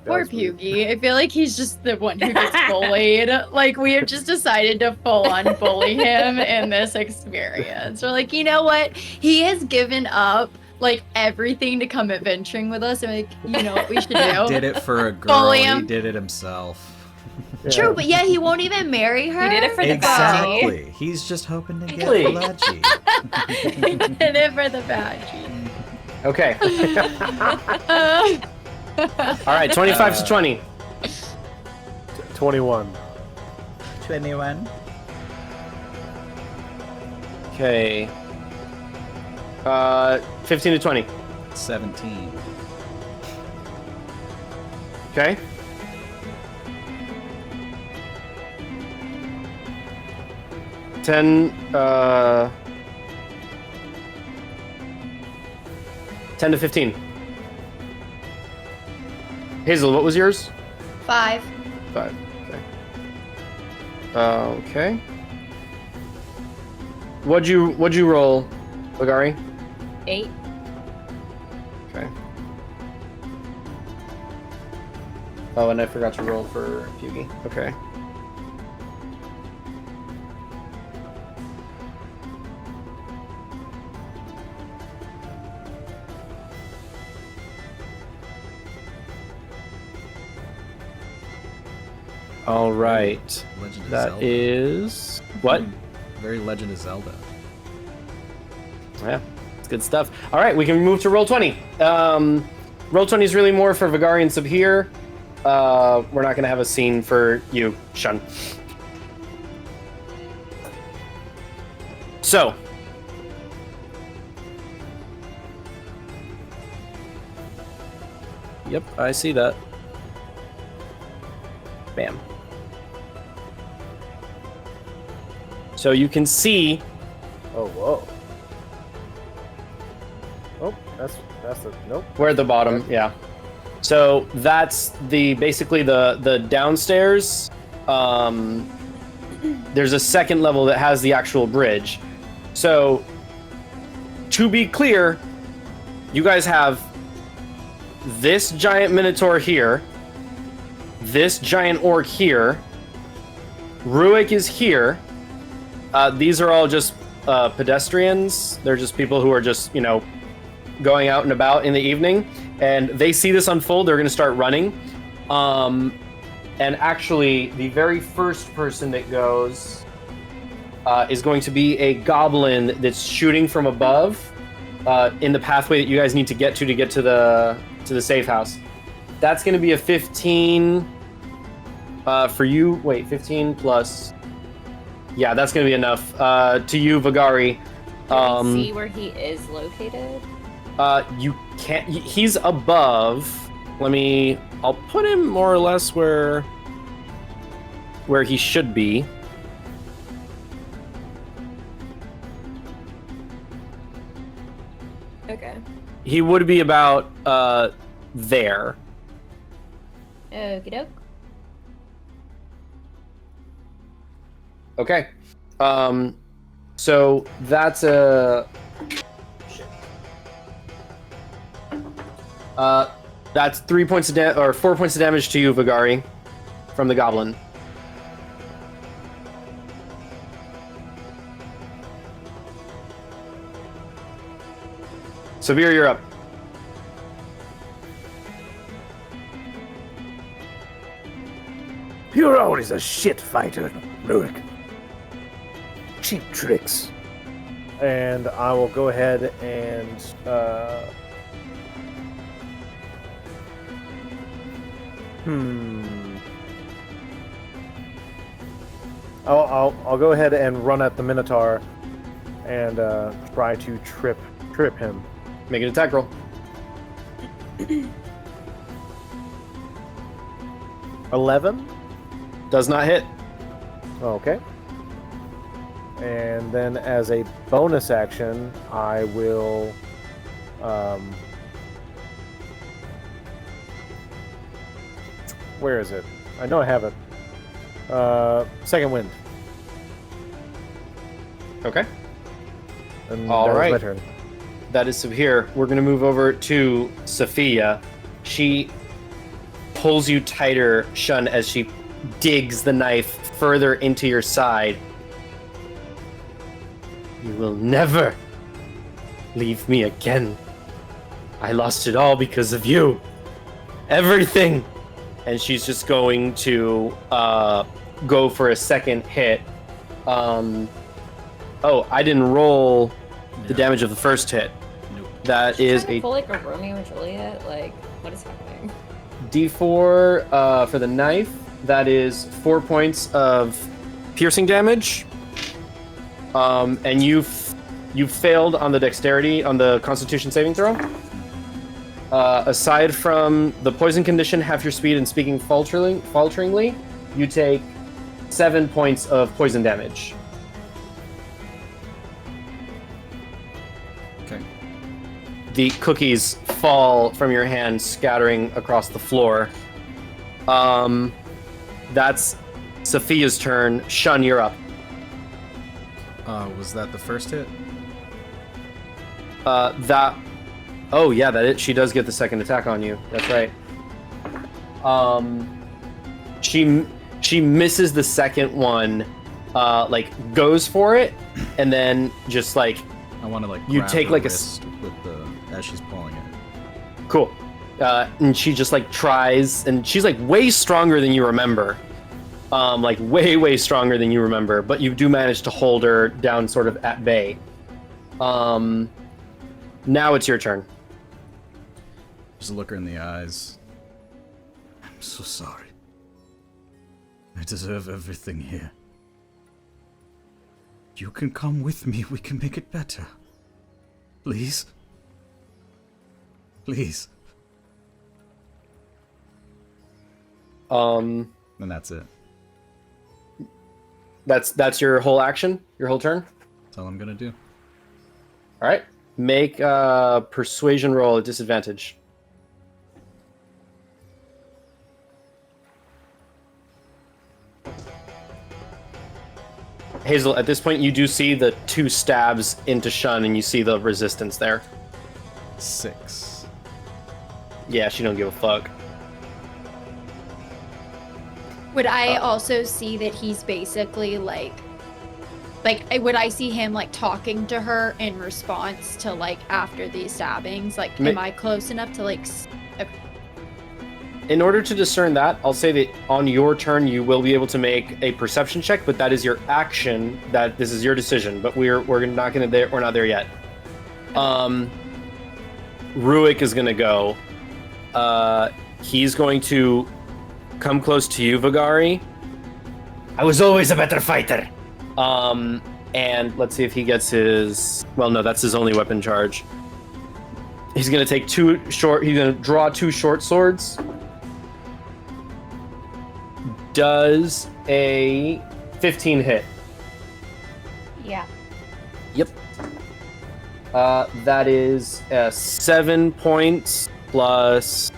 Poor Byyyeee. I feel like he's just the one who gets bullied. Like, we have just decided to full on bully him in this experience. We're like, you know what? He has given up, like, everything to come adventuring with us. And, like, you know what we should do? Did it for a girl. Bully He him. did it himself. True, but yeah, he won't even marry her. He did it for the Exactly. He's just hoping to get Really? Pelagie. He did it for the badgie. Okay. All right, 25 to 20. 21. 21. Okay. 15 to 20. 17. Okay. Ten to 15. Hazel, what was yours? 5. 5. Okay. Okay. What'd you roll, Bagari? 8. Okay. Oh, and I forgot to roll for Byyyeee. Okay. All right. Legend of That Zelda. is what? Very Legend of Zelda. Yeah, it's good stuff. All right, we can move to roll 20. Roll 20 is really more for Vigari and Subhir. We're not going to have a scene for you, Shun. So. Yep, I see that. Bam. So you can see. Oh, whoa. Oh, that's the nope. We're at the bottom, yeah. So that's basically the downstairs. There's a second level that has the actual bridge. So to be clear, you guys have this giant minotaur here, this giant orc here, Ruik is here. These are all just pedestrians. They're just people who are just, going out and about in the evening, and they see this unfold. They're going to start running. And actually, the very first person that goes is going to be a goblin that's shooting from above in the pathway that you guys need to get to the safe house. That's going to be a 15 for you. Wait, 15 plus. Yeah, that's going to be enough. To you, Vigari. Can we see where he is located? You can't. He's above. I'll put him more or less where he should be. Okay. He would be about there. Okie doke. Okay. So that's a. That's 3 points of 4 points of damage to you, Vigari, from the goblin. Sabir, you're up. You're always a shit fighter, Rurik. Cheap tricks. And I will go ahead and I'll go ahead and run at the Minotaur and try to trip him. Make an attack roll. 11. Does not hit. Okay. And then as a bonus action, I will where is it? I know I have it. Second wind. Okay. And All that is right. my turn. That is severe. We're going to move over to Sophia. She pulls you tighter, Shun, as she digs the knife further into your side. You will never leave me again. I lost it all because of you. Everything. And she's just going to go for a second hit. Oh, I didn't roll the damage of the first hit. Nope. That is Trying to a pull like a Romeo and Juliet. Like, what is happening? D4 for the knife. That is 4 points of piercing damage. And you failed on the dexterity on the Constitution saving throw. Aside from the poison condition, half your speed, and speaking falteringly, you take 7 points of poison damage. Okay. The cookies fall from your hand, scattering across the floor. That's Sophia's turn. Shun, you're up. Was that the first hit? Oh yeah, she does get the second attack on you. That's right. She misses the second one, goes for it, and then just like I want to You grab take, her like, wrist with as she's pulling it. cool. And she just tries, and she's way stronger than you remember. Way stronger than you remember, but you do manage to hold her down sort of at bay. Now it's your turn. Just look her in the eyes. I'm so sorry. I deserve everything here. You can come with me. We can make it better. Please? Please. And that's it. That's your whole action? Your whole turn? That's all I'm gonna do. All right. Make a persuasion roll at disadvantage. Hazel, at this point, you do see the 2 stabs into Shun, and you see the resistance there. 6. Yeah, she don't give a fuck. Would I also see that he's basically would I see him talking to her in response to after these stabbings? Am I close enough to okay. In order to discern that, I'll say that on your turn you will be able to make a perception check, but that is your action. That this is your decision. But we're not there yet. Ruik is gonna go. He's going to come close to you, Vagari. I was always a better fighter. And let's see if he gets his. Well, no, that's his only weapon charge. He's gonna take he's gonna draw 2 short swords. Does a 15 hit? Yeah. Yep. That is 7 points plus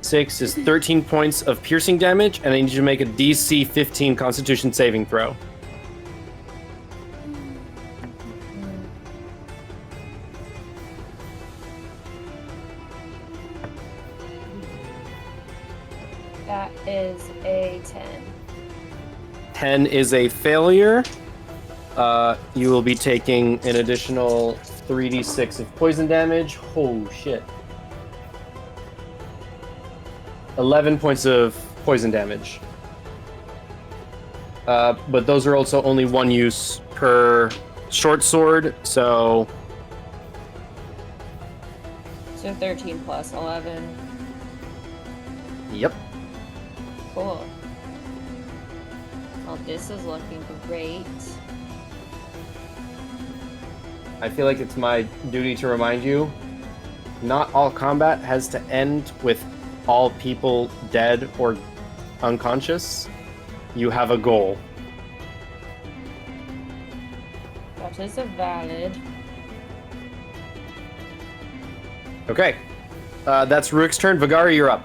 6 is 13 points of piercing damage, and I need you to make a DC 15 Constitution saving throw. That is a 10. 10 is a failure. You will be taking an additional 3d6 of poison damage. Oh, shit. 11 points of poison damage. But those are also only 1 use per short sword, so... So 13 plus 11. Yep. Cool. Well, this is looking great. I feel like it's my duty to remind you, not all combat has to end with all people dead or unconscious, you have a goal. That is a valid. Okay. That's Ruik's turn. Vagari, you're up.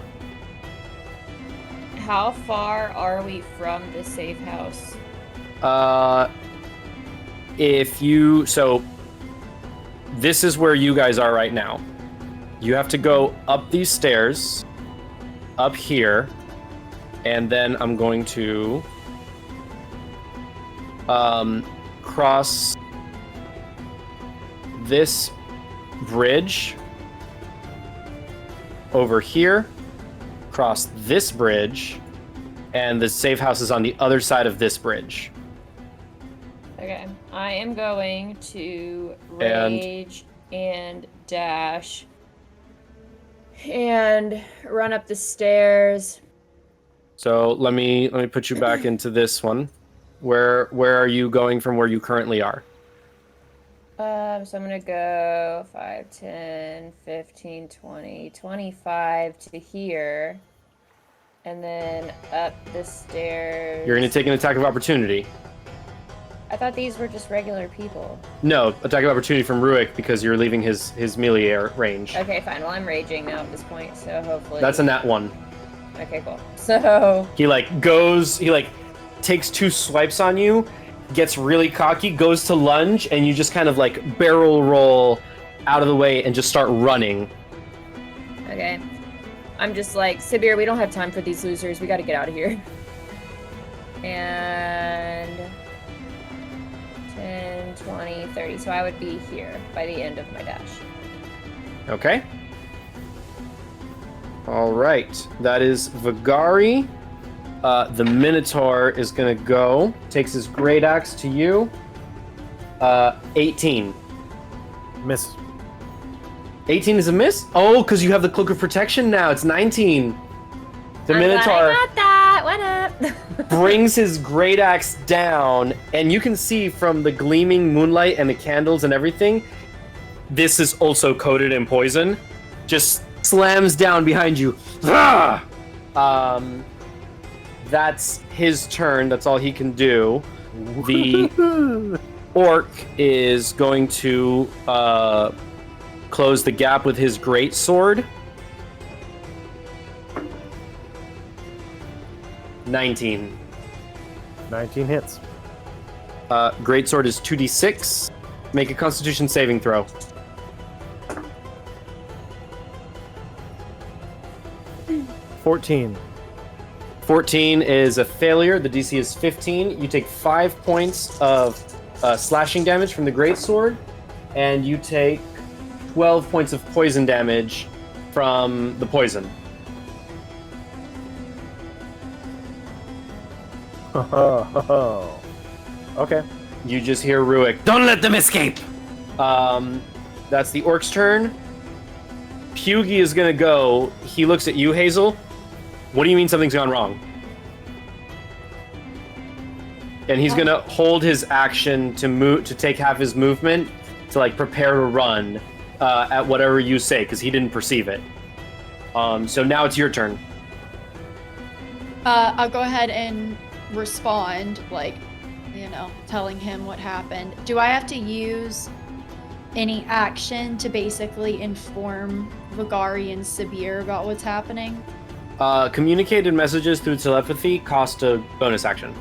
How far are we from the safe house? So this is where you guys are right now. You have to go up these stairs, up here, and then I'm going to cross this bridge over here, cross this bridge, and the safe house is on the other side of this bridge. Okay, I am going to rage and dash and run up the stairs. So let me put you back into this one. Where are you going from where you currently are? So I'm gonna go 5, 10, 15, 20, 25 to here, and then up the stairs. You're gonna take an attack of opportunity. I thought these were just regular people. No, attack of opportunity from Ruik because you're leaving his melee range. Okay, fine. Well, I'm raging now at this point, so hopefully. That's a nat 1. Okay, cool. So. He takes 2 swipes on you, gets really cocky, goes to lunge, and you just kind of like barrel roll out of the way and just start running. Okay. I'm just like, Sibir, we don't have time for these losers. We gotta get out of here. And 10, 20, 30. So I would be here by the end of my dash. Okay. All right. That is Vagari. The Minotaur is going to go. Takes his great axe to you. 18. Miss. 18 is a miss? Oh, because you have the Cloak of Protection now. It's 19. The I'm Minotaur glad I got that. What up? brings his great axe down, and you can see from the gleaming moonlight and the candles and everything, this is also coated in poison. Just slams down behind you. Ah! That's his turn. That's all he can do. The orc is going to close the gap with his great sword. 19. 19 hits. Great sword is 2d6. Make a Constitution saving throw. 14. 14 is a failure. The DC is 15. You take 5 points of slashing damage from the great sword, and you take 12 points of poison damage from the poison. Okay. You just hear Ruik, "Don't let them escape!" That's the orc's turn. Pugy is gonna go. He looks at you, Hazel. What do you mean something's gone wrong? And he's gonna hold his action to move, to take half his movement to like prepare to run at whatever you say, because he didn't perceive it. So now it's your turn. I'll go ahead and respond, like, telling him what happened. Do I have to use any action to basically inform Vagari and Sibir about what's happening? Communicated messages through telepathy cost a bonus action.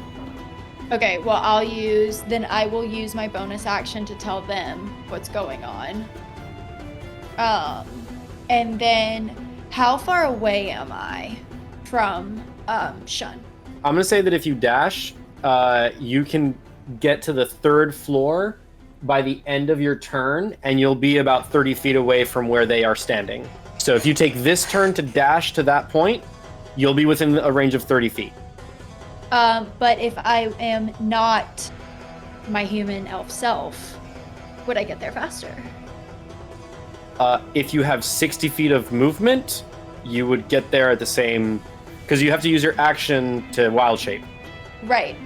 Okay, well, I will use my bonus action to tell them what's going on. And then how far away am I from Shun? I'm gonna say that if you dash, you can get to the 3rd floor by the end of your turn, and you'll be about 30 feet away from where they are standing. So if you take this turn to dash to that point, you'll be within a range of 30 feet. But if I am not my human elf self, would I get there faster? If you have 60 feet of movement, you would get there at the same... Because you have to use your action to wild shape. Right.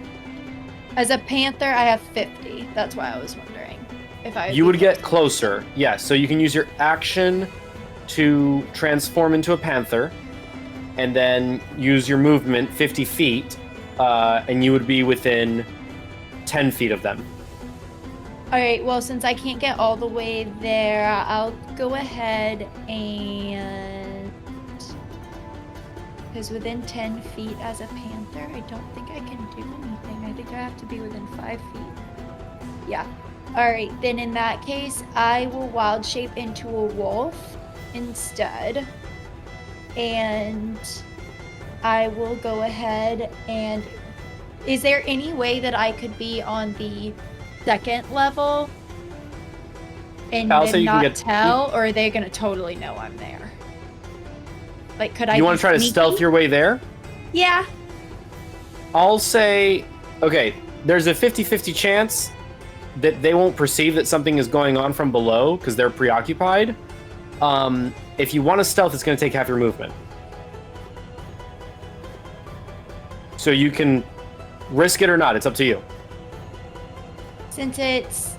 As a panther, I have 50. That's why I was wondering if I. You would get closer, yes. So you can use your action to transform into a panther, and then use your movement 50 feet, and you would be within 10 feet of them. All right, well, since I can't get all the way there, I'll go ahead and... Because within 10 feet as a panther, I don't think I can do anything. I think I have to be within 5 feet. Yeah. All right, then in that case, I will wild shape into a wolf instead. And I will go ahead and... Is there any way that I could be on the second level and I'll say then you can not get- tell, or are they gonna totally know I'm there? Like, could I? You want be to try to sneaky? stealth your way there? Yeah. I'll say, okay, there's a 50-50 chance that they won't perceive that something is going on from below because they're preoccupied. If you want to stealth, it's going to take half your movement. So you can risk it or not. It's up to you. Since it's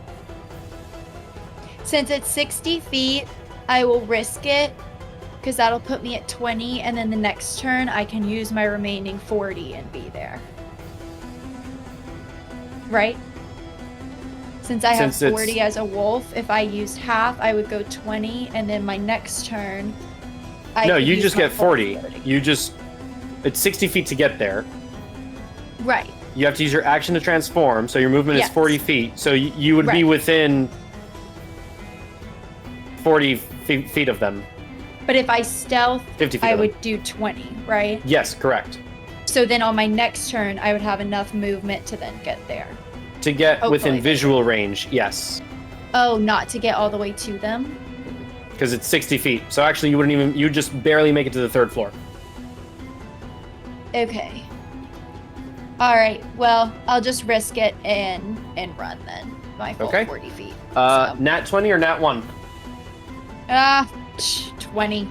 60 feet, I will risk it because that'll put me at 20, and then the next turn I can use my remaining 40 and be there. Right? Since I have Since it's- 40 as a wolf, if I used half, I would go 20, and then my next turn No, could you use just my get full 40. It's 60 feet to get there. Right. You have to use your action to transform, so your movement is Yes. 40 feet. So you would be Right. within 40 feet of them. But if I stealth, 50 feet I of them. would do 20, right? Yes, correct. So then on my next turn, I would have enough movement to then get there. To get within Hopefully. visual range, yes. Oh, not to get all the way to them? Because it's 60 feet. So actually, you just barely make it to the third floor. Okay. All right. Well, I'll just risk it and run then. My full Okay. 40 feet. Nat 20 or Nat 1? 20.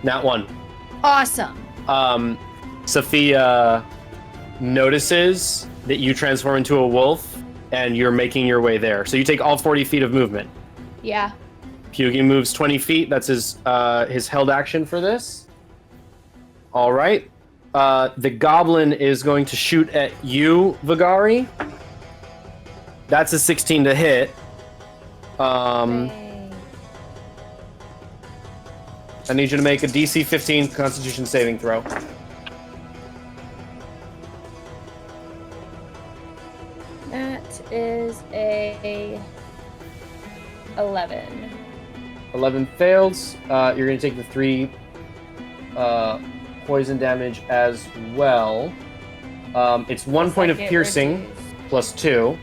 Nat 1. Awesome. Sophia notices that you transform into a wolf and you're making your way there. So you take all 40 feet of movement. Yeah. Pugi moves 20 feet. That's his held action for this. All right. The goblin is going to shoot at you, Vigari. That's a 16 to hit. I need you to make a DC 15 Constitution saving throw. That is a 11. 11 fails. You're going to take the 3 poison damage as well. It's 1 point of Get piercing reduced. plus 2.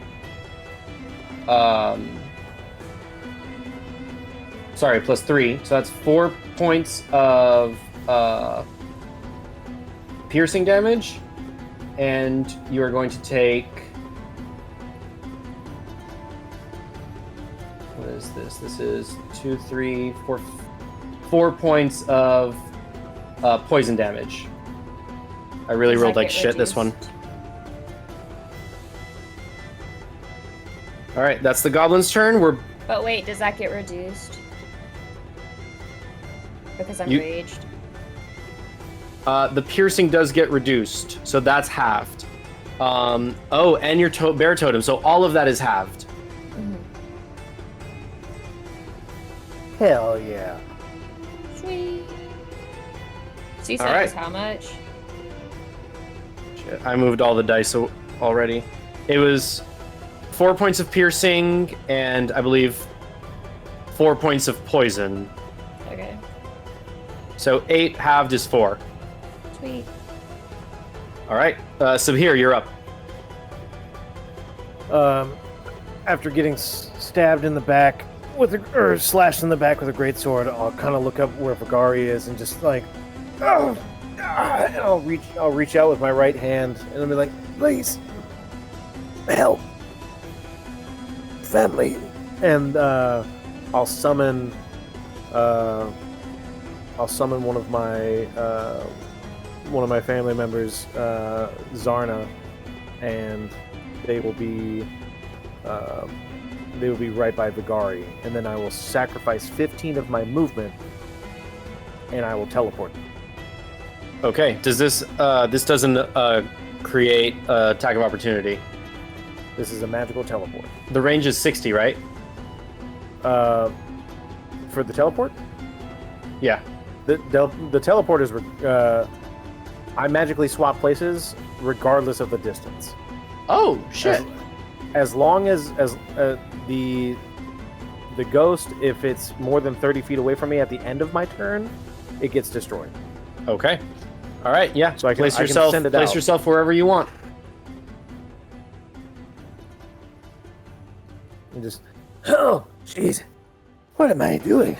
Sorry, plus 3. So that's 4 points of piercing damage. And you are going to take... What is this? This is 2, 3, 4... 4 points of poison damage. I really Does rolled that like get shit this one. reduced? All right, that's the goblin's turn. We're But wait, does that get reduced? Because I'm You- raged. the piercing does get reduced, so that's halved. Oh, and your bear totem, so all of that is halved. Hell yeah. Sweet. So you All said right. it was how much? Shit, I moved all the dice already. It was 4 points of piercing and I believe 4 points of poison. Okay. So 8 halved is 4. Sweet. All right, Subhir, you're up. After getting stabbed in the back or slashed in the back with a greatsword, I'll kind of look up where Vigari is and just like, oh, and I'll reach out with my right hand and I'll be like, please, Help. Family. and I'll summon one of my family members, Zarna, and they will be right by Vigari, and then I will sacrifice 15 of my movement, and I will teleport them. Okay. Does this this doesn't create attack of opportunity? This is a magical teleport. The range is 60, right? For the teleport, Yeah. the teleport is. I magically swap places regardless of the distance. Oh shit. As long as the ghost, if it's more than 30 feet away from me at the end of my turn, it gets destroyed. Okay. All right. Yeah. So I can- place I can yourself. send it Place out. yourself wherever you want. And just Oh, jeez. What am I doing?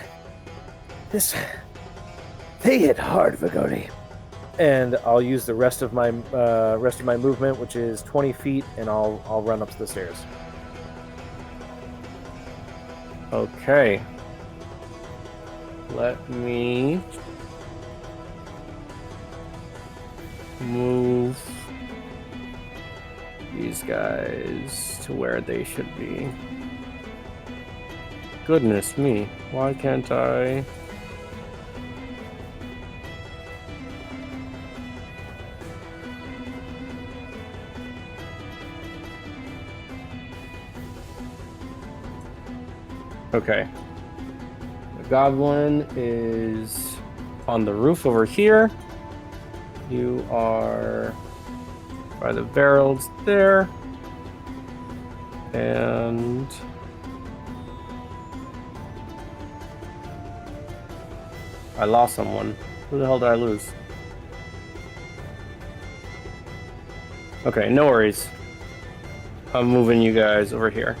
They hit hard, Vigori. and I'll use the rest of my movement, which is 20 feet, and I'll run up the stairs. Okay. Let me move these guys to where they should be. Goodness me, why can't I? Okay. The goblin is on the roof over here. You are by the barrels there. And I lost someone. Who the hell did I lose? Okay, no worries. I'm moving you guys over here.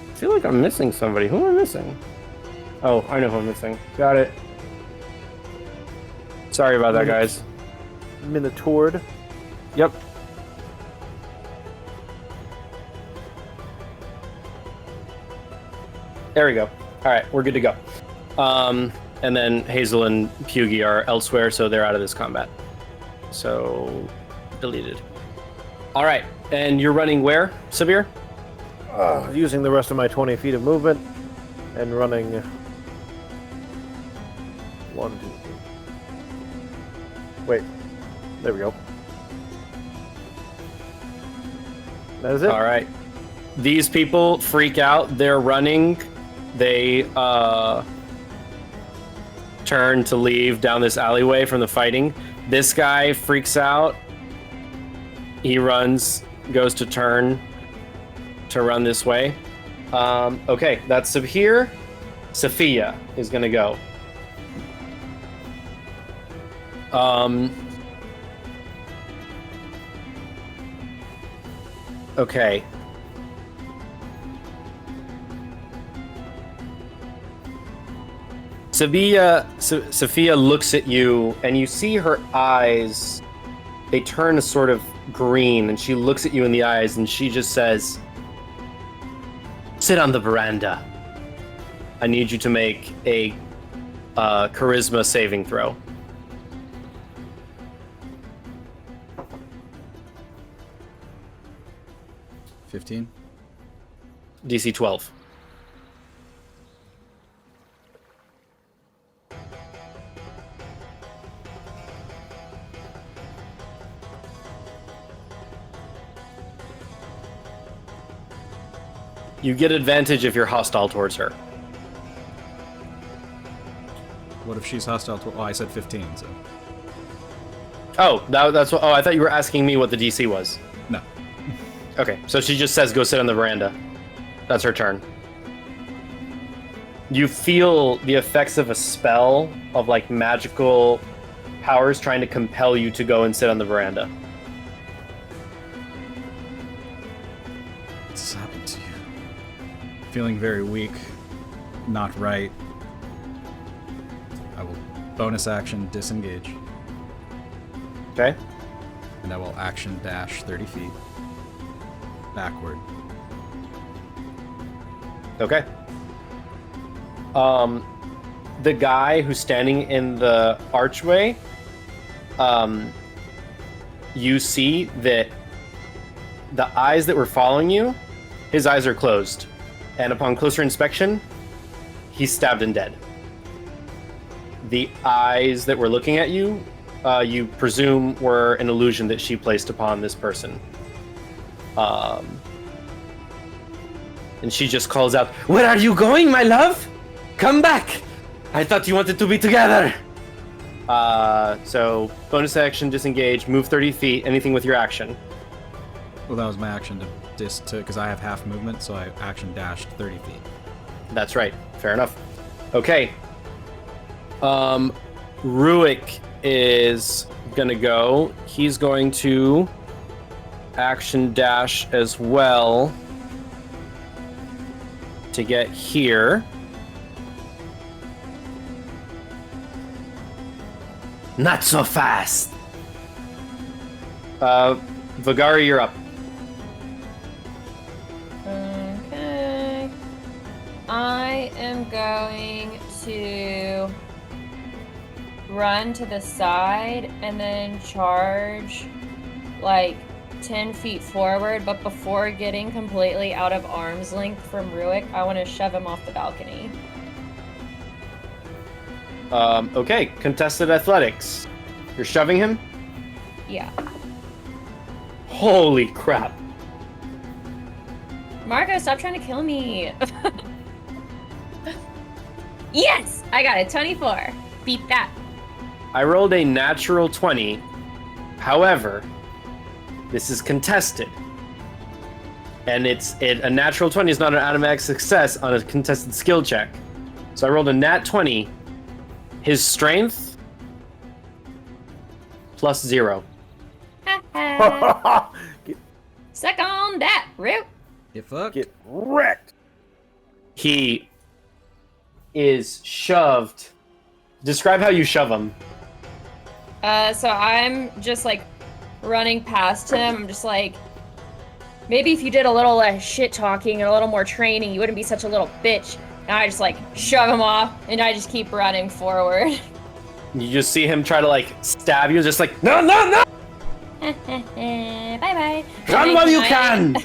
I feel like I'm missing somebody. Who am I missing? Oh, I know who I'm missing. Got it. Sorry about that, guys. Minotaured. Yep. There we go. All right, we're good to go. And then Hazel and Pugie are elsewhere, so they're out of this combat. So, deleted. All right, and you're running where, Sabir? Using the rest of my 20 feet of movement and running 1, 2, 3. Wait, there we go. That is it. All right. These people freak out. They're running. They turn to leave down this alleyway from the fighting. This guy freaks out. He runs, goes to turn to run this way. Okay, that's Sabir. Sophia is gonna go. Okay. Sophia looks at you, and you see her eyes. They turn a sort of green, and she looks at you in the eyes, and she just says, "Sit on the veranda. I need you to make a charisma saving throw." $15. DC 12. You get advantage if you're hostile towards her. What if she's hostile to... Oh, I said 15, so... Oh, that's what... Oh, I thought you were asking me what the DC was. No. Okay, so she just says go sit on the veranda. That's her turn. You feel the effects of a spell of like magical powers trying to compel you to go and sit on the veranda. What's happened to you? Feeling very weak. Not right. I will bonus action disengage. Okay? And I will action dash 30 feet. Backward. Okay. The guy who's standing in the archway, you see that the eyes that were following you, his eyes are closed. And upon closer inspection, he's stabbed and dead. The eyes that were looking at you, you presume were an illusion that she placed upon this person. And she just calls out, "Where are you going, my love? Come back! I thought you wanted to be together!" So, bonus action, disengage, move 30 feet, anything with your action. Well, that was my action because I have half movement, so I action dashed 30 feet. That's right. Fair enough. Okay. Ruik is gonna go. He's going to action dash as well to get here. Not so fast. Vagari, you're up. Okay. I am going to run to the side and then charge like 10 feet forward, but before getting completely out of arm's length from Ruik, I want to shove him off the balcony. Okay, contested athletics. You're shoving him? Yeah. Holy crap. Marco, stop trying to kill me. Yes! I got a 24. Beat that. I rolled a natural 20. However, this is contested. And a natural 20 is not an automatic success on a contested skill check. So I rolled a nat 20. His strength +0. Suck on that, Root. Get fucked. Get wrecked. He is shoved. Describe how you shove him. So I'm just like running past him. I'm just like, maybe if you did a little less shit talking and a little more training, you wouldn't be such a little bitch. And I just like shove him off and I just keep running forward. You just see him try to like stab you, just like, no, no, no! Bye bye. Run while you can!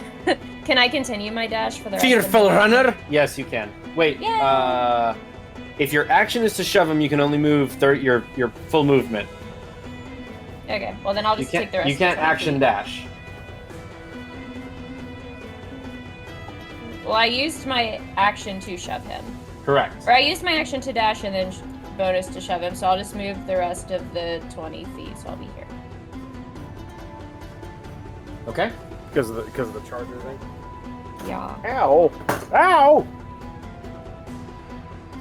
Can I continue my dash for the rest Fearful of the runner! Yes, you can. Wait, Yay. if your action is to shove him, you can only move your full movement. Okay, well then I'll just take the rest. You can't of the action 20 feet. dash. Well, I used my action to shove him. Correct. Or I used my action to dash and then bonus to shove him, so I'll just move the rest of the 20 feet, so I'll be here. Okay. Because of the charger thing. Yeah. Ow! Ow!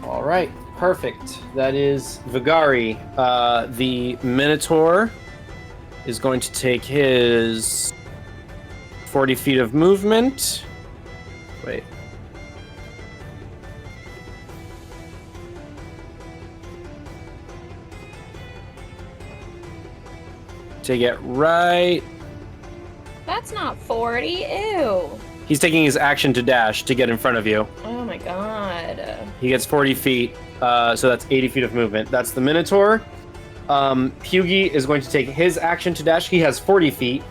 All right. Perfect. That is Vagari. The Minotaur is going to take his 40 feet of movement. Wait. To get right. That's not 40. Ew. He's taking his action to dash to get in front of you. Oh my god. He gets 40 feet, so that's 80 feet of movement. That's the Minotaur. Hughie is going to take his action to dash. He has 40 feet,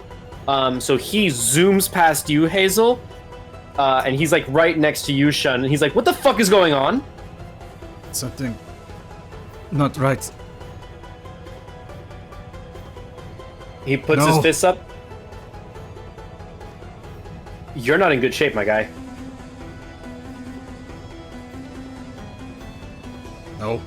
so he zooms past you, Hazel, and he's like right next to you, Shun, and he's like, "What the fuck is going on?" Something not right. He puts his fists up. You're not in good shape, my guy. No.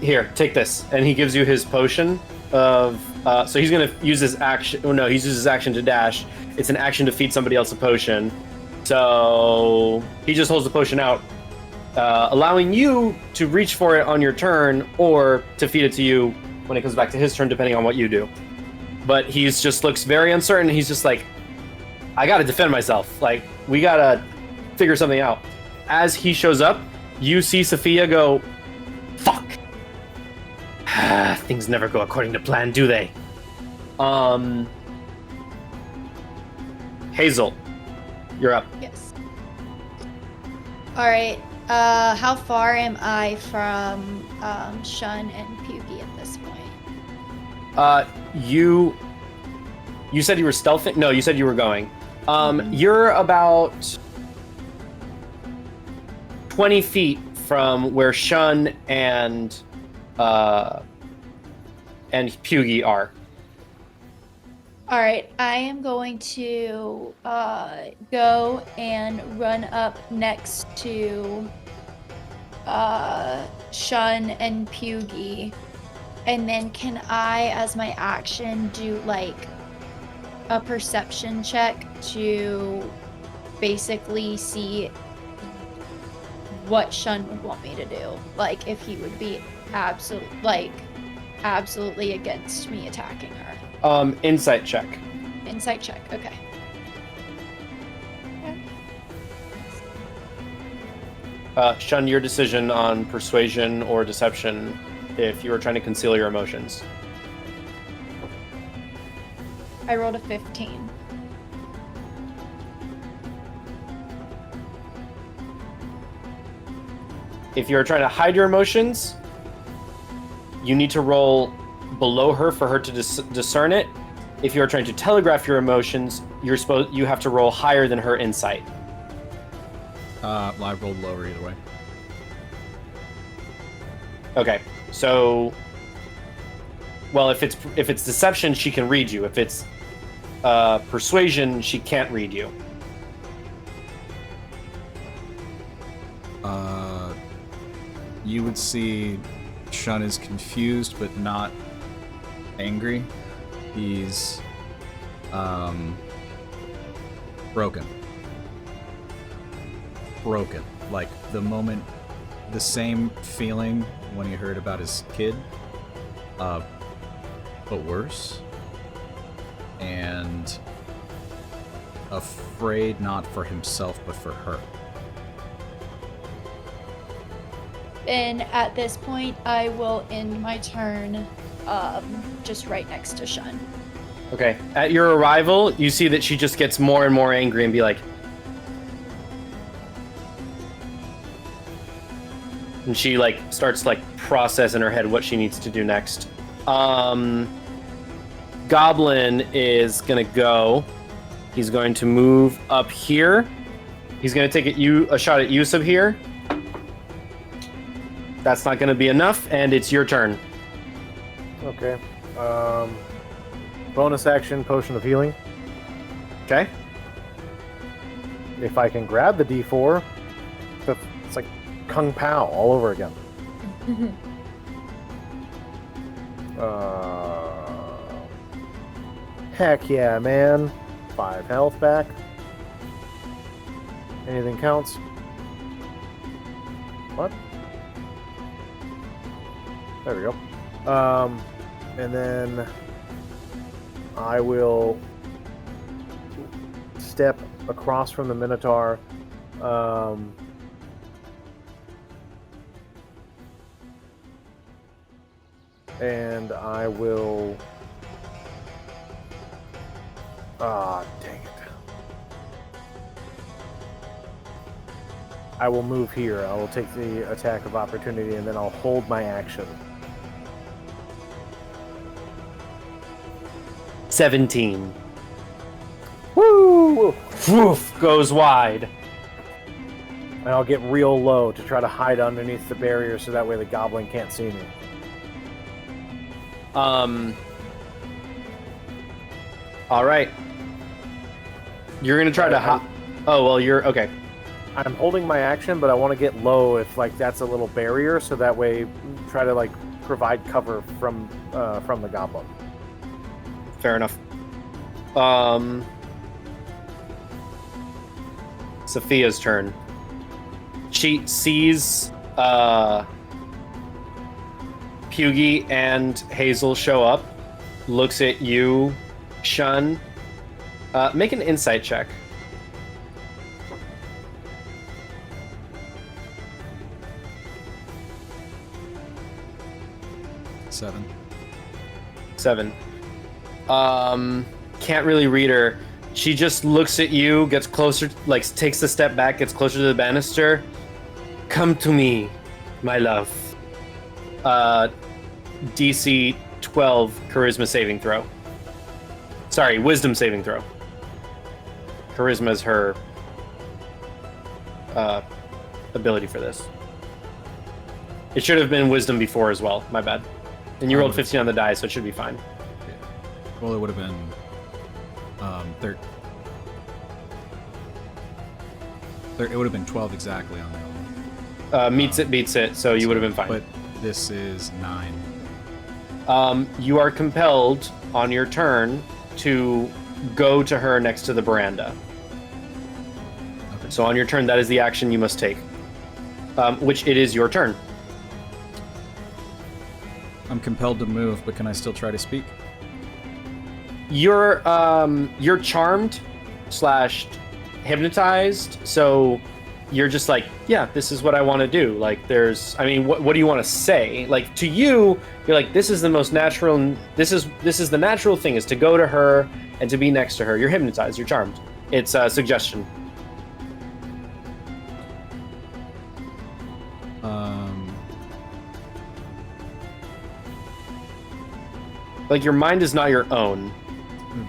Here, take this. And he gives you his potion of... so he's going to use his action... Oh, no, he uses his action to dash. It's an action to feed somebody else a potion. So he just holds the potion out, allowing you to reach for it on your turn or to feed it to you when it comes back to his turn, depending on what you do. But he's just looks very uncertain. He's just like, I got to defend myself. Like, we got to figure something out. As he shows up, you see Sophia go, fuck. Things never go according to plan, do they? Hazel, you're up. Yes. All right. How far am I from Shun and Pugie at this point? You said you were stealthing? No, you said you were going. You're about 20 feet from where Shun and Byyyeee are. All right, I am going to go and run up next to Shun and Byyyeee, and then can I, as my action, do like a perception check to basically see what Shun would want me to do, like if he would be absolutely against me attacking her. Insight check. Insight check, okay. Shun, your decision on persuasion or deception if you were trying to conceal your emotions. I rolled a 15. If you're trying to hide your emotions, you need to roll below her for her to discern it. If you're trying to telegraph your emotions, you have to roll higher than her insight. Well, I rolled lower either way. Okay, so, well, if it's deception, she can read you. If it's persuasion, she can't read you. You would see Shun is confused but not angry. He's broken. Like the same feeling when he heard about his kid, but worse. And afraid not for himself but for her. And at this point, I will end my turn just right next to Shun. Okay, at your arrival, you see that she just gets more and more angry and be like... And she, like, starts, like, process in her head what she needs to do next. Goblin is gonna go. He's going to move up here. He's gonna take a shot at Yusuf here. That's not gonna be enough, and it's your turn. Okay. Bonus action, potion of healing. Okay? If I can grab the D4, it's like Kung Pao all over again. Heck yeah, man. 5 health back. Anything counts. What? There we go. And then I will step across from the Minotaur. And I will... dang it. I will move here. I will take the attack of opportunity, and then I'll hold my action. 17. Woo! Woof, goes wide. And I'll get real low to try to hide underneath the barrier so that way the goblin can't see me. Alright. You're gonna try to oh, well, you're... Okay. I'm holding my action, but I want to get low if, like, that's a little barrier, so that way try to, like, provide cover from the goblin. Fair enough. Sophia's turn. She sees Byyyeee and Hazel show up, looks at you, Shun. Make an insight check. Seven. Can't really read her. She just looks at you, gets closer, like takes a step back, gets closer to the banister. Come to me, my love. DC 12 charisma saving throw. Sorry, wisdom saving throw. Charisma is her ability for this. It should have been wisdom before as well. My bad. And you rolled 15 on the die, so it should be fine. Yeah. Well, it would have been 12 exactly on that one. Meets it, beats it, so you would have been fine. But this is 9. You are compelled on your turn to go to her next to the veranda. Okay. So on your turn, that is the action you must take. Which it is your turn. I'm compelled to move, but can I still try to speak? You're charmed / hypnotized, so you're just like, yeah, this is what I want to do. Like, I mean, what do you want to say? Like, to you, you're like, this is the most natural. This is the natural thing, is to go to her and to be next to her. You're hypnotized. You're charmed. It's a suggestion. Like, your mind is not your own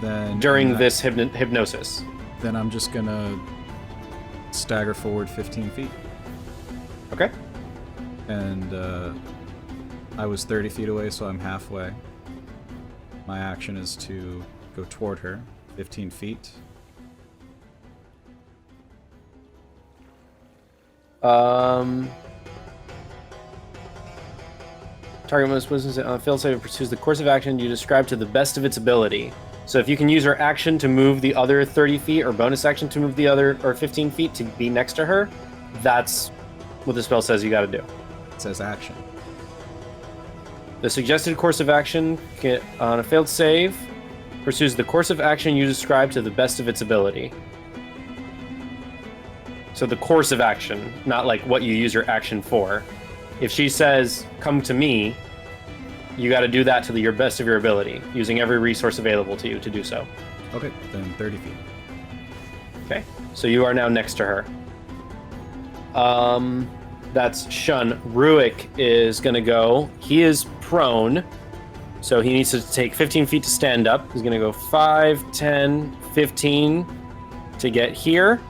Then during this hypnosis. Then I'm just gonna stagger forward 15 feet. Okay. And I was 30 feet away, so I'm halfway. My action is to go toward her, 15 feet. Target most wisdom on a failed save pursues the course of action you describe to the best of its ability. So if you can use her action to move the other 30 feet, or bonus action to move the other, or 15 feet to be next to her, that's what the spell says you gotta do. It says action. The suggested course of action on a failed save pursues the course of action you describe to the best of its ability. So the course of action, not like what you use your action for. If she says, come to me, you got to do that to your best of your ability, using every resource available to you to do so. Okay, then 30 feet. Okay, so you are now next to her. That's Shun. Ruik is going to go. He is prone, so he needs to take 15 feet to stand up. He's going to go 5, 10, 15 to get here.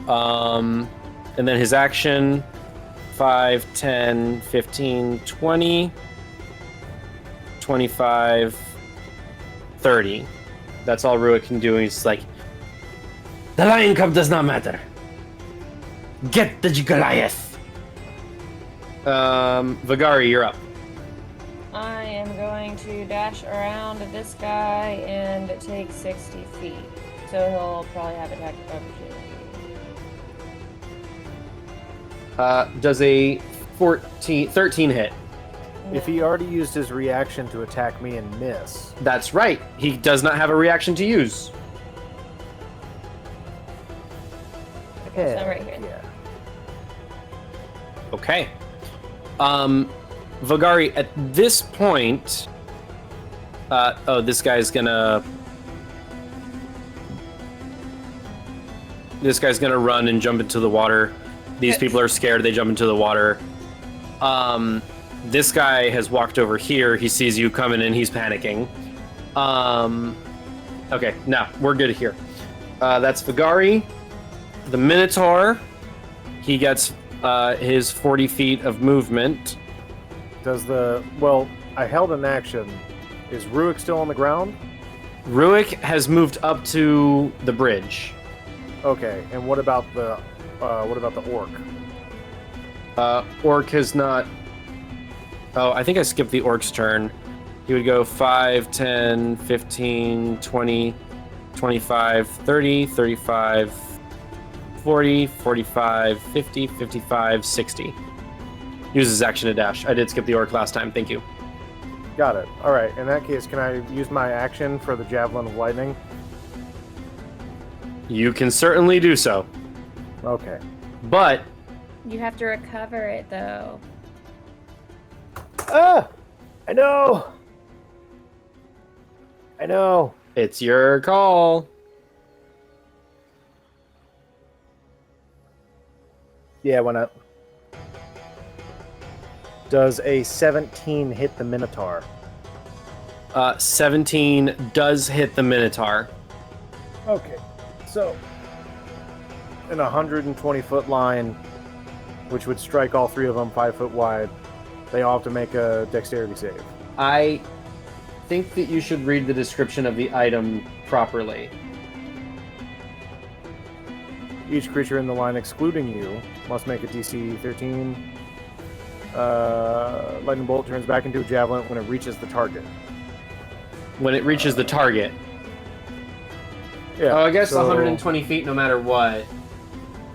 And then his action... 5, 10, 15, 20, 25, 30. That's all Ruik can do. He's like, the Lion Cub does not matter. Get the Goliath. Vagari, you're up. I am going to dash around this guy and take 60 feet. So he'll probably have attack of opportunity. Does a 13 hit? If he already used his reaction to attack me and miss. That's right. He does not have a reaction to use. Okay, so I'm right here. Yeah. Okay. Vagari, at this point... this guy's gonna run and jump into the water. These people are scared. They jump into the water. This guy has walked over here. He sees you coming and he's panicking. Okay, now we're good here. That's Vagari. The Minotaur. He gets his 40 feet of movement. Well, I held an action. Is Ruik still on the ground? Ruik has moved up to the bridge. Okay, and what about the orc? Orc has not... Oh, I think I skipped the orc's turn. He would go 5, 10, 15, 20, 25, 30, 35, 40, 45, 50, 55, 60. Uses action to dash. I did skip the orc last time. Thank you. Got it. All right. In that case, can I use my action for the Javelin of Lightning? You can certainly do so. Okay. But... You have to recover it, though. Ah! I know! I know! It's your call. Yeah, why not? Does a 17 hit the Minotaur? 17 does hit the Minotaur. Okay, so in a 120-foot line, which would strike all three of them 5 foot wide, they all have to make a dexterity save. I think that you should read the description of the item properly. Each creature in the line excluding you must make a DC 13. Lightning bolt turns back into a javelin when it reaches the target. When it reaches the target. Yeah. Oh, I guess so- 120 feet no matter what.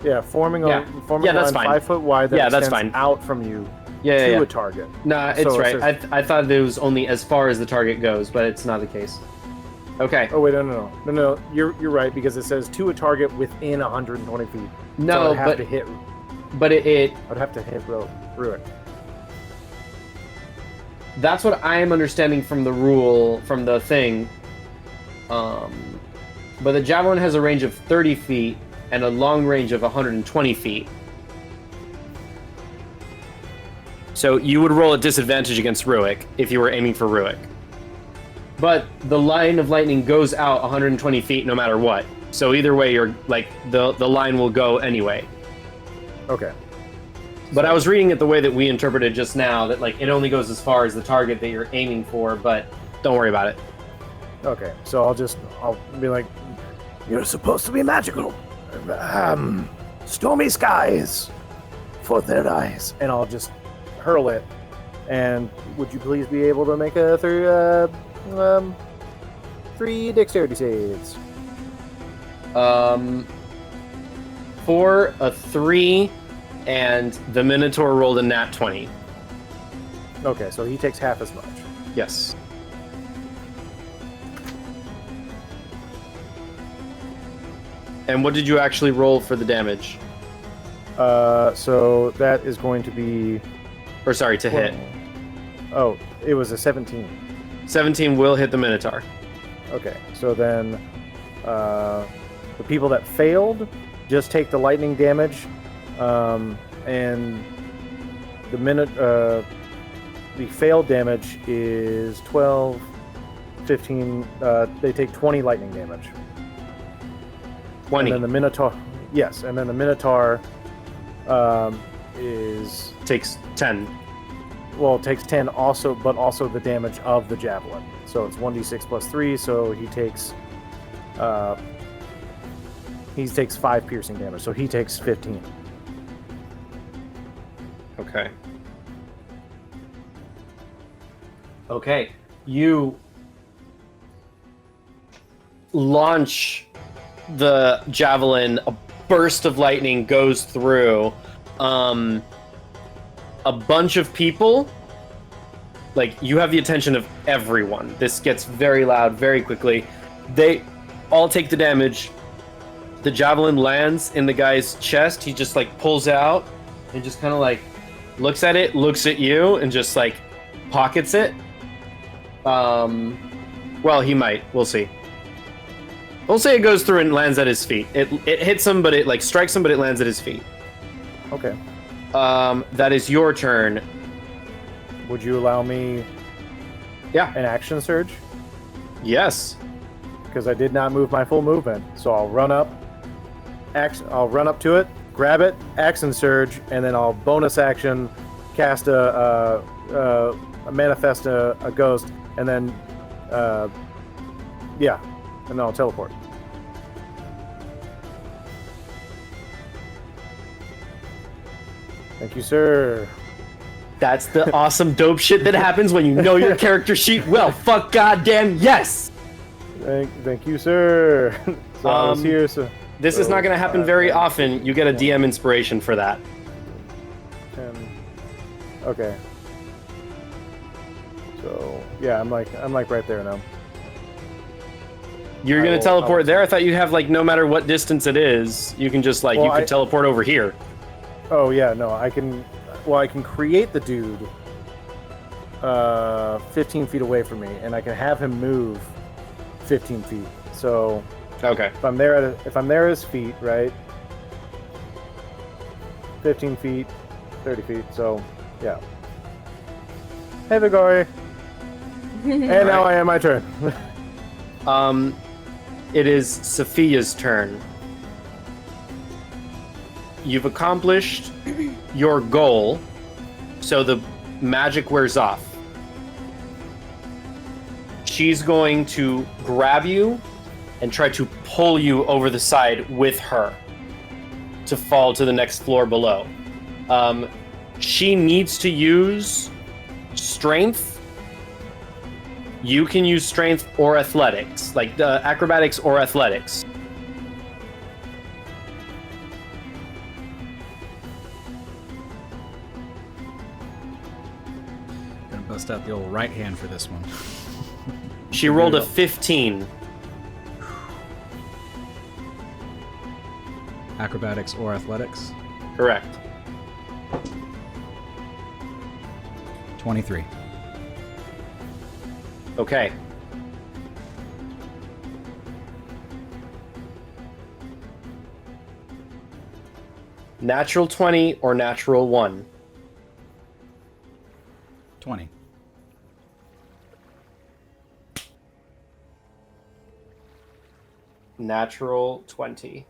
Yeah, forming a Yeah, forming that's a line fine. 5 foot wide that Yeah, that's extends fine. out from you Yeah, to yeah. a target. Nah, it's So it right. says- I thought it was only as far as the target goes, but it's not the case. Okay. Oh wait, no. You're right because it says to a target within 120 feet. So No, I'd have to hit. but it I'd have to hit Ruick. that's what I am understanding from the rule, from the thing. But the javelin has a range of 30 feet and a long range of 120 feet. So you would roll a disadvantage against Ruick if you were aiming for Ruick. But the line of lightning goes out 120 feet no matter what. So either way, you're like the line will go anyway. Okay. But I was reading it the way that we interpreted just now, that like it only goes as far as the target that you're aiming for, but don't worry about it. Okay. So I'll be like, You're supposed to be magical. Stormy skies for their eyes. and I'll just hurl it. And would you please be able to make a 3 dexterity saves? For a 3, and the Minotaur rolled a nat 20. Okay, so he takes half as much. Yes. And what did you actually roll for the damage? So that is going to be. Or sorry, to hit. Oh, it was a 17. 17 will hit the Minotaur. Okay, so then the people that failed just take the lightning damage, and the failed damage is 12, 15. They take 20 lightning damage. 20. And then the Minotaur, yes, and then the Minotaur is Takes 10. takes 10 also, but also the damage of the javelin. So it's 1d6 plus 3. So he takes 5 piercing damage. So he takes 15. Okay. Okay. You launch the javelin, a burst of lightning goes through. A bunch of people, like, you have the attention of everyone. This gets very loud very quickly. They all take the damage. The javelin lands in the guy's chest. He just, like, pulls out and just kind of, like, looks at it, looks at you, and just, like, pockets it. Well, he might. We'll see. We'll say it goes through and lands at his feet. It hits him, but it, like, strikes him, but it lands at his feet. Okay. That is your turn. Would you allow me Yeah. an action surge? Yes. Because I did not move my full movement. So I'll run up. I'll run up to it, grab it, action surge, and then I'll bonus action cast a manifest a ghost, and then and then I'll teleport. Thank you, sir. That's the awesome dope shit that happens when you know your character sheet well. Fuck goddamn yes. Thank you, sir. So I was here, so This is not going to happen very often. You get a DM inspiration for that. 10. Okay. So yeah, I'm like right there now. You're I going will- to teleport I'll- there? I thought you have, like, no matter what distance it is, you can just, like, Well, you can I- teleport over here. Oh yeah, no, I can. Well, I can create the dude 15 feet away from me, and I can have him move 15 feet. So Okay. if I'm there at his feet, right? 15 feet, 30 feet. So yeah. Hey, Vigori. And now I am my turn. It is Sophia's turn. You've accomplished your goal, so the magic wears off. She's going to grab you and try to pull you over the side with her to fall to the next floor below. She needs to use strength. You can use strength or athletics, like acrobatics or athletics. Gonna bust out the old right hand for this one. She rolled a 15. Acrobatics or athletics? Correct. 23. Okay. Natural 20 or natural 1? 20. Natural 20.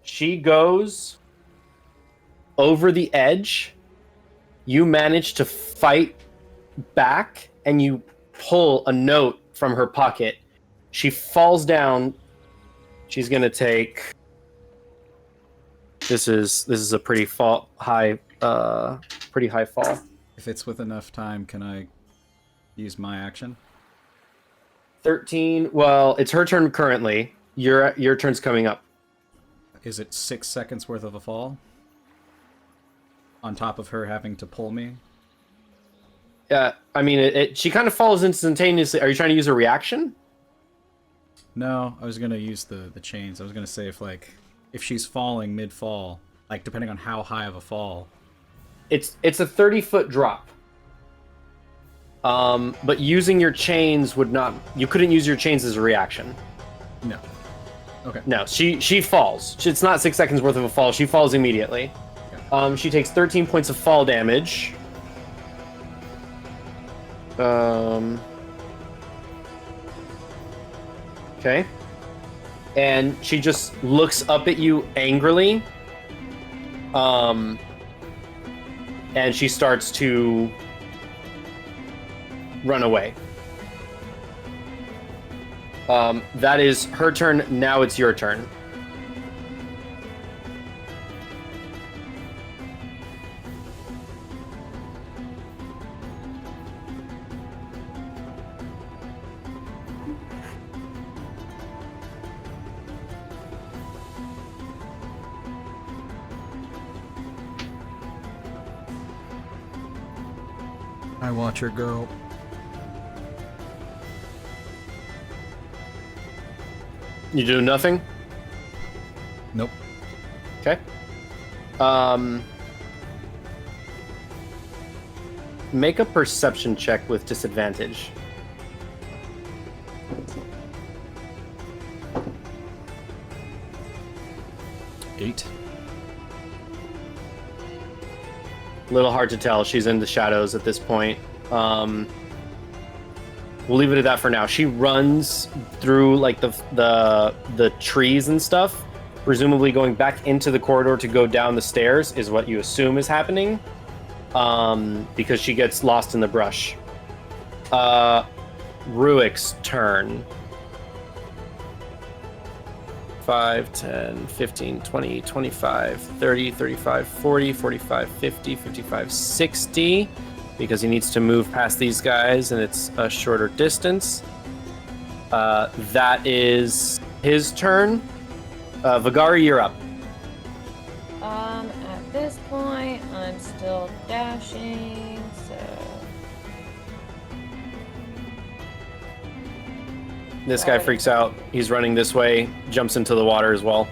She goes over the edge. You manage to fight back and you pull a note from her pocket. She falls down. She's going to take... This is a pretty high fall. If it's with enough time, can I use my action? 13. Well, it's her turn currently. Your turn's coming up. Is it 6 seconds worth of a fall? On top of her having to pull me? I mean, she kind of falls instantaneously. Are you trying to use a reaction? No, I was gonna use the chains. I was gonna say if she's falling mid-fall, like depending on how high of a fall. It's a 30-foot drop. But using your chains would not... You couldn't use your chains as a reaction. No. Okay. No, she falls. It's not 6 seconds worth of a fall. She falls immediately. Okay. She takes 13 points of fall damage. Okay. And she just looks up at you angrily. And she starts to run away. That is her turn. Now it's your turn. I watch her go. You do nothing? Nope. Okay. Make a perception check with disadvantage. Eight. A little hard to tell. She's in the shadows at this point. We'll leave it at that for now. She runs through like the trees and stuff, presumably going back into the corridor to go down the stairs is what you assume is happening, because she gets lost in the brush. Ruik's turn. 5, 10, 15, 20, 25, 30, 35, 40, 45, 50, 55, 60. Because he needs to move past these guys and it's a shorter distance. That is his turn. Vagari, you're up. At this point, I'm still dashing, so... This guy freaks out. He's running this way, jumps into the water as well.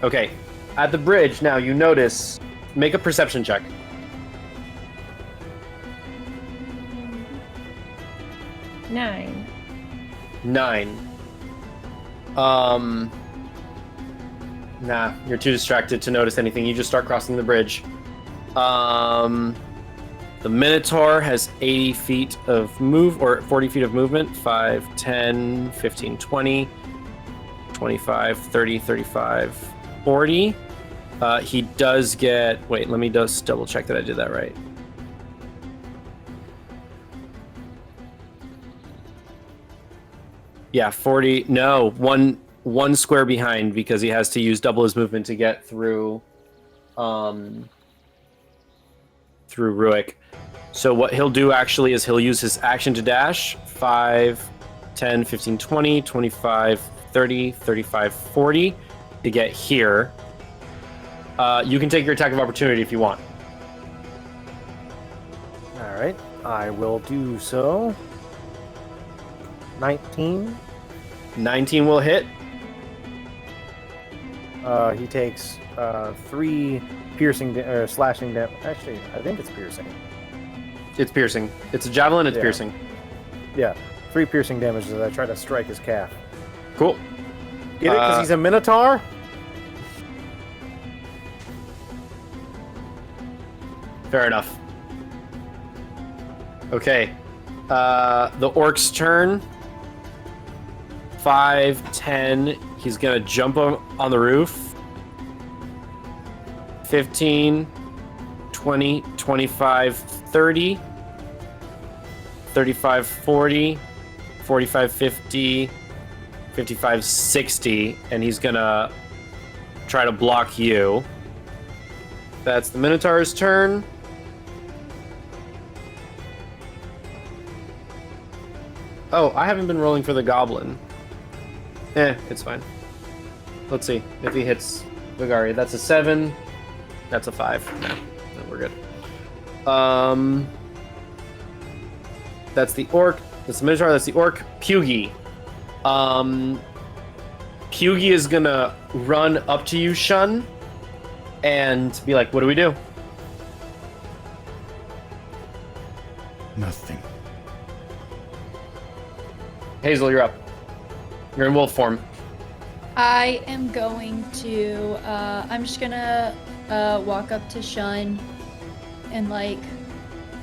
Okay, at the bridge now, you notice. Make a perception check. 9. 9. Nah, you're too distracted to notice anything. You just start crossing the bridge. The Minotaur has 80 feet of move, or 40 feet of movement. 5, 10, 15, 20, 25, 30, 35, 40. He does get... Wait, let me just double check that I did that right. Yeah, 40... No, one square behind because he has to use double his movement to get through... through Ruik. So what he'll do actually is he'll use his action to dash. 5, 10, 15, 20, 25, 30, 35, 40 to get here. You can take your attack of opportunity if you want. All right, I will do so. 19. 19 will hit. He takes 3 piercing slashing damage. Actually, I think it's piercing. It's piercing. It's a javelin, it's Yeah. piercing. Yeah, 3 piercing damage as I try to strike his calf. Cool. Get it? Because he's a Minotaur? Fair enough. Okay. The orc's turn. 5, 10. He's going to jump on the roof. 15, 20, 25, 30, 35, 40, 45, 50, 55, 60. And he's going to try to block you. That's the Minotaur's turn. Oh, I haven't been rolling for the goblin. It's fine. Let's see if he hits Vigari. That's a 7. That's a 5. No, we're good. That's the orc. That's the Minotaur. That's the orc. Byyyeee. Byyyeee is gonna run up to you, Shun, and be like, "What do we do?" Nothing. Hazel, you're up. You're in wolf form. I am going to, I'm just gonna walk up to Shun and like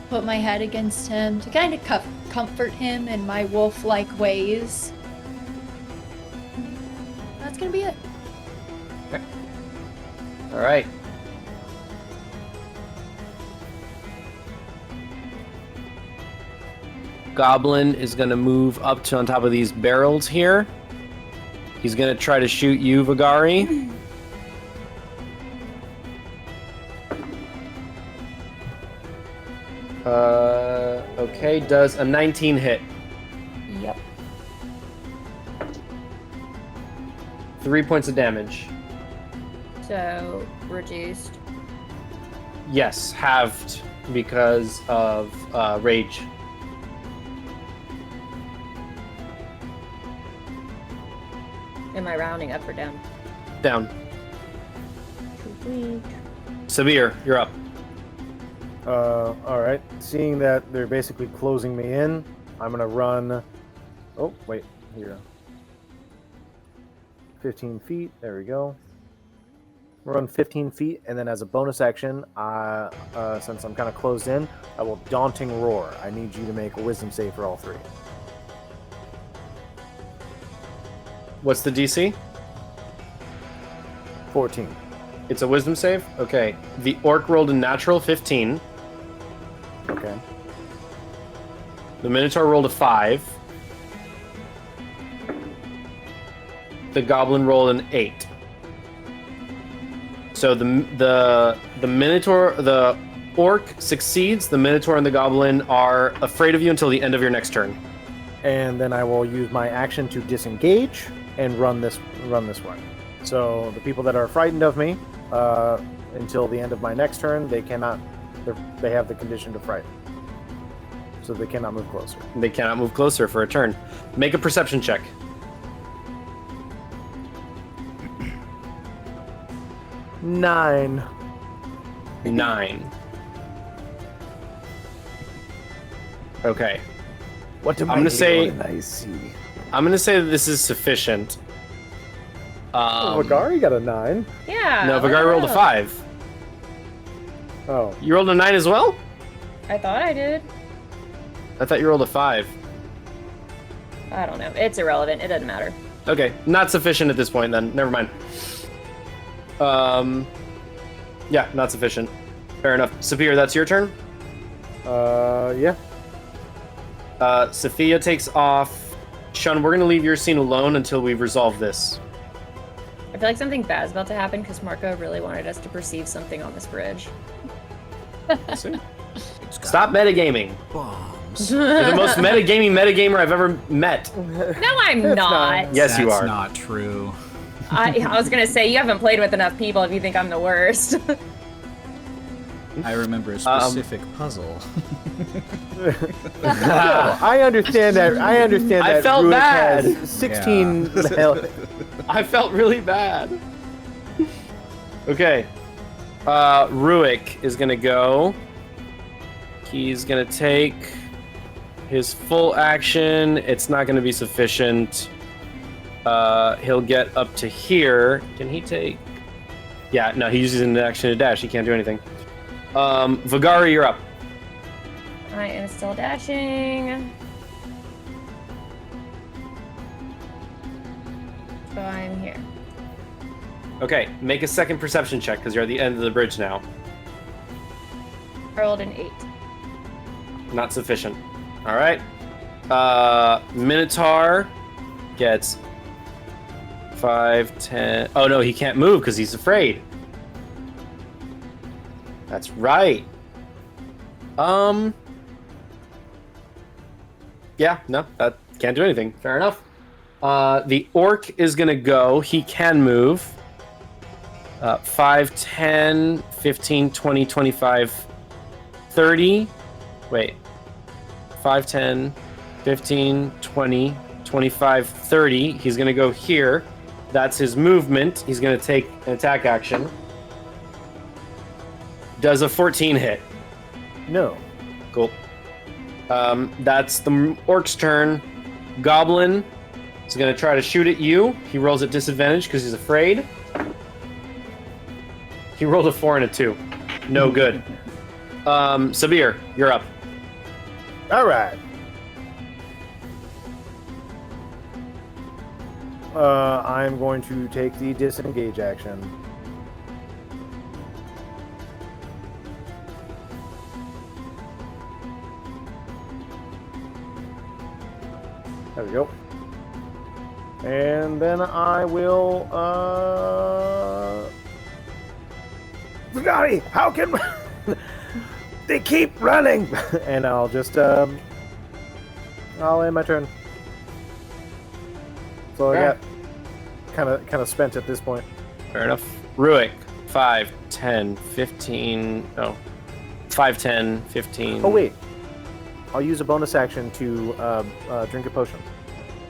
put my head against him to kind of comfort him in my wolf-like ways. That's gonna be it. All right. Goblin is going to move up to on top of these barrels here. He's going to try to shoot you, Vigari. Okay, does a 19 hit? Yep. 3 points of damage. So reduced. Yes, halved because of rage. Am I rounding up or down? Down. Sabir, you're up. All right. Seeing that they're basically closing me in, I'm gonna run. Oh, wait, here. 15 feet. There we go. Run 15 feet, and then as a bonus action, since I'm kind of closed in, I will Daunting Roar. I need you to make a Wisdom save for all 3. What's the DC? 14. It's a wisdom save? Okay. The orc rolled a natural 15. Okay. The Minotaur rolled a 5. The Goblin rolled an 8. So the Minotaur, the Orc succeeds. The Minotaur and the Goblin are afraid of you until the end of your next turn. And then I will use my action to disengage and run this way. So the people that are frightened of me, until the end of my next turn, they have the condition to frighten. So they cannot move closer. They cannot move closer for a turn. Make a perception check. 9. 9. Okay. What am I'm gonna say- I see? I'm going to say that this is sufficient. Vigari got a 9. Yeah. No, Vigari rolled a 5. Oh, You rolled a 9 as well? I thought I did. I thought you rolled a 5. I don't know. It's irrelevant. It doesn't matter. Okay, not sufficient at this point then. Never mind. Yeah, not sufficient. Fair enough. Sapir, that's your turn? Yeah. Sophia takes off. Sean, we're gonna leave your scene alone until we resolve this. I feel like something bad's about to happen because Marco really wanted us to perceive something on this bridge. Stop metagaming. Bombs. You're the most metagamer I've ever met. No, I'm That's not. Yes, you That's are. not true. I was gonna say you haven't played with enough people if you think I'm the worst. I remember a specific puzzle. I understand that. I understand I that. felt Ruick bad. has 16. I felt really bad. Okay. Ruick is gonna go. He's gonna take his full action. It's not gonna be sufficient. He'll get up to here. Can he take? Yeah, no, he uses an action to dash. He can't do anything. Vagari, you're up. I am still dashing. So I'm here. Okay, make a second perception check because you're at the end of the bridge now. I rolled an 8. Not sufficient. All right. Minotaur gets 5, 10. Oh no, he can't move because he's afraid. That's right. Yeah, no, that can't do anything. Fair enough. The orc is gonna go. He can move. 5, 10, 15, 20, 25, 30. Wait. 5, 10, 15, 20, 25, 30. He's gonna go here. That's his movement. He's gonna take an attack action. Does a 14 hit? No. Cool. That's the orc's turn. Goblin is going to try to shoot at you. He rolls at disadvantage because he's afraid. He rolled a 4 and a 2. No good. Sabir, you're up. All right. I'm going to take the disengage action. There we go. And then I will, Vagari, how can they keep running? And I'll just, I'll end my turn. So I got kind of spent at this point. Fair enough. Ruick, 5, 10, 15. No. 5, 10, 15. Oh, wait. I'll use a bonus action to drink a potion.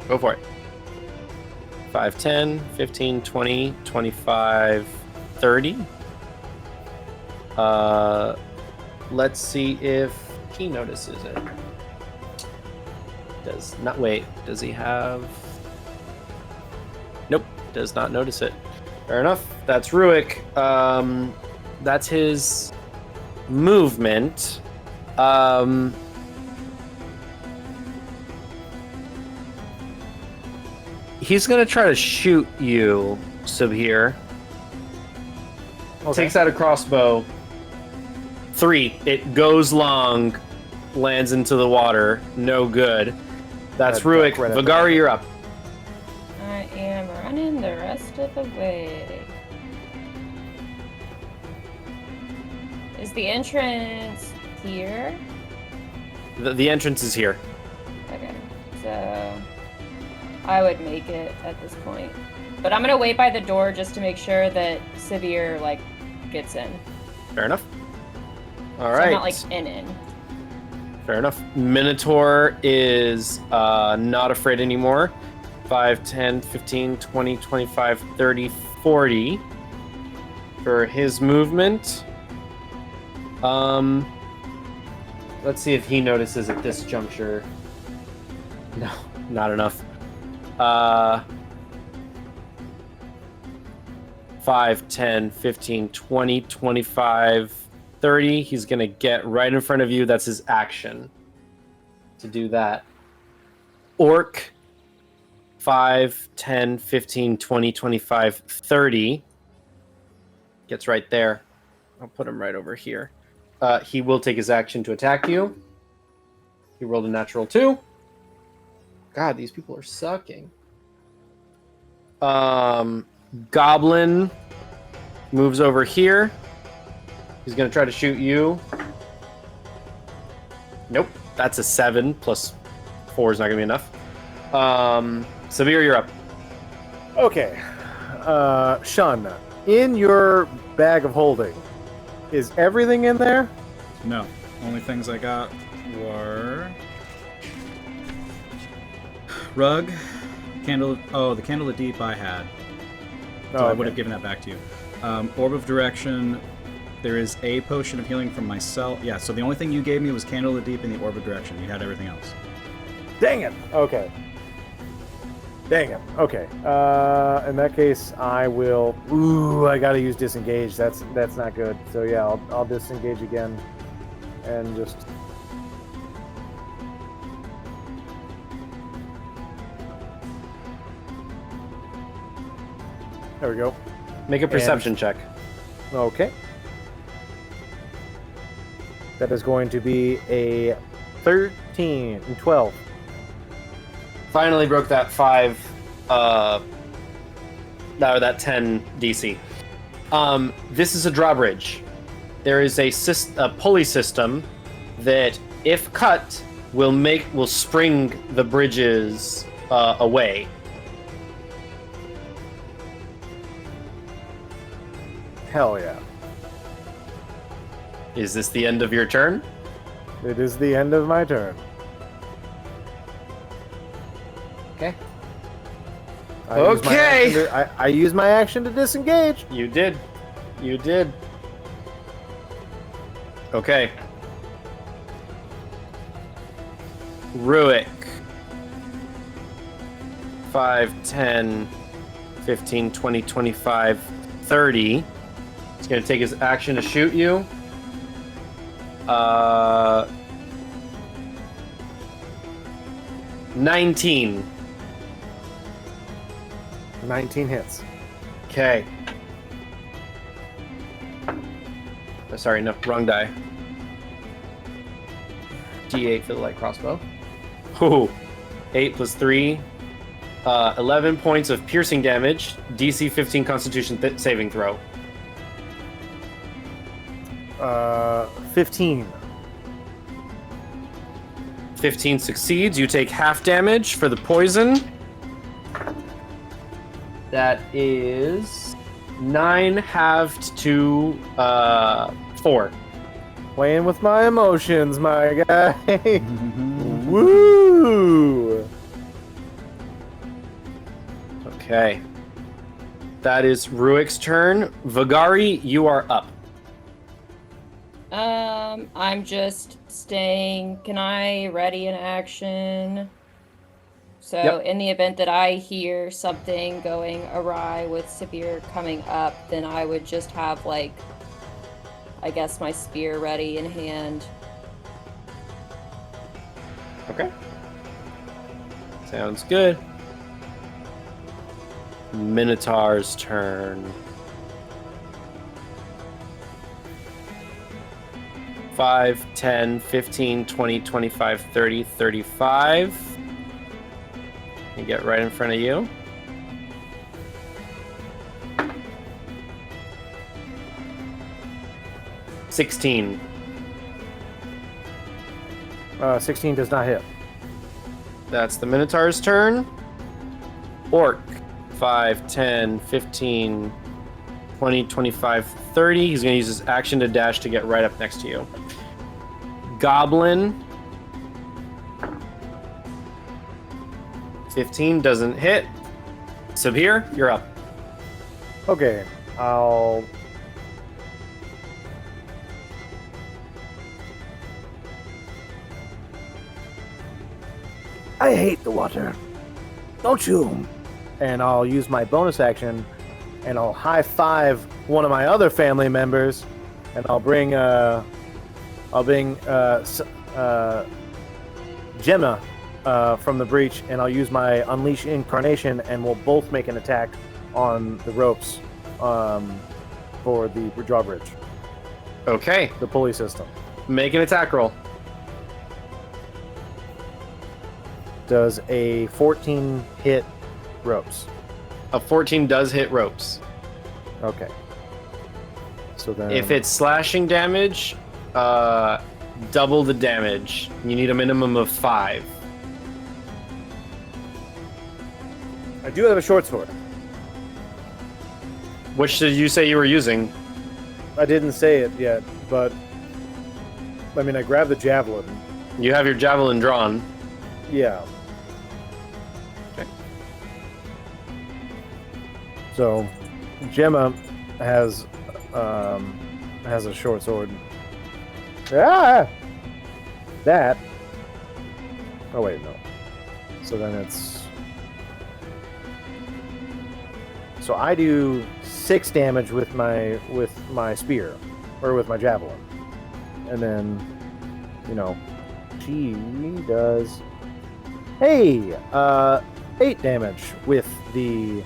Go for it. 5, 10, 15, 20, 25, 30. Let's see if he notices it. Does not. Wait, does he have... Nope, does not notice it. Fair enough. That's Ruick. That's his movement. He's gonna try to shoot you, Subhir. Okay. Takes out a crossbow. 3. It goes long, lands into the water. No good. That's Ruick. Right Vagari, you're up. I am running the rest of the way. Is the entrance here? The entrance is here. Okay, so I would make it at this point. But I'm gonna wait by the door just to make sure that Severe, like, gets in. Fair enough. All So right. I'm not, like, in. Fair enough. Minotaur is not afraid anymore. 5, 10, 15, 20, 25, 30, 40 for his movement. Let's see if he notices at this juncture. No, not enough. 5, 10, 15, 20, 25, 30. He's going to get right in front of you. That's his action to do that. Orc, 5, 10, 15, 20, 25, 30. Gets right there. I'll put him right over here. He will take his action to attack you. He rolled a natural 2. God, these people are sucking. Goblin moves over here. He's going to try to shoot you. Nope. That's a 7 plus 4 is not going to be enough. Severe, you're up. Okay. Sean, in your bag of holding, is everything in there? No. Only things I got were rug, candle. Oh, the candle of deep I had. So I would have given that back to you. Orb of direction. There is a potion of healing from myself. Yeah. So the only thing you gave me was candle of deep and the orb of direction. You had everything else. Dang it. Okay. Dang it. Okay. In that case, I will. Ooh, I gotta use disengage. That's not good. So yeah, I'll disengage again, and just. There we go. Make a perception check. Okay. That is going to be a 13 and 12. Finally broke that 5, or that 10 DC. This is a drawbridge. There is a pulley system that, if cut, will spring the bridges away. Hell yeah. Is this the end of your turn? It is the end of my turn. Okay. I use my action to disengage. You did. You did. Okay. Ruick. 5, 10, 15, 20, 25, 30. He's going to take his action to shoot you. 19. 19 hits. Okay. Oh, sorry, no, wrong die. D8 for the light crossbow. Ooh. 8 plus 3. 11 points of piercing damage. DC 15 Constitution saving throw. 15. 15 succeeds. You take half damage for the poison. That is 9 halved to 4. Playing with my emotions, my guy. Woo! Okay. That is Ruick's turn. Vagari, you are up. I'm just staying. Can I ready an action? So Yep. in the event that I hear something going awry with Severe coming up, then I would just have, like, I guess my spear ready in hand. Okay. Sounds good. Minotaur's turn. 5, 10, 15, 20, 25, 30, 35. And get right in front of you. $16. 16 does not hit. That's the Minotaur's turn. Orc. 5, 10, 15, 20, 25, 30. He's going to use his action to dash to get right up next to you. Goblin. 15 doesn't hit. Sabir, you're up. Okay, I hate the water. Don't you? And I'll use my bonus action, and I'll high five one of my other family members, and I'll bring Gemma from the breach, and I'll use my Unleash Incarnation, and we'll both make an attack on the ropes for the drawbridge, Okay, the pulley system. make an attack roll. Does a 14 hit ropes? A 14 does hit ropes. Okay. So then, If it's slashing damage, double the damage. You need a minimum of 5. I do have a short sword. Which did you say you were using? I didn't say it yet, but I mean, I grabbed the javelin. You have your javelin drawn. Yeah. Okay. So, Gemma has a short sword. Ah! That. Oh wait, no. So then it's. So I do 6 damage with my spear, or with my javelin, and then, she does. Hey, 8 damage with the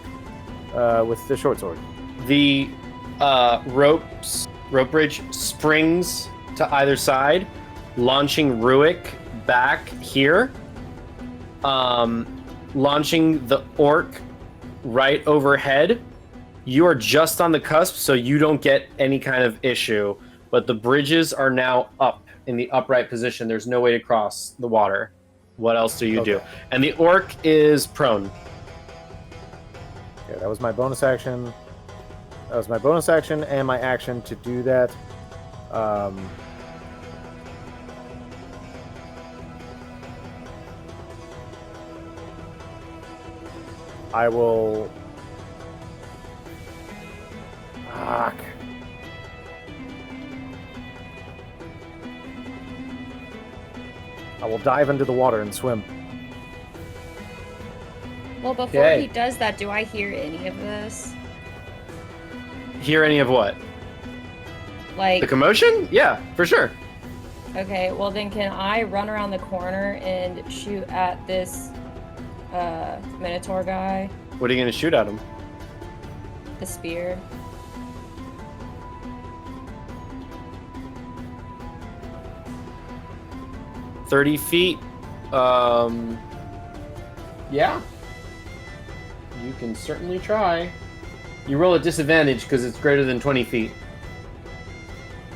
short sword. The rope bridge springs to either side, launching Ruik back here, launching the orc right overhead. You are just on the cusp, so you don't get any kind of issue, but the bridges are now up in the upright position. There's no way to cross the water. What else do you do? Okay. And the orc is prone. Yeah, that was my bonus action. That was my bonus action and my action to do that. I will. Fuck. I will dive into the water and swim. Well, before Okay. he does that, do I hear any of this? Hear any of what? Like, The commotion? Yeah, for sure. okay, well then can I run around the corner and shoot at this Minotaur guy? What are you going to shoot at him? The spear. – 30 feet. Yeah. You can certainly try. You roll at disadvantage because it's greater than 20 feet.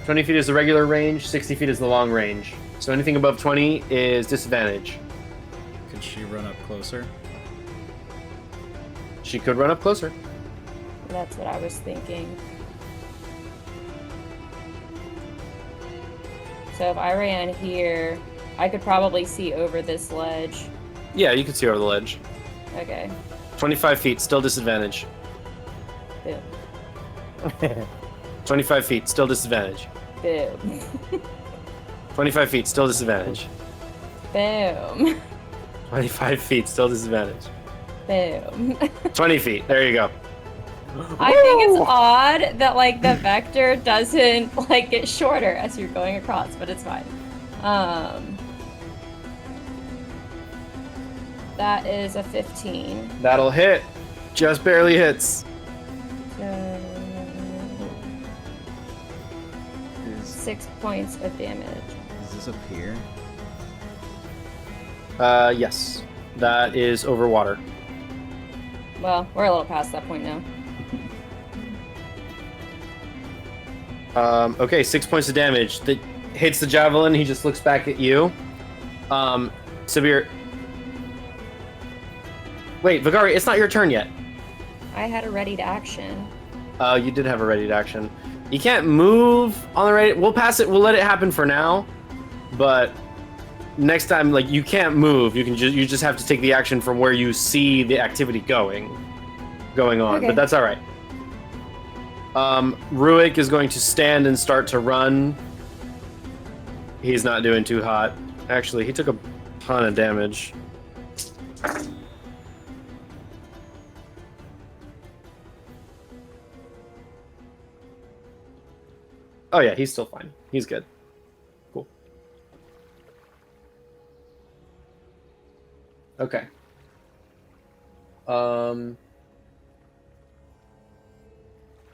20 feet is the regular range, 60 feet is the long range. So anything above 20 is disadvantage. Could she run up closer? She could run up closer. That's what I was thinking. So if I ran here, I could probably see over this ledge. Yeah, you can see over the ledge. Okay. 25 feet, still disadvantage. Boom. 25 feet, still disadvantage. Boom. 25 feet, still disadvantage. Boom. 25 feet, still disadvantage. Boom. 20 feet, there you go. I think it's odd that like the vector doesn't like get shorter as you're going across, but it's fine. That is a 15. That'll hit. Just barely hits. Is 6 points of damage. this a pier? Yes. That is over water. Well, we're a little past that point now. Okay, 6 points of damage. That hits the javelin. He just looks back at you. Sabir. Wait, Vigari, it's not your turn yet. I had a ready to action. You did have a ready to action. You can't move on the ready. We'll pass it. We'll let it happen for now. But next time, like, you can't move. You just have to take the action from where you see the activity going on. Okay. But that's all right. Ruik is going to stand and start to run. He's not doing too hot. Actually, he took a ton of damage. Oh yeah, he's still fine. He's good. Cool. Okay.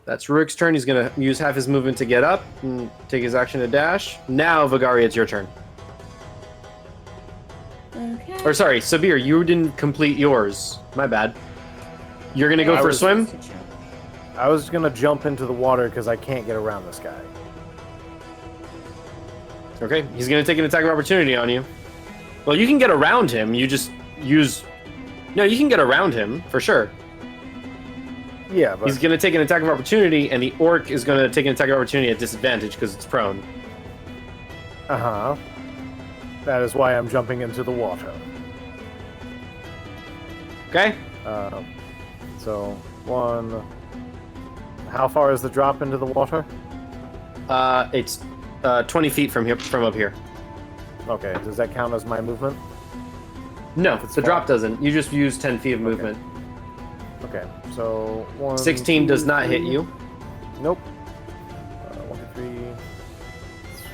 That's Ruik's turn. He's gonna use half his movement to get up and take his action to dash. Now, Vagari, it's your turn. Okay. Or sorry, Sabir, you didn't complete yours. My bad. You're gonna go for a swim? I was gonna jump into the water because I can't get around this guy. Okay, he's gonna take an attack of opportunity on you. Well, you can get around him. You just use... No, you can get around him, for sure. Yeah, but He's gonna take an attack of opportunity, and the orc is gonna take an attack of opportunity at disadvantage because it's prone. uh-huh. That is why I'm jumping into the water. Okay? So, one... How far is the drop into the water? It's 20 feet from up here. Okay, does that count as my movement? No, If it's the far. drop doesn't. You just use 10 feet of movement. Okay, so 1, 16 does 2, not hit 3. you. Nope. 1, 2,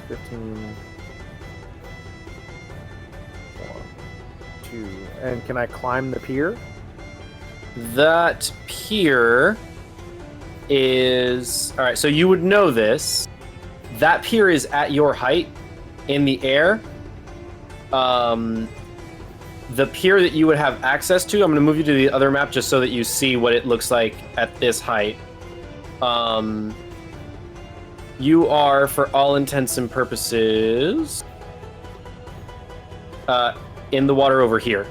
3. 15. 1, 2. And can I climb the pier? That pier is... Alright, so you would know this. That pier is at your height in the air. The pier that you would have access to, I'm going to move you to the other map just so that you see what it looks like at this height. You are, for all intents and purposes, in the water over here.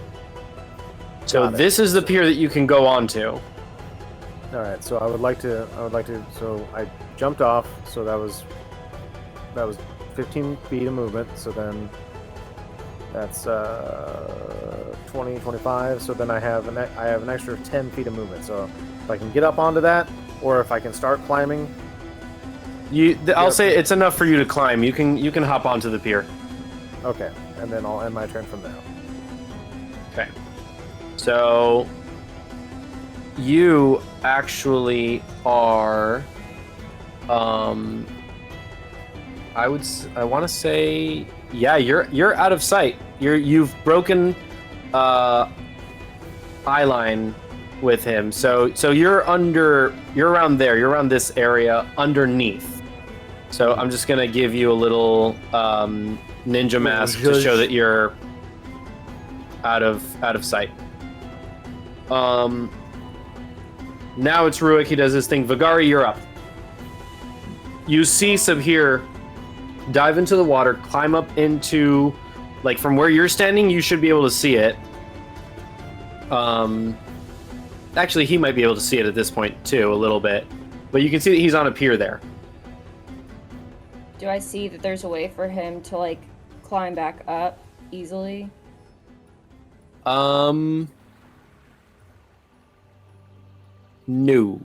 So Got it. this is the pier that you can go onto. All right, so I would like to. So I jumped off. So that was 15 feet of movement. So then that's 20, 25. So then I have an extra 10 feet of movement. So if I can get up onto that, or if I can start climbing. I'll say it's enough for you to climb. You can hop onto the pier. Okay, and then I'll end my turn from there. Okay. So you actually are I want to say, yeah, you're out of sight. You've broken eye line with him. So you're around there. You're around this area underneath. So I'm just gonna give you a little ninja mask to show that you're out of sight. Now it's Ruik. He does his thing. Vagari, you're up. You see Shalhil dive into the water, climb up into, like, from where you're standing, you should be able to see it. Actually, he might be able to see it at this point too, a little bit. But you can see that he's on a pier there. Do I see that there's a way for him to, like, climb back up easily? No.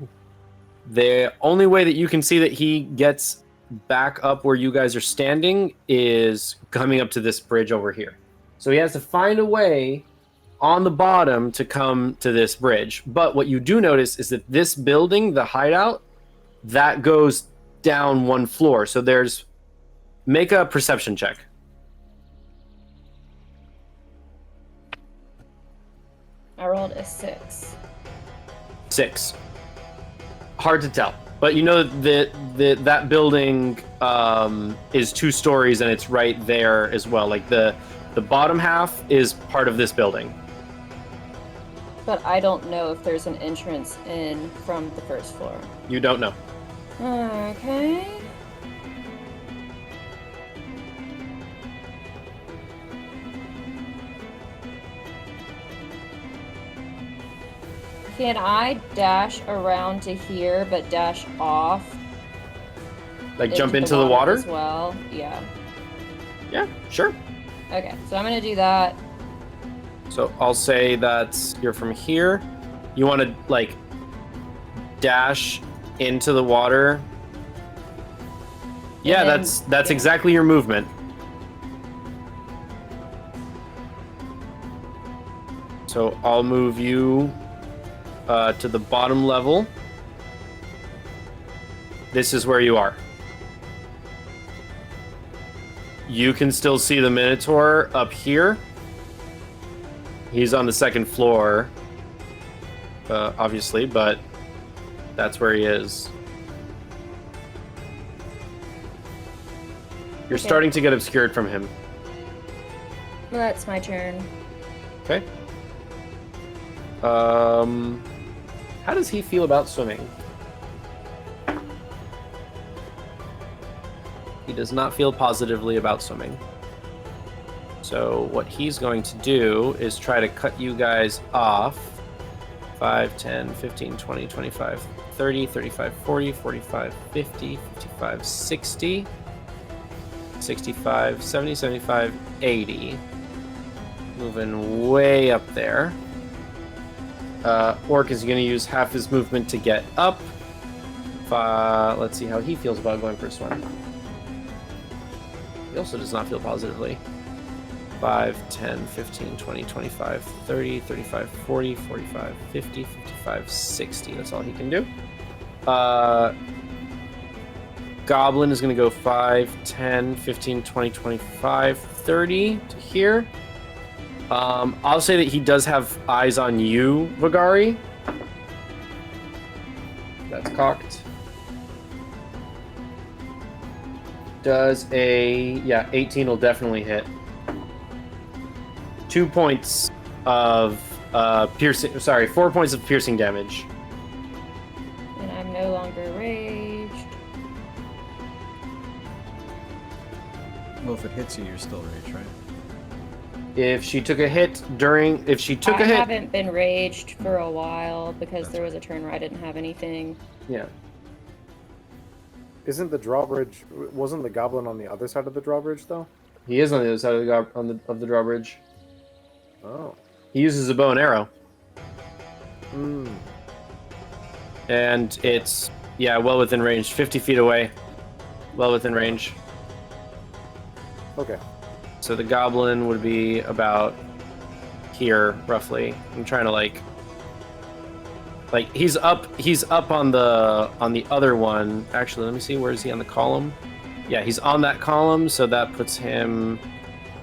The only way that you can see that he gets back up where you guys are standing is coming up to this bridge over here. So he has to find a way on the bottom to come to this bridge. But what you do notice is that this building, the hideout, that goes down one floor. So make a perception check. I rolled a 6. 6. Hard to tell, but you know that building is 2 stories and it's right there as well. Like the bottom half is part of this building. But I don't know if there's an entrance in from the first floor. You don't know. Okay. Can I dash around to here, but dash off? Like jump into the water? as well? Yeah. Yeah, sure. Okay, so I'm gonna do that. So I'll say that you're from here. You want to, like, dash into the water. Yeah, then- that's yeah. exactly your movement. So I'll move you to the bottom level. This is where you are. you can still see the Minotaur up here. He's on the second floor, obviously, but that's where he is. You're Okay. starting to get obscured from him. Well, that's my turn. Okay. How does he feel about swimming? He does not feel positively about swimming. So what he's going to do is try to cut you guys off. 5, 10, 15, 20, 25, 30, 35, 40, 45, 50, 55, 60, 65, 70, 75, 80. Moving way up there. Orc is going to use half his movement to get up. Let's see how he feels about going for a swim. He also does not feel positively. 5, 10, 15, 20, 25, 30, 35, 40, 45, 50, 55, 60. That's all he can do. Goblin is going to go 5, 10, 15, 20, 25, 30 to here. I'll say that he does have eyes on you, Vagari. That's cocked. Does 18 will definitely hit. 2 points of piercing. Sorry, 4 points of piercing damage. And I'm no longer raged. Well, if it hits you, you're still raged, right? If she took a hit during, if she took I a hit, haven't been raged for a while because there was a turn where I didn't have anything. yeah, Isn't the drawbridge? Wasn't the goblin on the other side of the drawbridge though? he is on the other side of the drawbridge. Oh. He uses a bow and arrow, Hmm. and it's well within range, 50 feet away, well within range. Okay. So the goblin would be about here, roughly. I'm trying to like he's up on the other one. Actually, let me see, where is he on the column? Yeah, he's on that column, so that puts him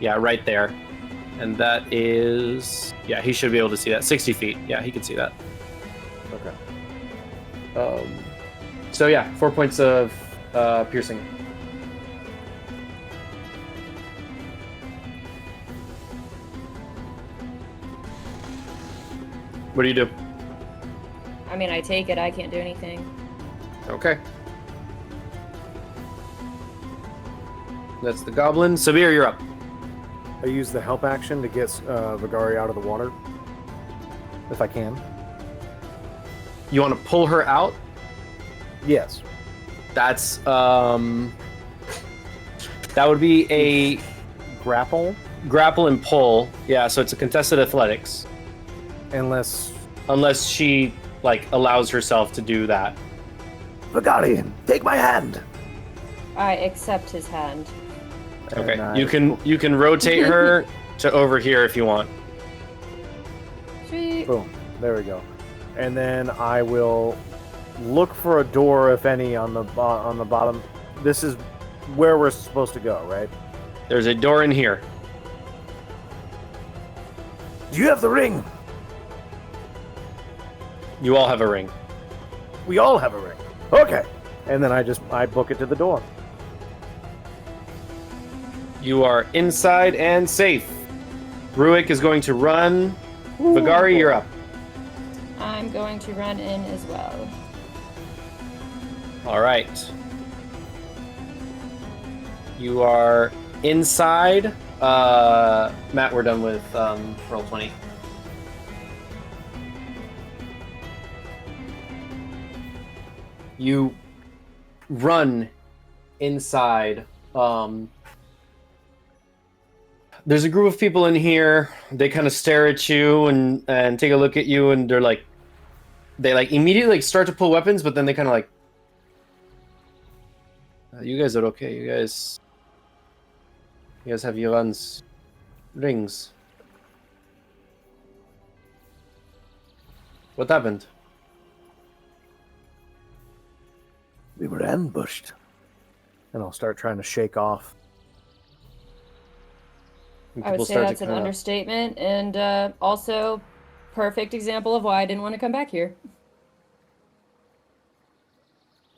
right there. And that is he should be able to see that. 60 feet. Yeah, he can see that. Okay. So 4 points of piercing. What do you do? I mean, I take it. I can't do anything. Okay. That's the goblin. Sabir, you're up. I use the help action to get Vagari out of the water, if I can. You want to pull her out? Yes. That's that would be a Grapple, grapple and pull. Yeah, so it's a contested athletics. unless She allows herself to do that. Vagari, take my hand. I accept his hand. Okay. And I- You can rotate her to over here if you want. Sweet. Boom. There we go. And then I will look for a door, if any, on the bottom. This is where we're supposed to go, right? There's a door in here. Do you have the ring? You all have a ring. We all have a ring. Okay. And then I book it to the door. You are inside and safe. Ruik is going to run. Vagari, you're up. I'm going to run in as well. All right. You are inside. Matt, we're done with roll 20. You run inside. There's a group of people in here. They kind of stare at you and take a look at you, and they immediately start to pull weapons, but then they kind of you guys are okay. You guys have Yvonne's rings. What happened? We were ambushed. And I'll start trying to shake off And I would people say start that's to an kind of understatement, and also perfect example of why I didn't want to come back here.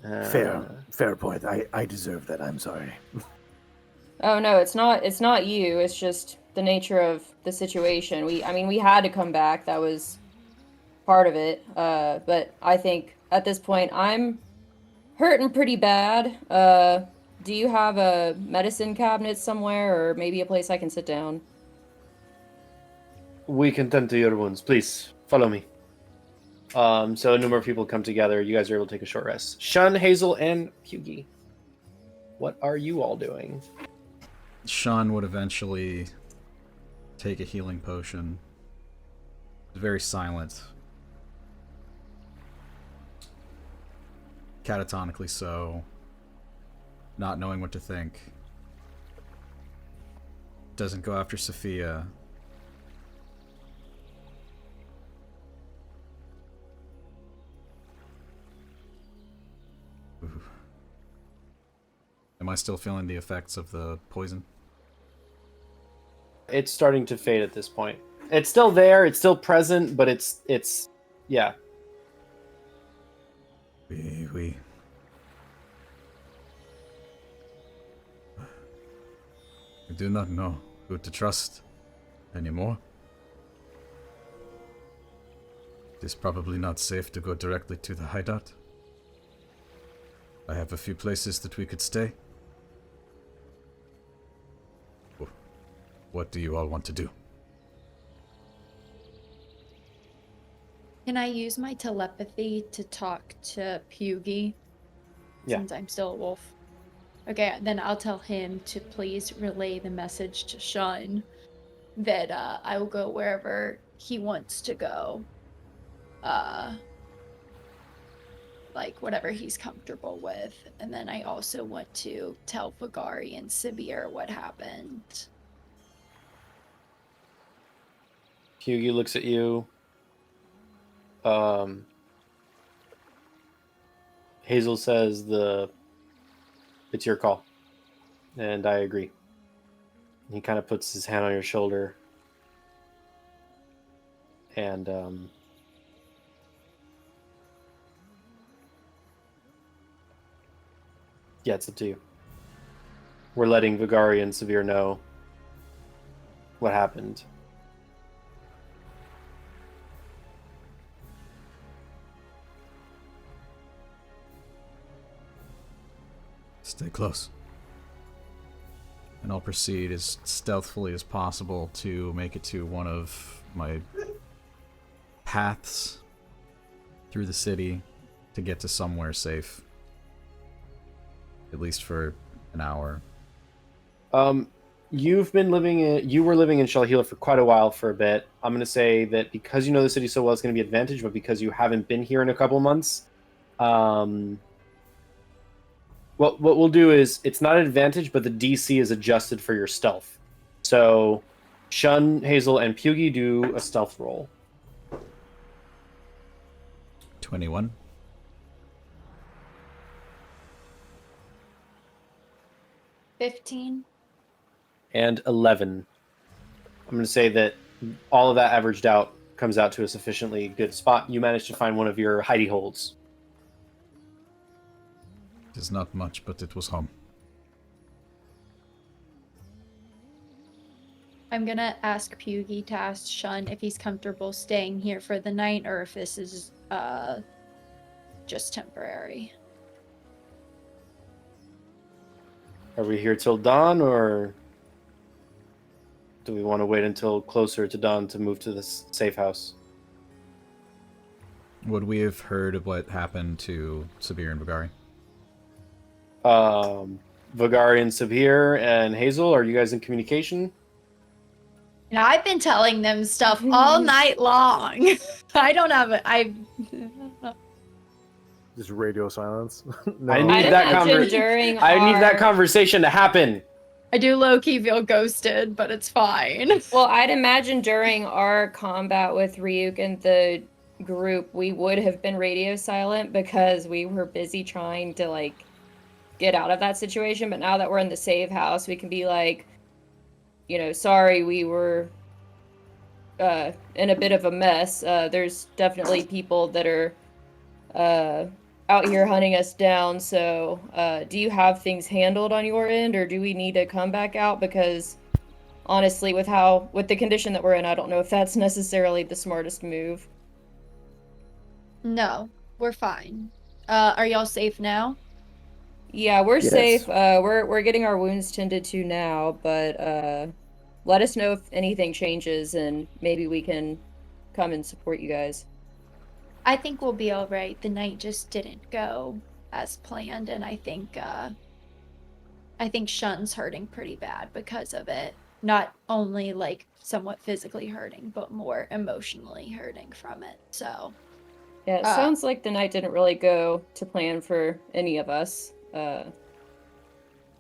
Fair point. I deserve that. I'm sorry. Oh no, it's not you. It's just the nature of the situation. We had to come back. That was part of it. But I think at this point I'm hurting pretty bad. Do you have a medicine cabinet somewhere, or maybe a place I can sit down? We can tend to your wounds. Please follow me. So a number of people come together. You guys are able to take a short rest. Shun, Hazel, and Hughie. What are you all doing? Sean would eventually take a healing potion. Very silent. Catatonically so. Not knowing what to think. Doesn't go after Sophia. Ooh. Am I still feeling the effects of the poison? It's starting to fade at this point. It's still there. It's still present, but it's yeah. We. I do not know who to trust anymore. It is probably not safe to go directly to the hideout. I have a few places that we could stay. What do you all want to do? Can I use my telepathy to talk to Byyyeee? Yeah. Since I'm still a wolf. Okay, then I'll tell him to please relay the message to Shun that I will go wherever he wants to go. Like whatever he's comfortable with. And then I also want to tell Vagari and Sibir what happened. Hughie looks at you. Hazel says it's your call. And I agree. He kind of puts his hand on your shoulder. And yeah, it's up to you. We're letting Vagari and Severe know what happened. Stay close. And I'll proceed as stealthily as possible to make it to one of my paths through the city to get to somewhere safe. At least for an hour. You were living in Shalhil for quite a while for a bit. I'm going to say that because you know the city so well, it's going to be an advantage, but because you haven't been here in a couple months, what we'll do is, it's not an advantage, but the DC is adjusted for your stealth. So, Shun, Hazel, and Byyyeee do a stealth roll. 21. 15. And 11. I'm going to say that all of that averaged out comes out to a sufficiently good spot. You managed to find one of your hidey holes. It is not much, but it was home. I'm gonna ask Byyyeee to ask Shun if he's comfortable staying here for the night or if this is just temporary. Are we here till dawn, or do we want to wait until closer to dawn to move to this safe house? Would we have heard of what happened to Sabir and Vagari? Vagari and Sabir and Hazel, are you guys in communication? And I've been telling them stuff all night long. I don't have it. Just radio silence. No. I need I'd that imagine during I need that our- conversation to happen. I do low-key feel ghosted, but it's fine. Well, I'd imagine during our combat with Ryuk and the group, we would have been radio silent because we were busy trying to, like, get out of that situation. But now that we're in the save house, we can be like, sorry we were in a bit of a mess. There's definitely people that are out here hunting us down. So, do you have things handled on your end, or do we need to come back out? Because honestly, with the condition that we're in, I don't know if that's necessarily the smartest move. No, we're fine. Are y'all safe now? Yeah, we're Yes. safe. We're getting our wounds tended to now, but let us know if anything changes, and maybe we can come and support you guys. I think we'll be all right. The night just didn't go as planned, and I think Shun's hurting pretty bad because of it. Not only like somewhat physically hurting, but more emotionally hurting from it. So Yeah, it sounds like the night didn't really go to plan for any of us.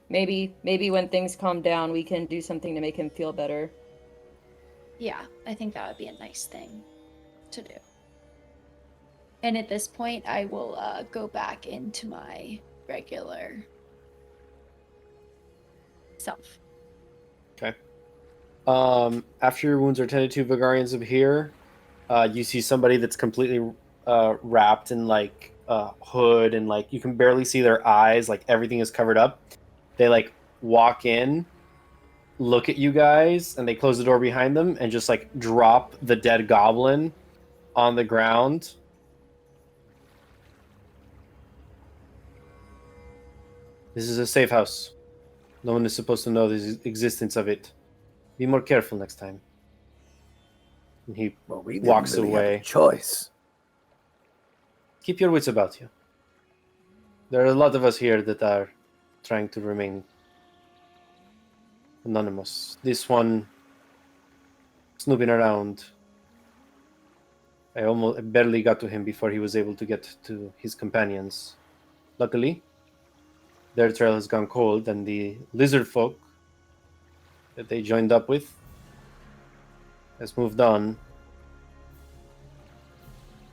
Maybe when things calm down, we can do something to make him feel better. yeah, I think that would be a nice thing to do. And at this point, I will go back into my regular self. Okay. After your wounds are tended to, Vagarians appear. You see somebody that's completely wrapped in like a hood, and like you can barely see their eyes. Like everything is covered up. They like walk in, look at you guys, and they close the door behind them and just like drop the dead goblin on the ground. This is a safe house. No one is supposed to know the existence of it. Be more careful next time. And he Well, we didn't walks really have a away. choice. Keep your wits about you. There are a lot of us here that are trying to remain anonymous. This one snooping around. I barely got to him before he was able to get to his companions. Luckily, their trail has gone cold, and the lizard folk that they joined up with has moved on.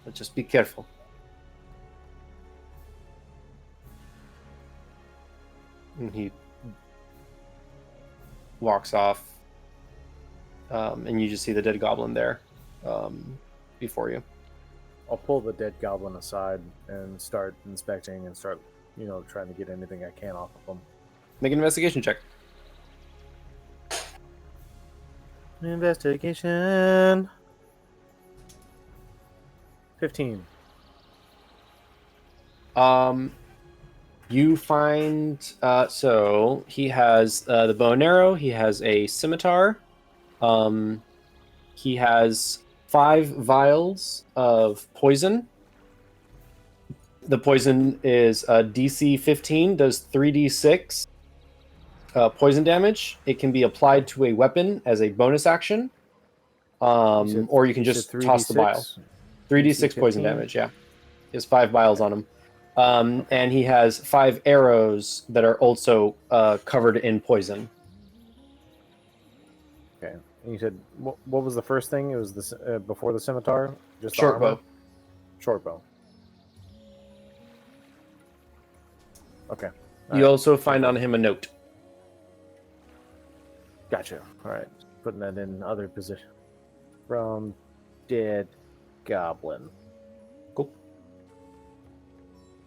But just be careful. And he walks off, and you just see the dead goblin there before you. I'll pull the dead goblin aside and start inspecting and start, trying to get anything I can off of him. Make an investigation check. Investigation. 15. You find so he has the bow and arrow. He has a scimitar. He has 5 vials of poison. The poison is DC 15, does 3d6 poison damage. It can be applied to a weapon as a bonus action, or you can just toss the vial. 3d6 poison damage, yeah. He has 5 vials on him. And he has 5 arrows that are also covered in poison. Okay. And you said, what was the first thing? It was the before the scimitar? Just the Short armor? bow. Short bow. Okay. You also find on him a note. Gotcha. All right. Putting that in other position. From dead goblin. Cool.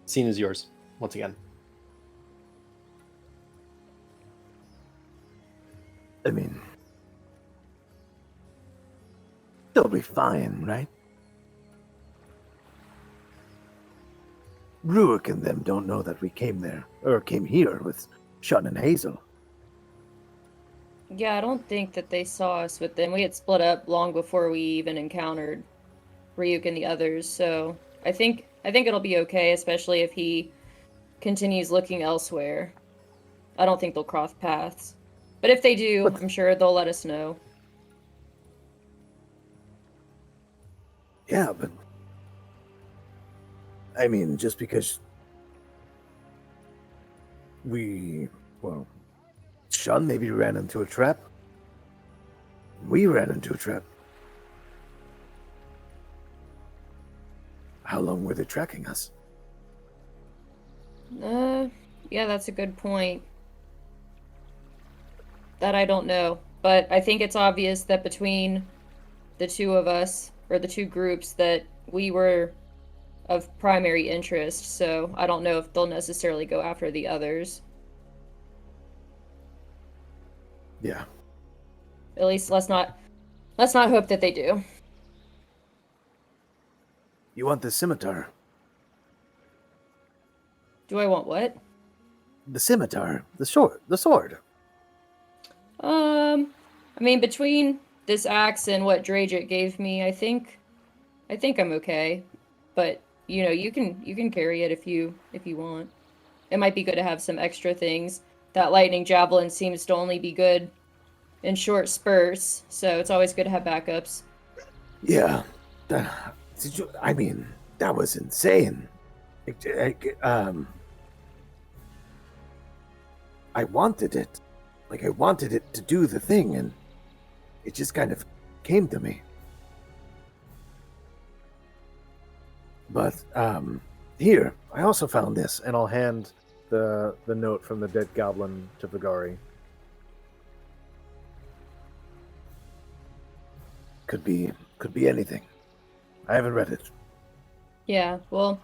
Scene is yours, once again. I mean, they'll be fine, right? Rurik and them don't know that we came there, or came here with Shun and Hazel. Yeah, I don't think that they saw us with them. We had split up long before we even encountered Ryuk and the others, so I think it'll be okay, especially if he continues looking elsewhere. I don't think they'll cross paths. But if they do, I'm sure they'll let us know. Yeah, but I mean, just because Shun maybe ran into a trap. We ran into a trap. How long were they tracking us? Yeah, that's a good point. That I don't know. but I think it's obvious that between the two of us, or the two groups, that we were of primary interest, so I don't know if they'll necessarily go after the others. Yeah. At least let's not hope that they do. You want the scimitar? Do I want what? The scimitar. The sword. The sword. I mean, between this axe and what Drajit gave me, I think I'm okay. But you can carry it if you want. It might be good to have some extra things. That lightning javelin seems to only be good in short spurts, so it's always good to have backups. Yeah. I mean, that was insane. I wanted it. Like, I wanted it to do the thing, and it just kind of came to me. But, here, I also found this. And I'll hand the note from the dead goblin to Vigari. Could be anything. I haven't read it. Yeah, well,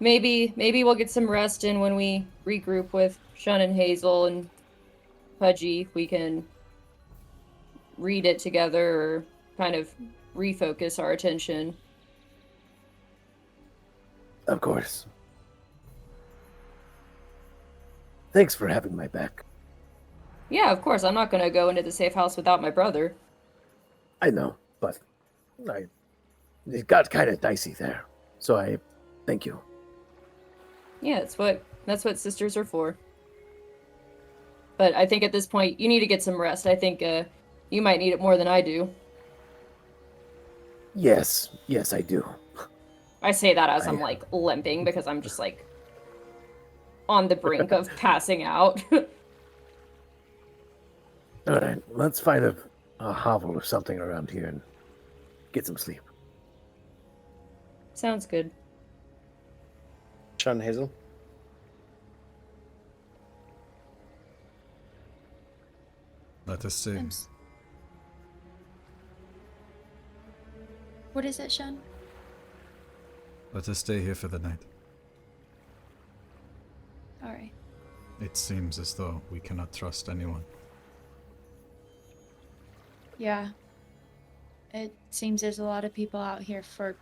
maybe we'll get some rest in when we regroup with Shun and Hazel and Pudgy. We can read it together or kind of refocus our attention. Of course. Thanks for having my back. Yeah, of course. I'm not gonna go into the safe house without my brother. I know, but it got kind of dicey there. So I thank you. Yeah, that's what sisters are for. But I think at this point you need to get some rest. I think you might need it more than I do. Yes, I do. I say that as I'm like limping because I'm just like on the brink of passing out. All right, let's find a hovel or something around here and get some sleep. Sounds good. Shun Hazel. Let us see. What is it, Shun? Let us stay here for the night. All right. It seems as though we cannot trust anyone. Yeah. It seems there's a lot of people out here for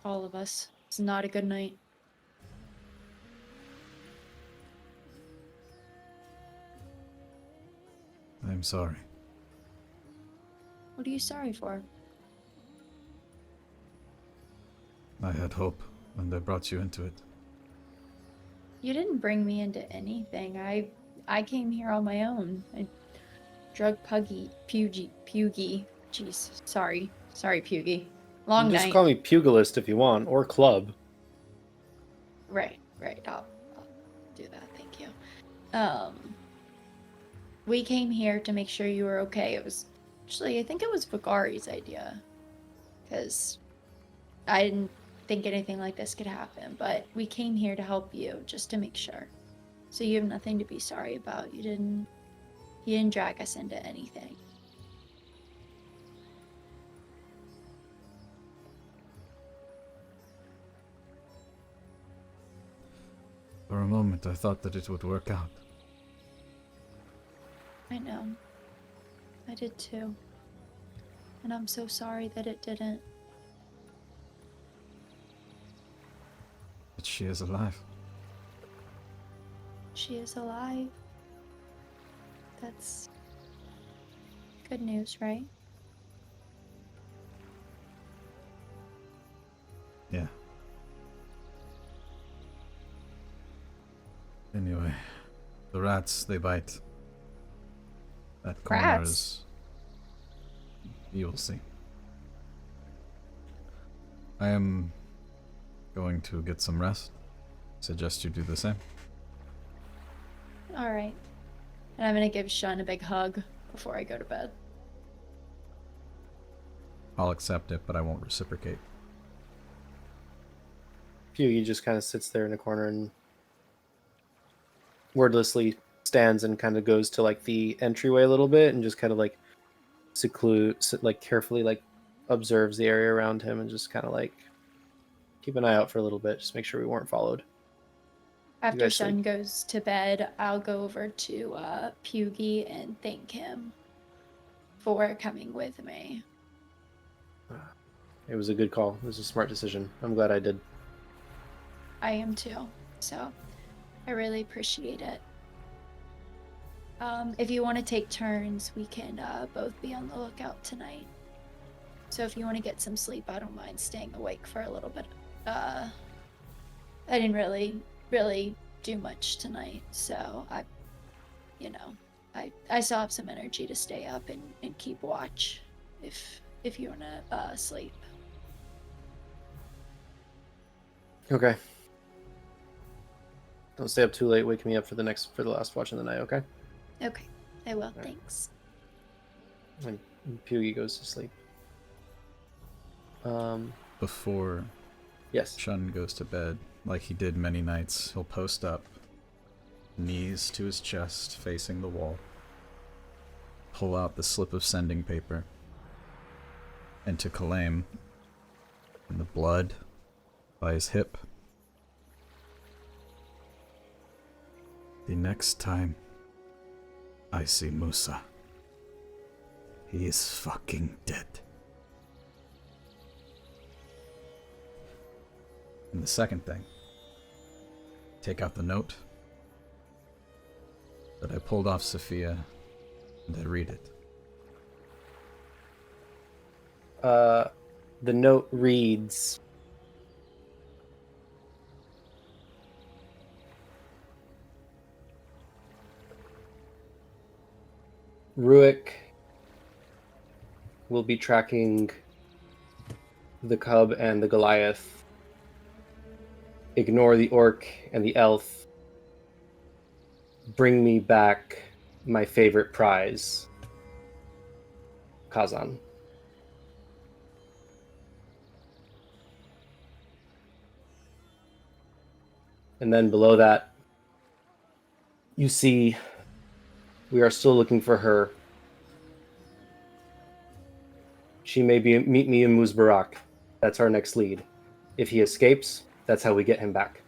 all of us. It's not a good night. I'm sorry. What are you sorry for? I had hope when I brought you into it. You didn't bring me into anything. I came here on my own. I drug Pugy. Jeez, sorry, Pugy. Long Just night. call me pugilist if you want, or club. Right. I'll do that. Thank you. We came here to make sure you were okay. It was actually, I think it was Vigari's idea, because I didn't think anything like this could happen. But we came here to help you, just to make sure. So you have nothing to be sorry about. He didn't drag us into anything. For a moment, I thought that it would work out. I know. I did too. And I'm so sorry that it didn't. But she is alive. She is alive. That's good news, right? Yeah. Anyway, the rats, they bite. That corner Rats? is... You will see. I am going to get some rest. Suggest you do the same. Alright. And I'm gonna give Shun a big hug before I go to bed. I'll accept it, but I won't reciprocate. Pugy just kind of sits there in the corner and wordlessly stands and kind of goes to like the entryway a little bit and just kind of like carefully like observes the area around him and just kind of like keep an eye out for a little bit, just make sure we weren't followed. After guys Shun sleep. goes to bed, I'll go over to Byyyeee and thank him for coming with me. It was a good call. It was a smart decision. I'm glad I did. I am too, so I really appreciate it. If you want to take turns, we can both be on the lookout tonight. So if you want to get some sleep, I don't mind staying awake for a little bit. I didn't really do much tonight, so I still have some energy to stay up and keep watch if you want to sleep. Okay. Don't stay up too late. Wake me up for the last watch of the night, okay? Okay, I will. right. Thanks. And Byyyeee goes to sleep. Before Yes. Shun goes to bed, like he did many nights, he'll post up, knees to his chest, facing the wall, pull out the slip of sending paper, and to Kalaim, in the blood by his hip. The next time I see Musa, he is fucking dead. And the second thing, take out the note that I pulled off Sophia and I read it. The note reads, Ruik will be tracking the cub and the Goliath. Ignore the orc and the elf. Bring me back my favorite prize, Kazan. And then below that, you see we are still looking for her. She may meet me in Muzbarak. That's our next lead. If he escapes, that's how we get him back.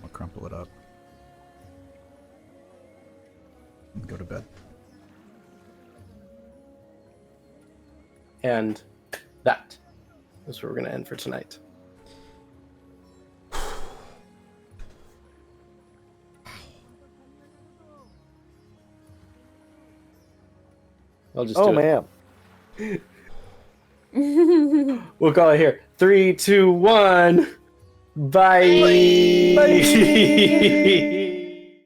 I'll crumple it up and go to bed. And that is where we're going to end for tonight. I'll just do it. Man. We'll call it here. 3, 2, 1. Bye. Bye.